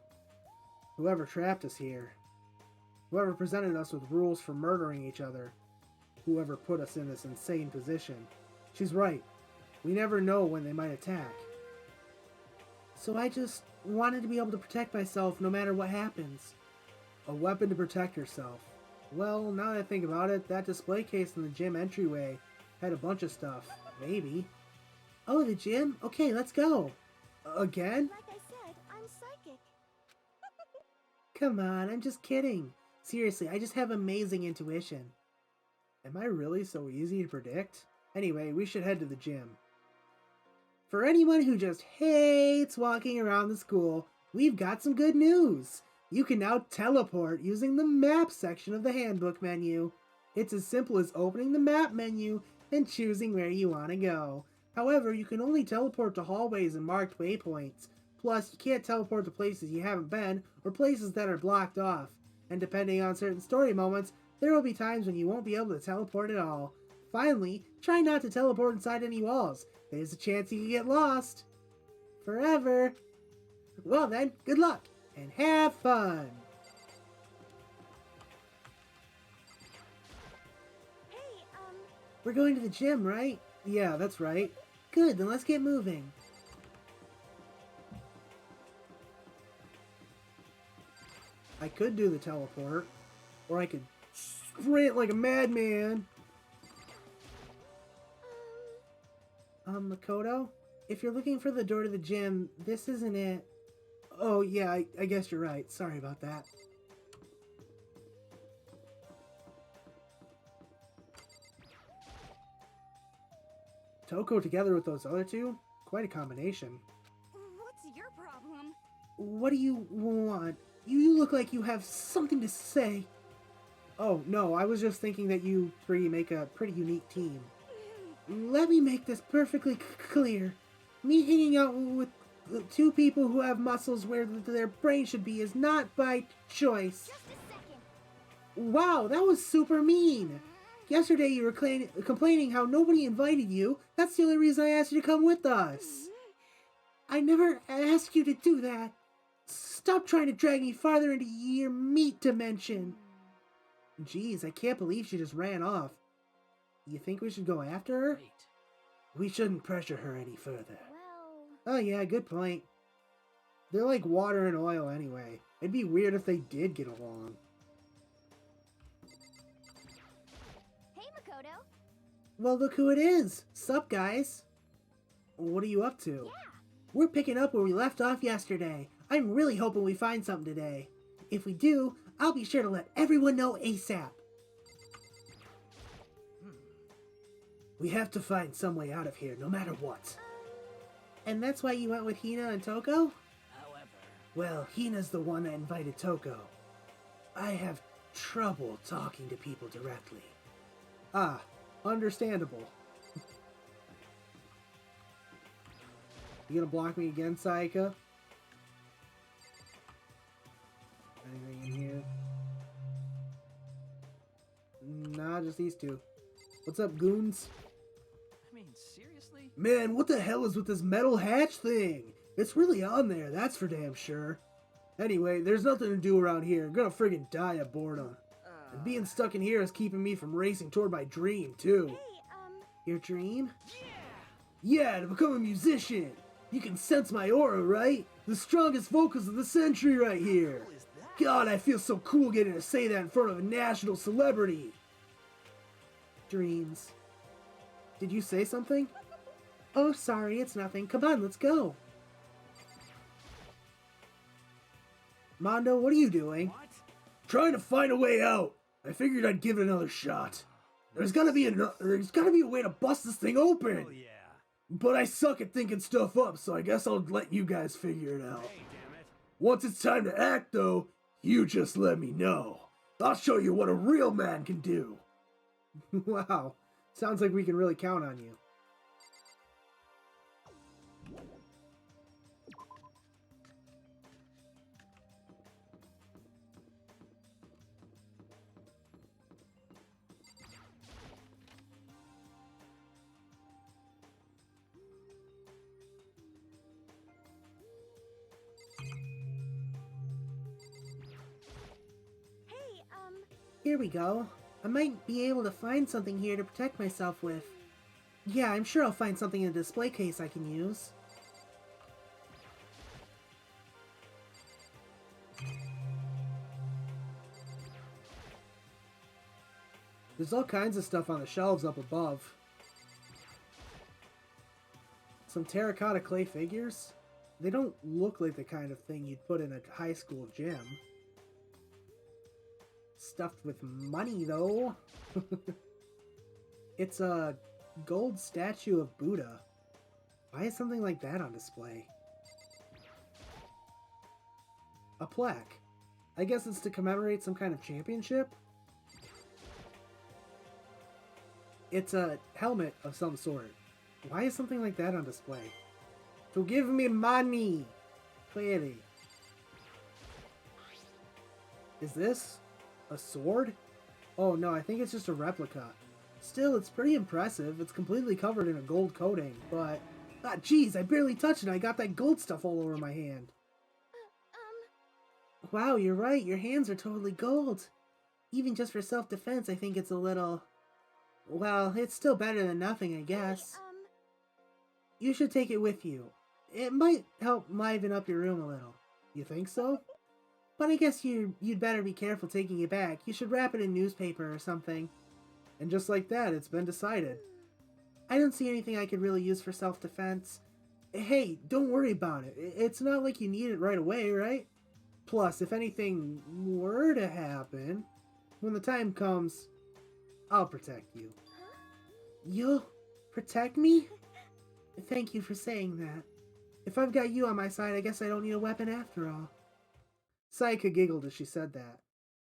Whoever trapped us here. Whoever presented us with rules for murdering each other. Whoever put us in this insane position. She's right. We never know when they might attack. So I just wanted to be able to protect myself no matter what happens. A weapon to protect yourself. Well, now that I think about it, that display case in the gym entryway had a bunch of stuff. Maybe. Oh, the gym? Okay, let's go. Again?
Like I said, I'm psychic.
Come on, I'm just kidding. Seriously, I just have amazing intuition. Am I really so easy to predict? Anyway, we should head to the gym. For anyone who just hates walking around the school, we've got some good news. You can now teleport using the map section of the handbook menu. It's as simple as opening the map menu and choosing where you want to go. However, you can only teleport to hallways and marked waypoints. Plus, you can't teleport to places you haven't been or places that are blocked off. And depending on certain story moments, there will be times when you won't be able to teleport at all. Finally, try not to teleport inside any walls. There's a chance you can get lost. Forever. Well then, good luck, and have fun!
Hey,
We're going to the gym, right? Yeah, that's right. Good, then let's get moving. I could do the teleport, or I could sprint like a madman. Makoto? If you're looking for the door to the gym, this isn't it. Oh, yeah, I guess you're right. Sorry about that. Toko together with those other two? Quite a combination.
What's your problem?
What do you want? You look like you have something to say. Oh, no, I was just thinking that you three make a pretty unique team. Let me make this perfectly clear. Me hanging out with two people who have muscles where their brain should be is not by choice.
just a second.
Wow, that was super mean. Yesterday you were complaining how nobody invited you. That's the only reason I asked you to come with us. I never asked you to do that. stop trying to drag me farther into your meat dimension. Jeez, I can't believe she just ran off. You think we should go after her?
Wait.
We shouldn't pressure her any further.
Well...
Oh yeah, good point. They're like water and oil anyway. It'd be weird if they did get along.
Hey, Makoto.
Well, look who it is. Sup, guys? What are you up to?
Yeah.
We're picking up where we left off yesterday. I'm really hoping we find something today. If we do, I'll be sure to let everyone know ASAP. We have to find some way out of here, no matter what. And that's why you went with Hina and Toko?
However...
Well, Hina's the one that invited Toko. I have trouble talking to people directly. Ah, understandable. You gonna block me again, Sayaka? Anything in here? Nah, just these two. What's up, goons?
I mean, seriously?
Man, what the hell is with this metal hatch thing? It's really on there, that's for damn sure. Anyway, there's nothing to do around here. I'm gonna friggin' die of boredom. And being stuck in here is keeping me from racing toward my dream, too.
Hey,
Your dream? Yeah, to become a musician. You can sense my aura, right? The strongest vocals of the century right here. God, I feel so cool getting to say that in front of a national celebrity. Dreams. Did you say something? Oh, sorry, it's nothing. Come on, let's go. Mondo, what are you doing?
What?
Trying to find a way out. I figured I'd give it another shot. There's gotta be a way to bust this thing open.
Oh, yeah.
But I suck at thinking stuff up, so I guess I'll let you guys figure it out.
Hey, damn it.
Once it's time to act, though, you just let me know. I'll show you what a real man can do. Wow, sounds like we can really count on you.
hey,
Here we go. I might be able to find something here to protect myself with. Yeah, I'm sure I'll find something in a display case I can use. There's all kinds of stuff on the shelves up above. Some terracotta clay figures. They don't look like the kind of thing you'd put in a high school gym. Stuffed with money, though. It's a gold statue of Buddha. Why is something like that on display? A plaque. I guess it's to commemorate some kind of championship? It's a helmet of some sort. Why is something like that on display? To give me money! Clearly. Is this a sword? Oh no, I think it's just a replica. Still, it's pretty impressive. It's completely covered in a gold coating, but... Ah, jeez, I barely touched it. I got that gold stuff all over my hand. Wow, you're right. Your hands are totally gold. Even just for self-defense, I think it's a little... Well, it's still better than nothing, I guess. You should take it with you. It might help liven up your room a little. You think so? But I guess you'd better be careful taking it back. You should wrap it in newspaper or something. And just like that, it's been decided. I don't see anything I could really use for self-defense. Hey, don't worry about it. It's not like you need it right away, right? Plus, if anything were to happen, when the time comes, I'll protect you. You'll protect me? Thank you for saying that. If I've got you on my side, I guess I don't need a weapon after all. Sayaka giggled as she said that.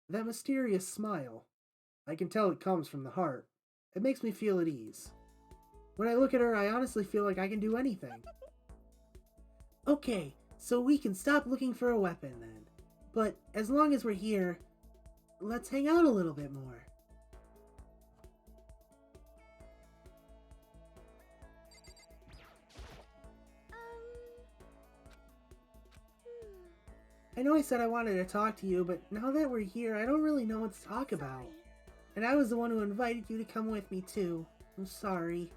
That mysterious smile. I can tell it comes from the heart. It makes me feel at ease. When I look at her, I honestly feel like I can do anything. Okay, so we can stop looking for a weapon then. But as long as we're here, let's hang out a little bit more. I know I said I wanted to talk to you, but now that we're here, I don't really know what to talk about. And I was the one who invited you to come with me, too. I'm sorry.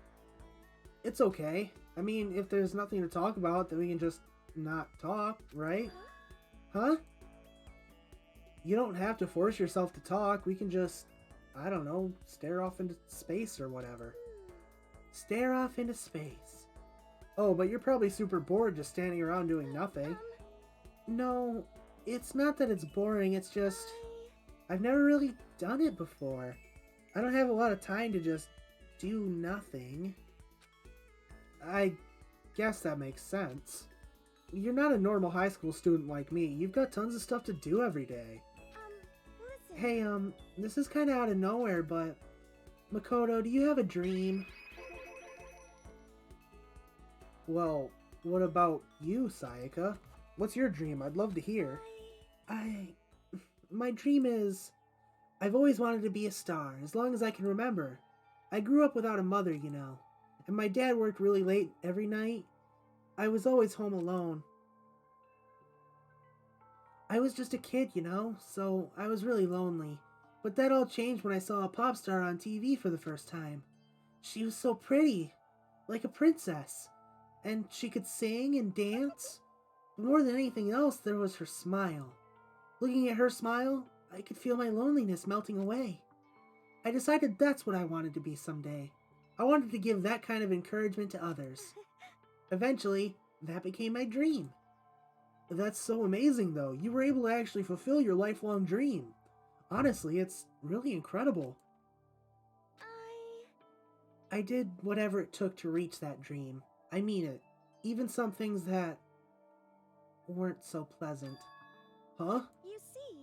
It's okay. I mean, if there's nothing to talk about, then we can just not talk, right? Huh? You don't have to force yourself to talk. We can just, I don't know, stare off into space or whatever. Stare off into space. Oh, but you're probably super bored just standing around doing nothing. No, it's not that it's boring, it's just I've never really done it before. I don't have a lot of time to just do nothing. I guess that makes sense. You're not a normal high school student like me. You've got tons of stuff to do every day.
Listen.
Hey, this is kind of out of nowhere, but Makoto, do you have a dream? Well, what about you, Sayaka? What's your dream? I'd love to hear. My dream is, I've always wanted to be a star, as long as I can remember. I grew up without a mother, you know, and my dad worked really late every night. I was always home alone. I was just a kid, you know, so I was really lonely. But that all changed when I saw a pop star on TV for the first time. She was so pretty, like a princess, and she could sing and dance. But more than anything else, there was her smile. Looking at her smile, I could feel my loneliness melting away. I decided that's what I wanted to be someday. I wanted to give that kind of encouragement to others. Eventually, that became my dream. That's so amazing, though. You were able to actually fulfill your lifelong dream. Honestly, it's really incredible. I did whatever it took to reach that dream. I mean it. Even some things that weren't so pleasant. Huh?
You see.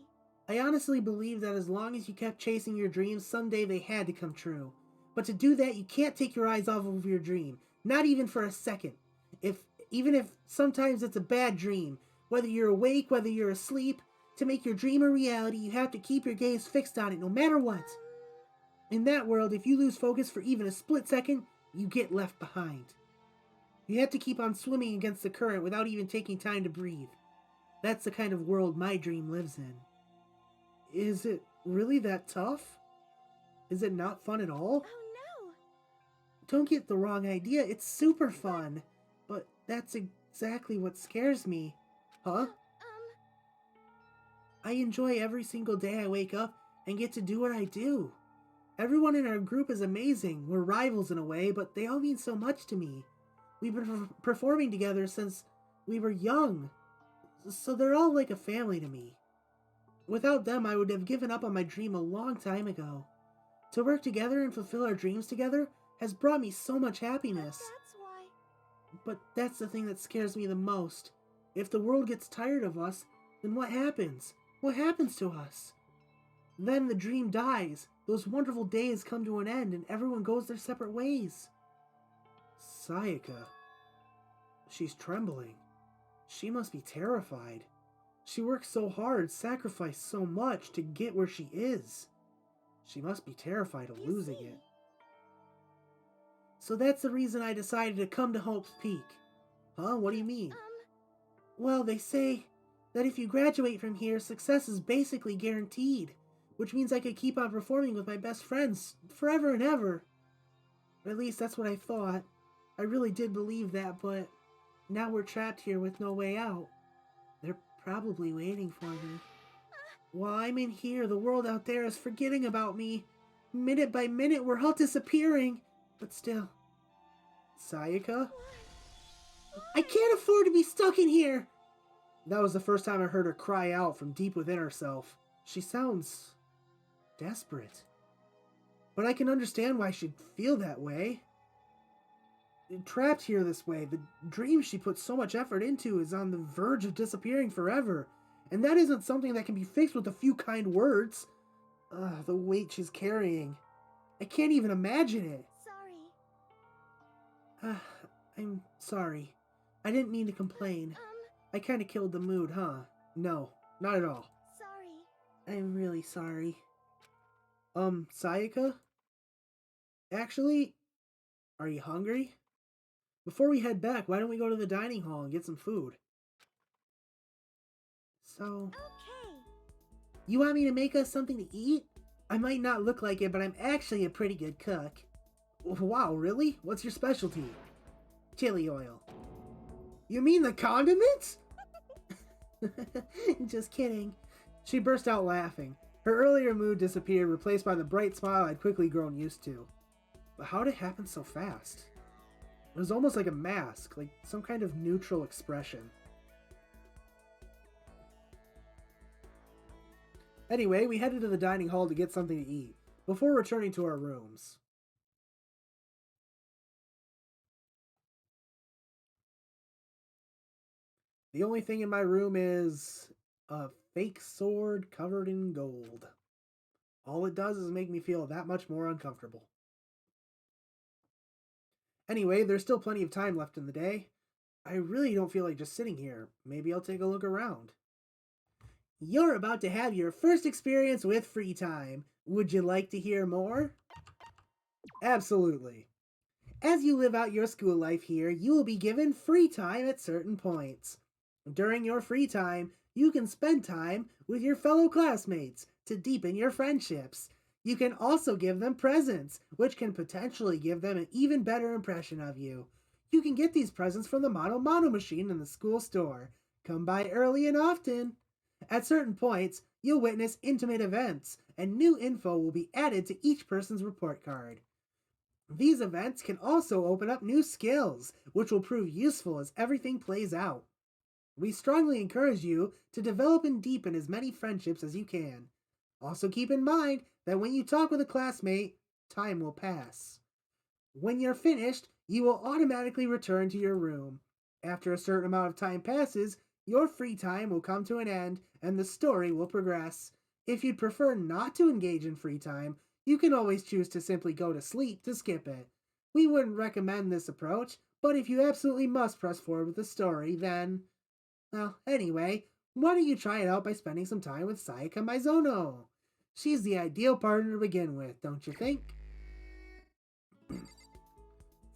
I honestly believe that as long as you kept chasing your dreams, someday they had to come true. But to do that, you can't take your eyes off of your dream. Not even for a second. Even if sometimes it's a bad dream, whether you're awake, whether you're asleep, to make your dream a reality, you have to keep your gaze fixed on it no matter what. In that world, if you lose focus for even a split second, you get left behind. You have to keep on swimming against the current without even taking time to breathe. That's the kind of world my dream lives in. Is it really that tough? Is it not fun at all?
Oh no!
Don't get the wrong idea, it's super fun. But that's exactly what scares me. Huh? I enjoy every single day I wake up and get to do what I do. Everyone in our group is amazing. We're rivals in a way, but they all mean so much to me. We've been performing together since we were young, so they're all like a family to me. Without them, I would have given up on my dream a long time ago. To work together and fulfill our dreams together has brought me so much happiness.
That's why.
But that's the thing that scares me the most. If the world gets tired of us, then what happens? What happens to us? Then the dream dies. Those wonderful days come to an end and everyone goes their separate ways. Sayaka. She's trembling. She must be terrified. She worked so hard, sacrificed so much to get where she is. She must be terrified of losing it. So that's the reason I decided to come to Hope's Peak. Huh? What do you mean? Well, they say that if you graduate from here, success is basically guaranteed, which means I could keep on performing with my best friends forever and ever. Or at least that's what I thought. I really did believe that, but now we're trapped here with no way out. They're probably waiting for me. While I'm in here, the world out there is forgetting about me. Minute by minute, we're all disappearing. But still. Sayaka? I can't afford to be stuck in here! That was the first time I heard her cry out from deep within herself. She sounds desperate. But I can understand why she'd feel that way. Trapped here this way, the dream she put so much effort into is on the verge of disappearing forever. And that isn't something that can be fixed with a few kind words. The weight she's carrying. I can't even imagine it.
Sorry.
I'm sorry. I didn't mean to complain. I kinda killed the mood, huh? No, not at all.
Sorry.
I'm really sorry. Sayaka? Actually, are you hungry? Before we head back, why don't we go to the dining hall and get some food? So...
Okay.
You want me to make us something to eat? I might not look like it, but I'm actually a pretty good cook. Wow, really? What's your specialty? Chili oil. You mean the condiments? Just kidding. She burst out laughing. Her earlier mood disappeared, replaced by the bright smile I'd quickly grown used to. But how did it happen so fast? It was almost like a mask, like some kind of neutral expression. Anyway, we headed to the dining hall to get something to eat, before returning to our rooms. The only thing in my room is a fake sword covered in gold. All it does is make me feel that much more uncomfortable. Anyway, there's still plenty of time left in the day. I really don't feel like just sitting here. Maybe I'll take a look around. You're about to have your first experience with free time. Would you like to hear more? Absolutely. As you live out your school life here, you will be given free time at certain points. During your free time, you can spend time with your fellow classmates to deepen your friendships. You can also give them presents, which can potentially give them an even better impression of you. You can get these presents from the Mono machine in the school store. Come by early and often. At certain points, you'll witness intimate events, and new info will be added to each person's report card. These events can also open up new skills, which will prove useful as everything plays out. We strongly encourage you to develop and deepen as many friendships as you can. Also keep in mind that when you talk with a classmate, time will pass. When you're finished, you will automatically return to your room. After a certain amount of time passes, your free time will come to an end and the story will progress. If you'd prefer not to engage in free time, you can always choose to simply go to sleep to skip it. We wouldn't recommend this approach, but if you absolutely must press forward with the story, then... Well, anyway, why don't you try it out by spending some time with Sayaka Maizono? She's the ideal partner to begin with, don't you think?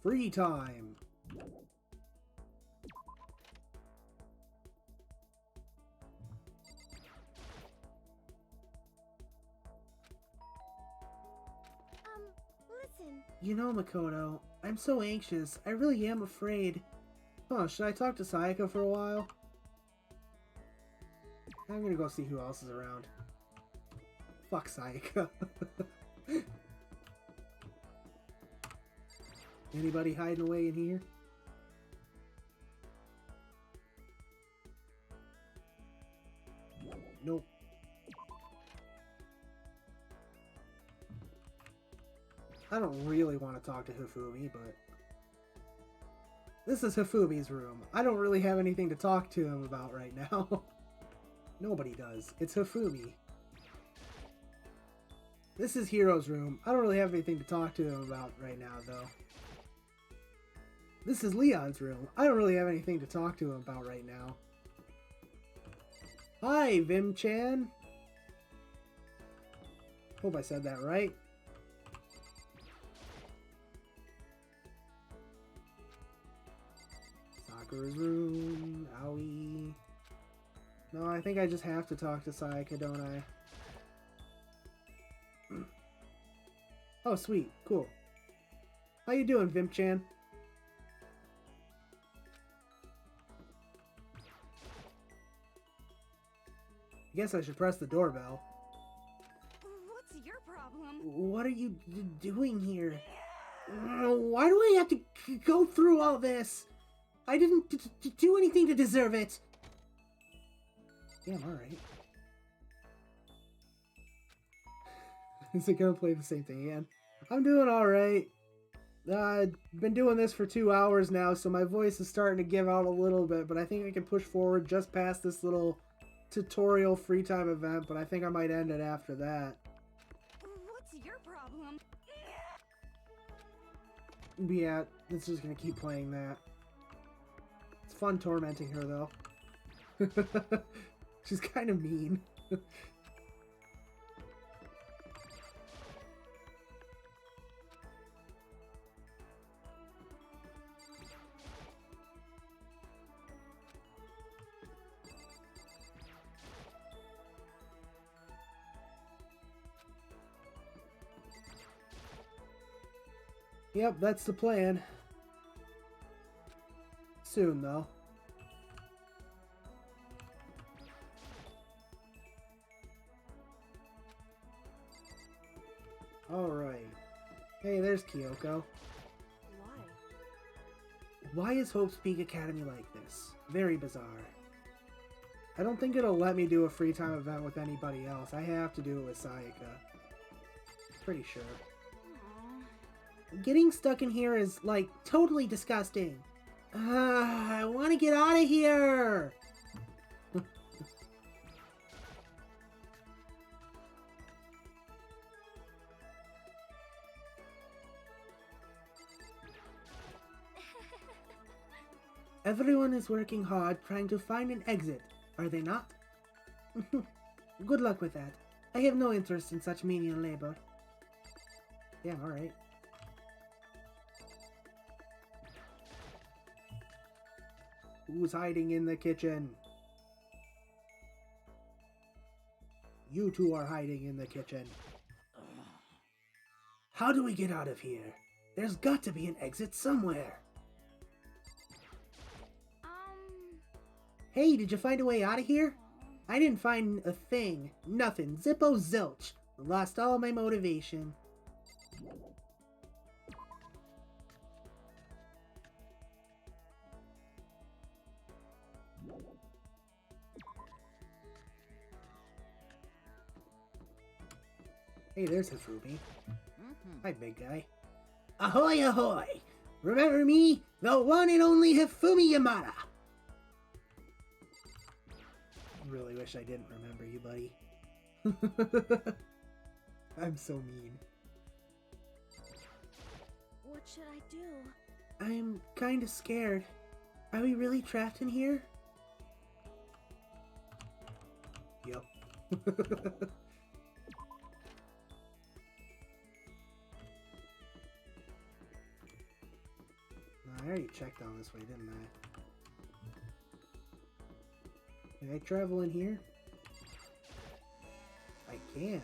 Free time.
Listen.
You know, Makoto, I'm so anxious. I really am afraid. Huh, should I talk to Sayaka for a while? I'm gonna go see who else is around. Fuck Sayaka. Anybody hiding away in here? Nope. I don't really want to talk to Hifumi, but... This is Hifumi's room. I don't really have anything to talk to him about right now. Nobody does. It's Hifumi. This is Hiro's room. I don't really have anything to talk to him about right now, though. This is Leon's room. I don't really have anything to talk to him about right now. Hi, Vim-chan. Hope I said that right. Sakura's room. Aoi. No, I think I just have to talk to Sayaka, don't I? Oh, sweet. Cool. How you doing, Vim-chan? I guess I should press the doorbell.
What's your problem?
What are you doing here? Why do I have to go through all this? I didn't do anything to deserve it. Yeah, I'm alright. Is it gonna play the same thing again? I'm doing alright. I've been doing this for 2 hours now, so my voice is starting to give out a little bit, but I think I can push forward just past this little tutorial free time event, but I think I might end it after that.
What's your problem?
Yeah, it's just gonna keep playing that. It's fun tormenting her, though. She's kind of mean. Yep, that's the plan. Soon, though. Alright. Hey, there's Kyoko. Why is Hope's Peak Academy like this? Very bizarre. I don't think it'll let me do a free time event with anybody else. I have to do it with Sayaka. Pretty sure. Getting stuck in here is, like, totally disgusting. I want to get out of here! Everyone is working hard trying to find an exit, are they not? Good luck with that. I have no interest in such menial labor. Yeah, alright. Who's hiding in the kitchen? You two are hiding in the kitchen. How do we get out of here? There's got to be an exit somewhere. Hey, did you find a way out of here? I didn't find a thing. Nothing. Zippo zilch. Lost all my motivation. Hey, there's Hifumi. Hi, big guy. Ahoy, ahoy! Remember me? The one and only Hifumi Yamada! Really wish I didn't remember you, buddy. I'm so mean.
What should I do?
I'm kinda scared. Are we really trapped in here? Yep. I already checked down this way, didn't I? Can I travel in here? I can.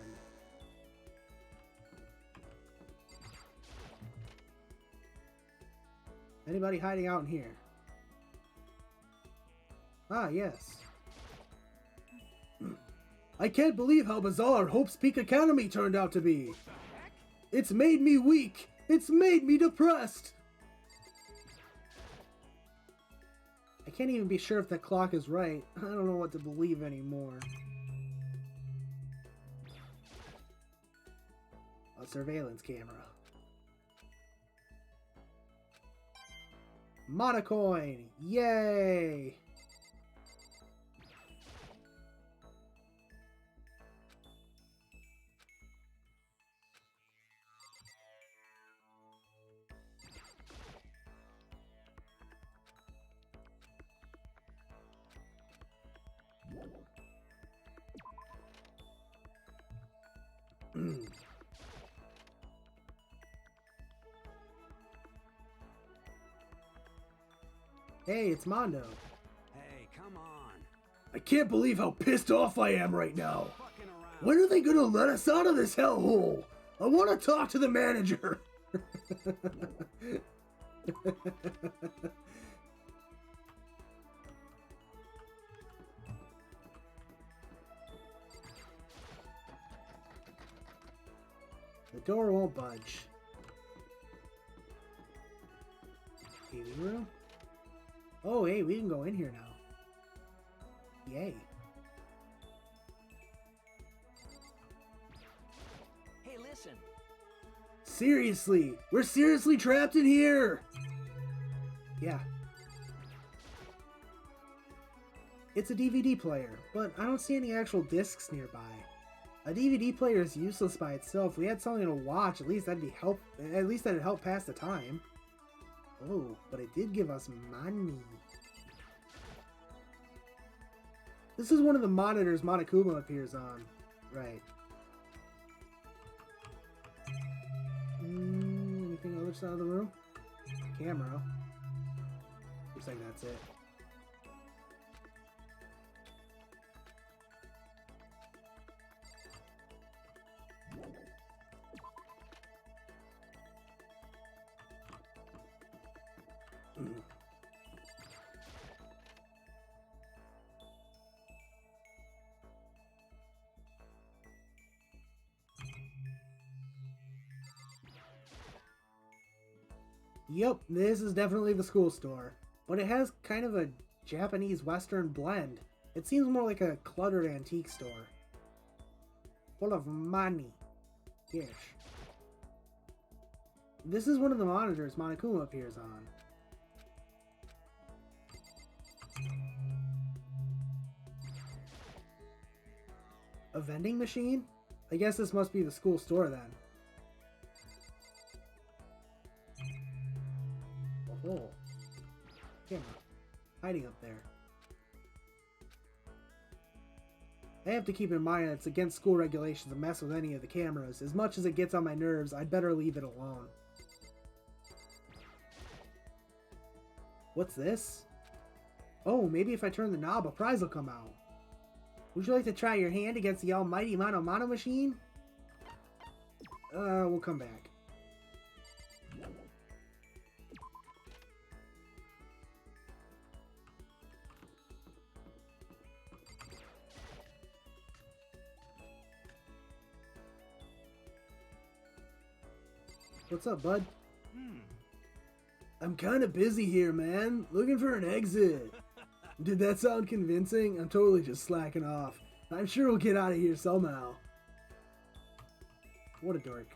Anybody hiding out in here? Ah, yes. I can't believe how bizarre Hope's Peak Academy turned out to be. It's made me weak. It's made me depressed. I can't even be sure if the clock is right. I don't know what to believe anymore. A surveillance camera. Monocoin! Yay! Hey, it's Mondo.
Hey, come on.
I can't believe how pissed off I am right now. When are they gonna let us out of this hellhole? I want to talk to the manager. The door won't budge. TV room? Oh, hey, we can go in here now. Yay.
Hey, listen.
Seriously? We're seriously trapped in here! Yeah. It's a DVD player, but I don't see any actual discs nearby. A DVD player is useless by itself. If we had something to watch, at least that'd help pass the time. Oh, but it did give us money. This is one of the monitors Monokuma appears on. Right. Anything on the other side of the room? Camera. Looks like that's it. Yep, this is definitely the school store. But it has kind of a Japanese Western blend. It seems more like a cluttered antique store. Full of money. Yes. This is one of the monitors Monokuma appears on. A vending machine? I guess this must be the school store then. Oh, camera. Hiding up there. I have to keep in mind that it's against school regulations to mess with any of the cameras. As much as it gets on my nerves, I'd better leave it alone. What's this? Oh, maybe if I turn the knob, a prize will come out. Would you like to try your hand against the almighty Mono Mono machine? We'll come back. What's up, bud? I'm kind of busy here, man. Looking for an exit. Did that sound convincing? I'm totally just slacking off. I'm sure we'll get out of here somehow. What a dork.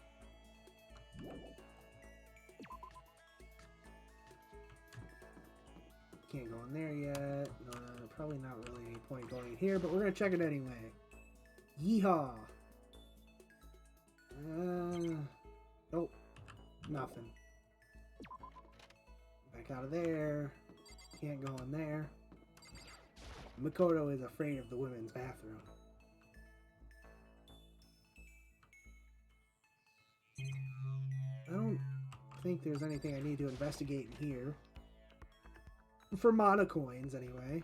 Can't go in there yet. No, probably not really any point going in here, but we're gonna check it anyway. Yeehaw! Nope. Nothing. Back out of there. Can't go in there. Makoto is afraid of the women's bathroom. I don't think there's anything I need to investigate in here. For mana coins, anyway.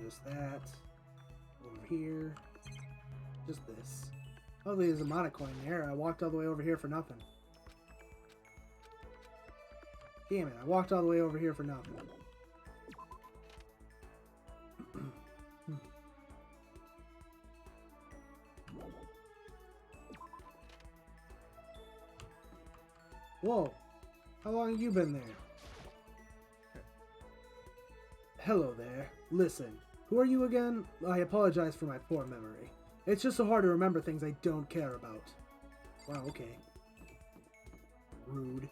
Just that. Over here. Just this. Luckily there's a mana coin there. I walked all the way over here for nothing. Damn it, I walked all the way over here for nothing. Whoa! How long have you been there? Hello there. Listen, who are you again? I apologize for my poor memory. It's just so hard to remember things I don't care about. Wow, okay. Rude.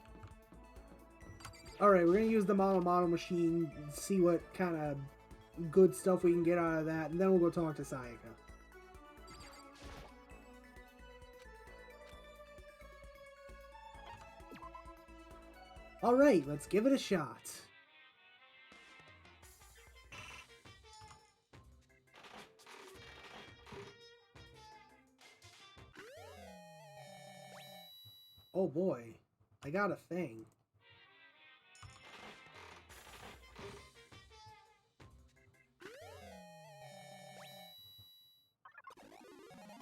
Alright, we're gonna use the Mono machine, see what kind of good stuff we can get out of that, and then we'll go talk to Sayaka. Alright, let's give it a shot. Oh boy, I got a thing.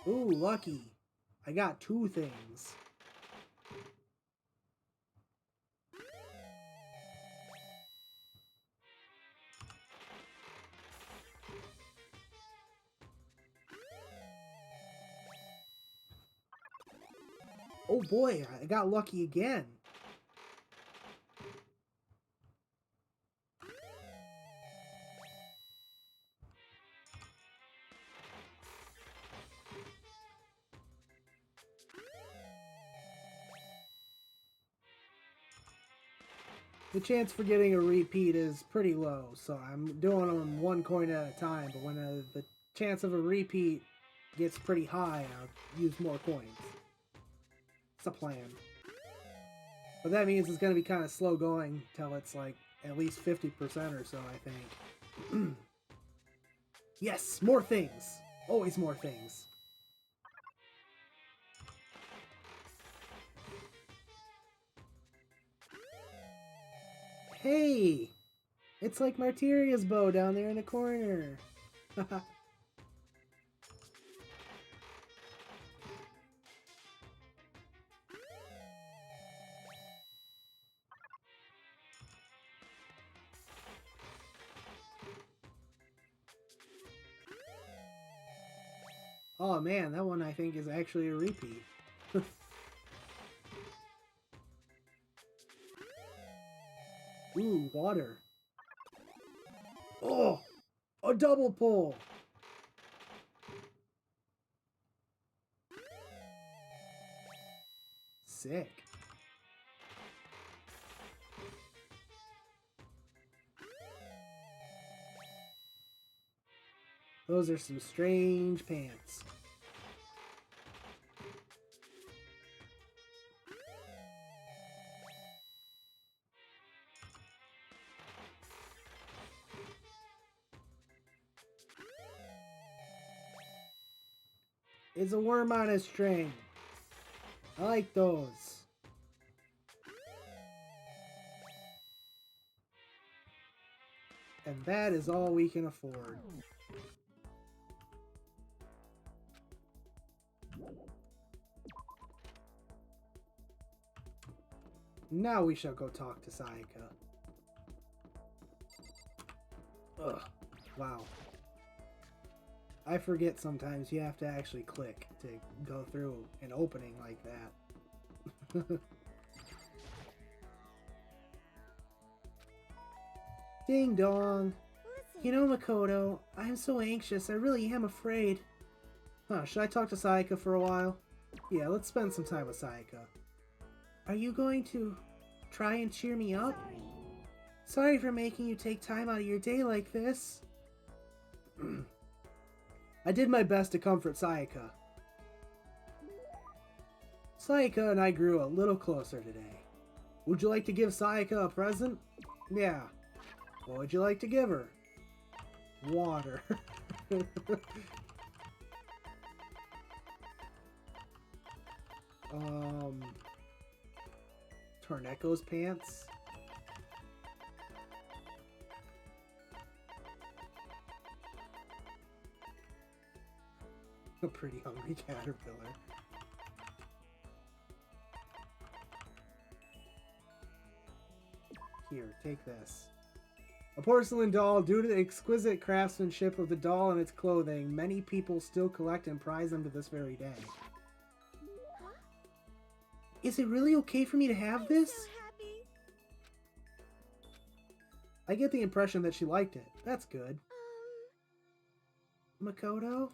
Ooh, lucky. I got 2 things. Oh boy, I got lucky again. The chance for getting a repeat is pretty low, so I'm doing them 1 coin at a time, but when the chance of a repeat gets pretty high, I'll use more coins. It's a plan. But that means it's going to be kind of slow going till it's like at least 50% or so, I think. Yes, more things. Always more things. Hey! It's like Martyria's bow down there in the corner. Oh man, that one I think is actually a repeat. Ooh, water. Oh, a double pull. Sick. Those are some strange pants. It's a worm on a string. I like those. And that is all we can afford. Now we shall go talk to Sayaka. Ugh. Wow. I forget sometimes you have to actually click to go through an opening like that. Ding dong. You know, Makoto, I'm so anxious. I really am afraid. Huh, should I talk to Sayaka for a while? Yeah, let's spend some time with Sayaka. Are you going to try and cheer me up? Sorry for making you take time out of your day like this. I did my best to comfort Sayaka. Sayaka and I grew a little closer today. Would you like to give Sayaka a present? Yeah. What would you like to give her? Water. Torneco's pants? A pretty hungry caterpillar. Here, take this. A porcelain doll. Due to the exquisite craftsmanship of the doll and its clothing, many people still collect and prize them to this very day. Is it really okay for me to have this?
So happy.
I get the impression that she liked it. That's good. Makoto?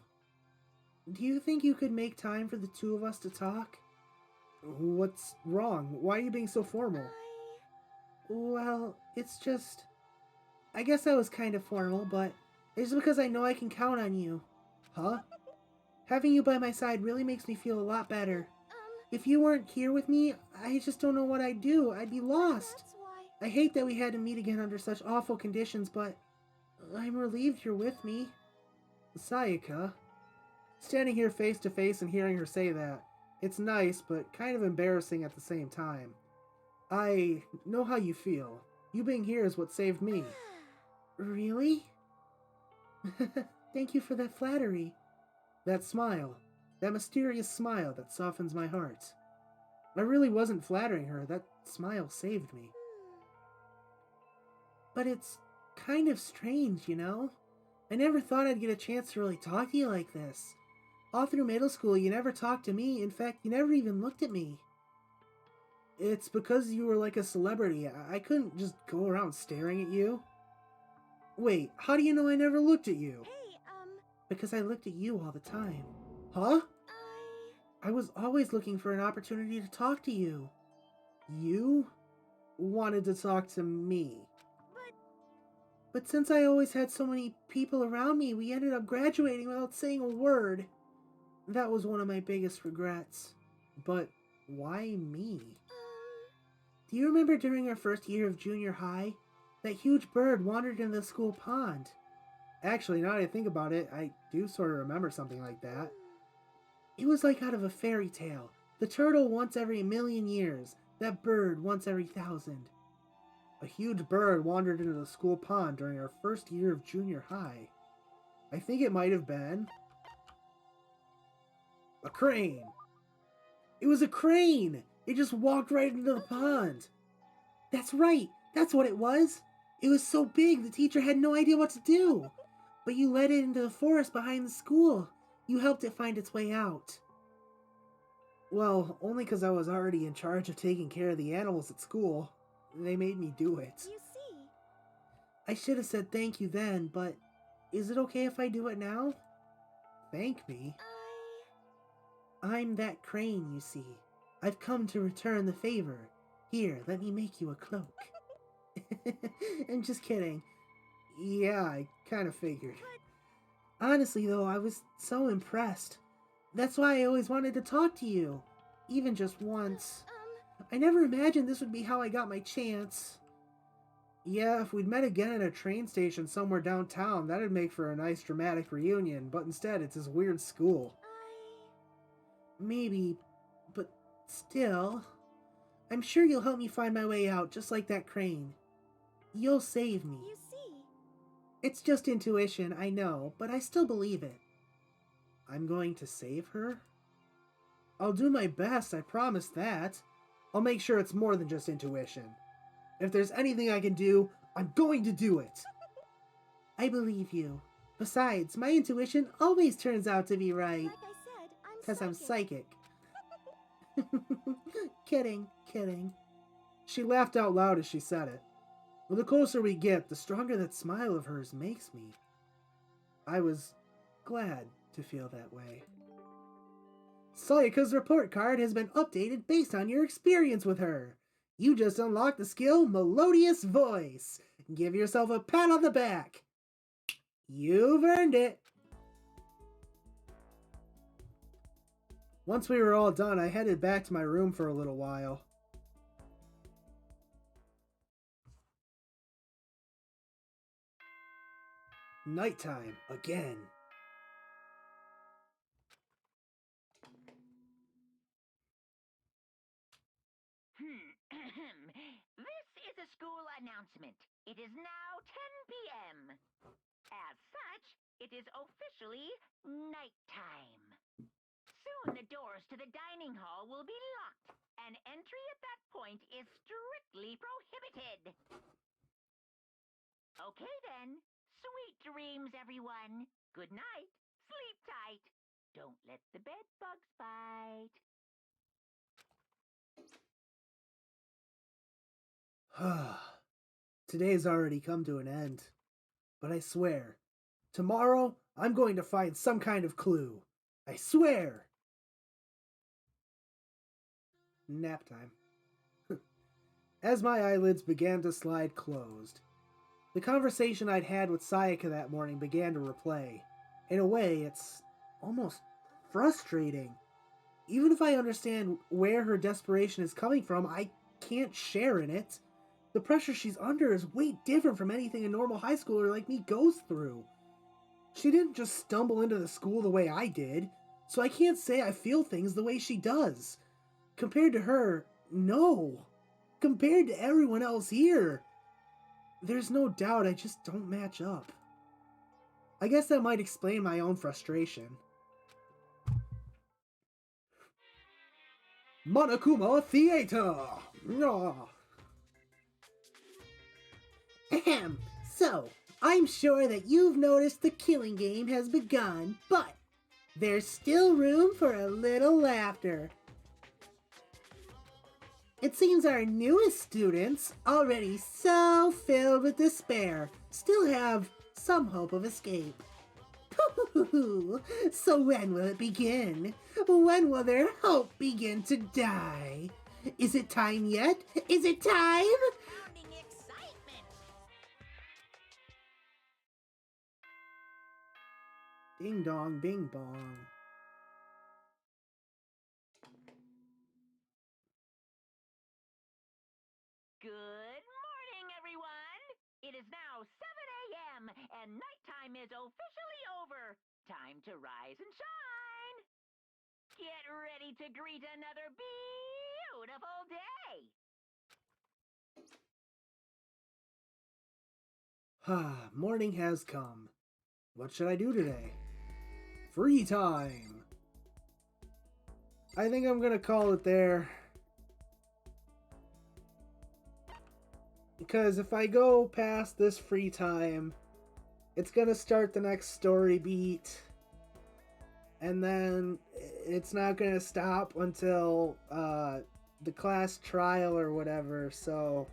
Do you think you could make time for the two of us to talk? What's wrong? Why are you being so formal? Well, it's just... I guess I was kind of formal, but it's because I know I can count on you. Huh? Having you by my side really makes me feel a lot better. If you weren't here with me, I just don't know what I'd do. I'd be lost.
That's why.
I hate that we had to meet again under such awful conditions, but I'm relieved you're with me. Sayaka. Standing here face to face and hearing her say that, it's nice, but kind of embarrassing at the same time. I know how you feel. You being here is what saved me. Really? Thank you for that flattery. That smile. That mysterious smile that softens my heart. I really wasn't flattering her. That smile saved me. But it's kind of strange, you know? I never thought I'd get a chance to really talk to you like this. All through middle school, you never talked to me. In fact, you never even looked at me. It's because you were like a celebrity. I couldn't just go around staring at you. Wait, how do you know I never looked at you?
Hey,
Because I looked at you all the time. Huh? I was always looking for an opportunity to talk to you. You wanted to talk to me. But since I always had so many people around me, we ended up graduating without saying a word. That was one of my biggest regrets. But why me? Do you remember during our first year of junior high? That huge bird wandered into the school pond. Actually, now that I think about it, I do sort of remember something like that. It was like out of a fairy tale. The turtle once every 1,000,000 years. That bird once every 1,000. A huge bird wandered into the school pond during our first year of junior high. I think it might have been... a crane. It was a crane! It just walked right into the pond. That's right! That's what it was! It was so big the teacher had no idea what to do. But you led it into the forest behind the school. You helped it find its way out. Well, only because I was already in charge of taking care of the animals at school. They made me do it.
You see.
I should have said thank you then, but is it okay if I do it now? Thank me? I'm that crane, you see. I've come to return the favor. Here, let me make you a cloak. I'm just kidding. Yeah, I kind of figured. Honestly, though, I was so impressed. That's why I always wanted to talk to you. Even just once. I never imagined this would be how I got my chance. Yeah, if we'd met again at a train station somewhere downtown, that'd make for a nice dramatic reunion, but instead it's this weird school. Maybe, but still. I'm sure you'll help me find my way out, just like that crane. You'll save me.
You see.
It's just intuition, I know, but I still believe it. I'm going to save her? I'll do my best, I promise that. I'll make sure it's more than just intuition. If there's anything I can do, I'm going to do it. I believe you. Besides, my intuition always turns out to be right.
Like I said, I'm
Because I'm psychic. Kidding. She laughed out loud as she said it. Well, the closer we get, the stronger that smile of hers makes me. I was glad to feel that way. Sayaka's report card has been updated based on your experience with her. You just unlocked the skill Melodious Voice. Give yourself a pat on the back. You've earned it. Once we were all done, I headed back to my room for a little while. Nighttime again.
This is a school announcement. It is now 10 p.m. As such, it is officially nighttime. Soon the doors to the dining hall will be locked, and entry at that point is strictly prohibited. Okay then. Sweet dreams, everyone. Good night. Sleep tight. Don't let the bed bugs bite.
Today's already come to an end. But I swear, tomorrow I'm going to find some kind of clue. I swear! Nap time. As my eyelids began to slide closed, the conversation I'd had with Sayaka that morning began to replay. In a way, it's almost frustrating. Even if I understand where her desperation is coming from, I can't share in it. The pressure she's under is way different from anything a normal high schooler like me goes through. She didn't just stumble into the school the way I did, so I can't say I feel things the way she does. Compared to her, no. Compared to everyone else here, there's no doubt I just don't match up. I guess that might explain my own frustration. Monokuma Theater! Ahem. So, I'm sure that you've noticed the killing game has begun, but there's still room for a little laughter. It seems our newest students, already so filled with despair, still have some hope of escape. So when will it begin? When will their hope begin to die? Is it time yet? Is it time? Ding dong, bing bong.
Good morning, everyone! It is now 7 a.m. and nighttime is officially over. Time to rise and shine! Get ready to greet another beautiful day!
Morning has come. What should I do today? Free time! I think I'm gonna call it there. Because if I go past this free time, it's gonna start the next story beat. and then it's not gonna stop until the class trial or whatever. So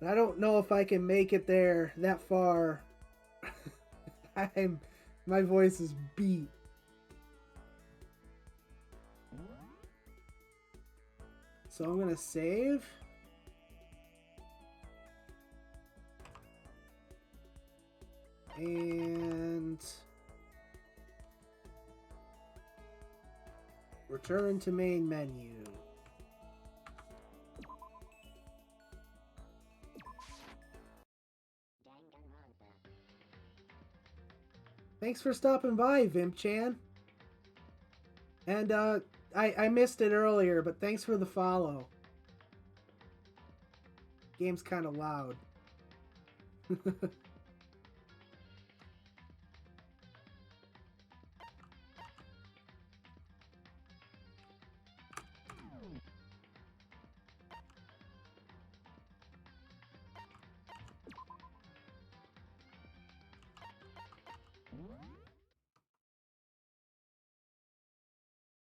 I don't know if I can make it there that far. My voice is beat. So I'm gonna save. And return to main menu. Thanks for stopping by, Vimp-chan. And I missed it earlier, but thanks for the follow. Game's kind of loud.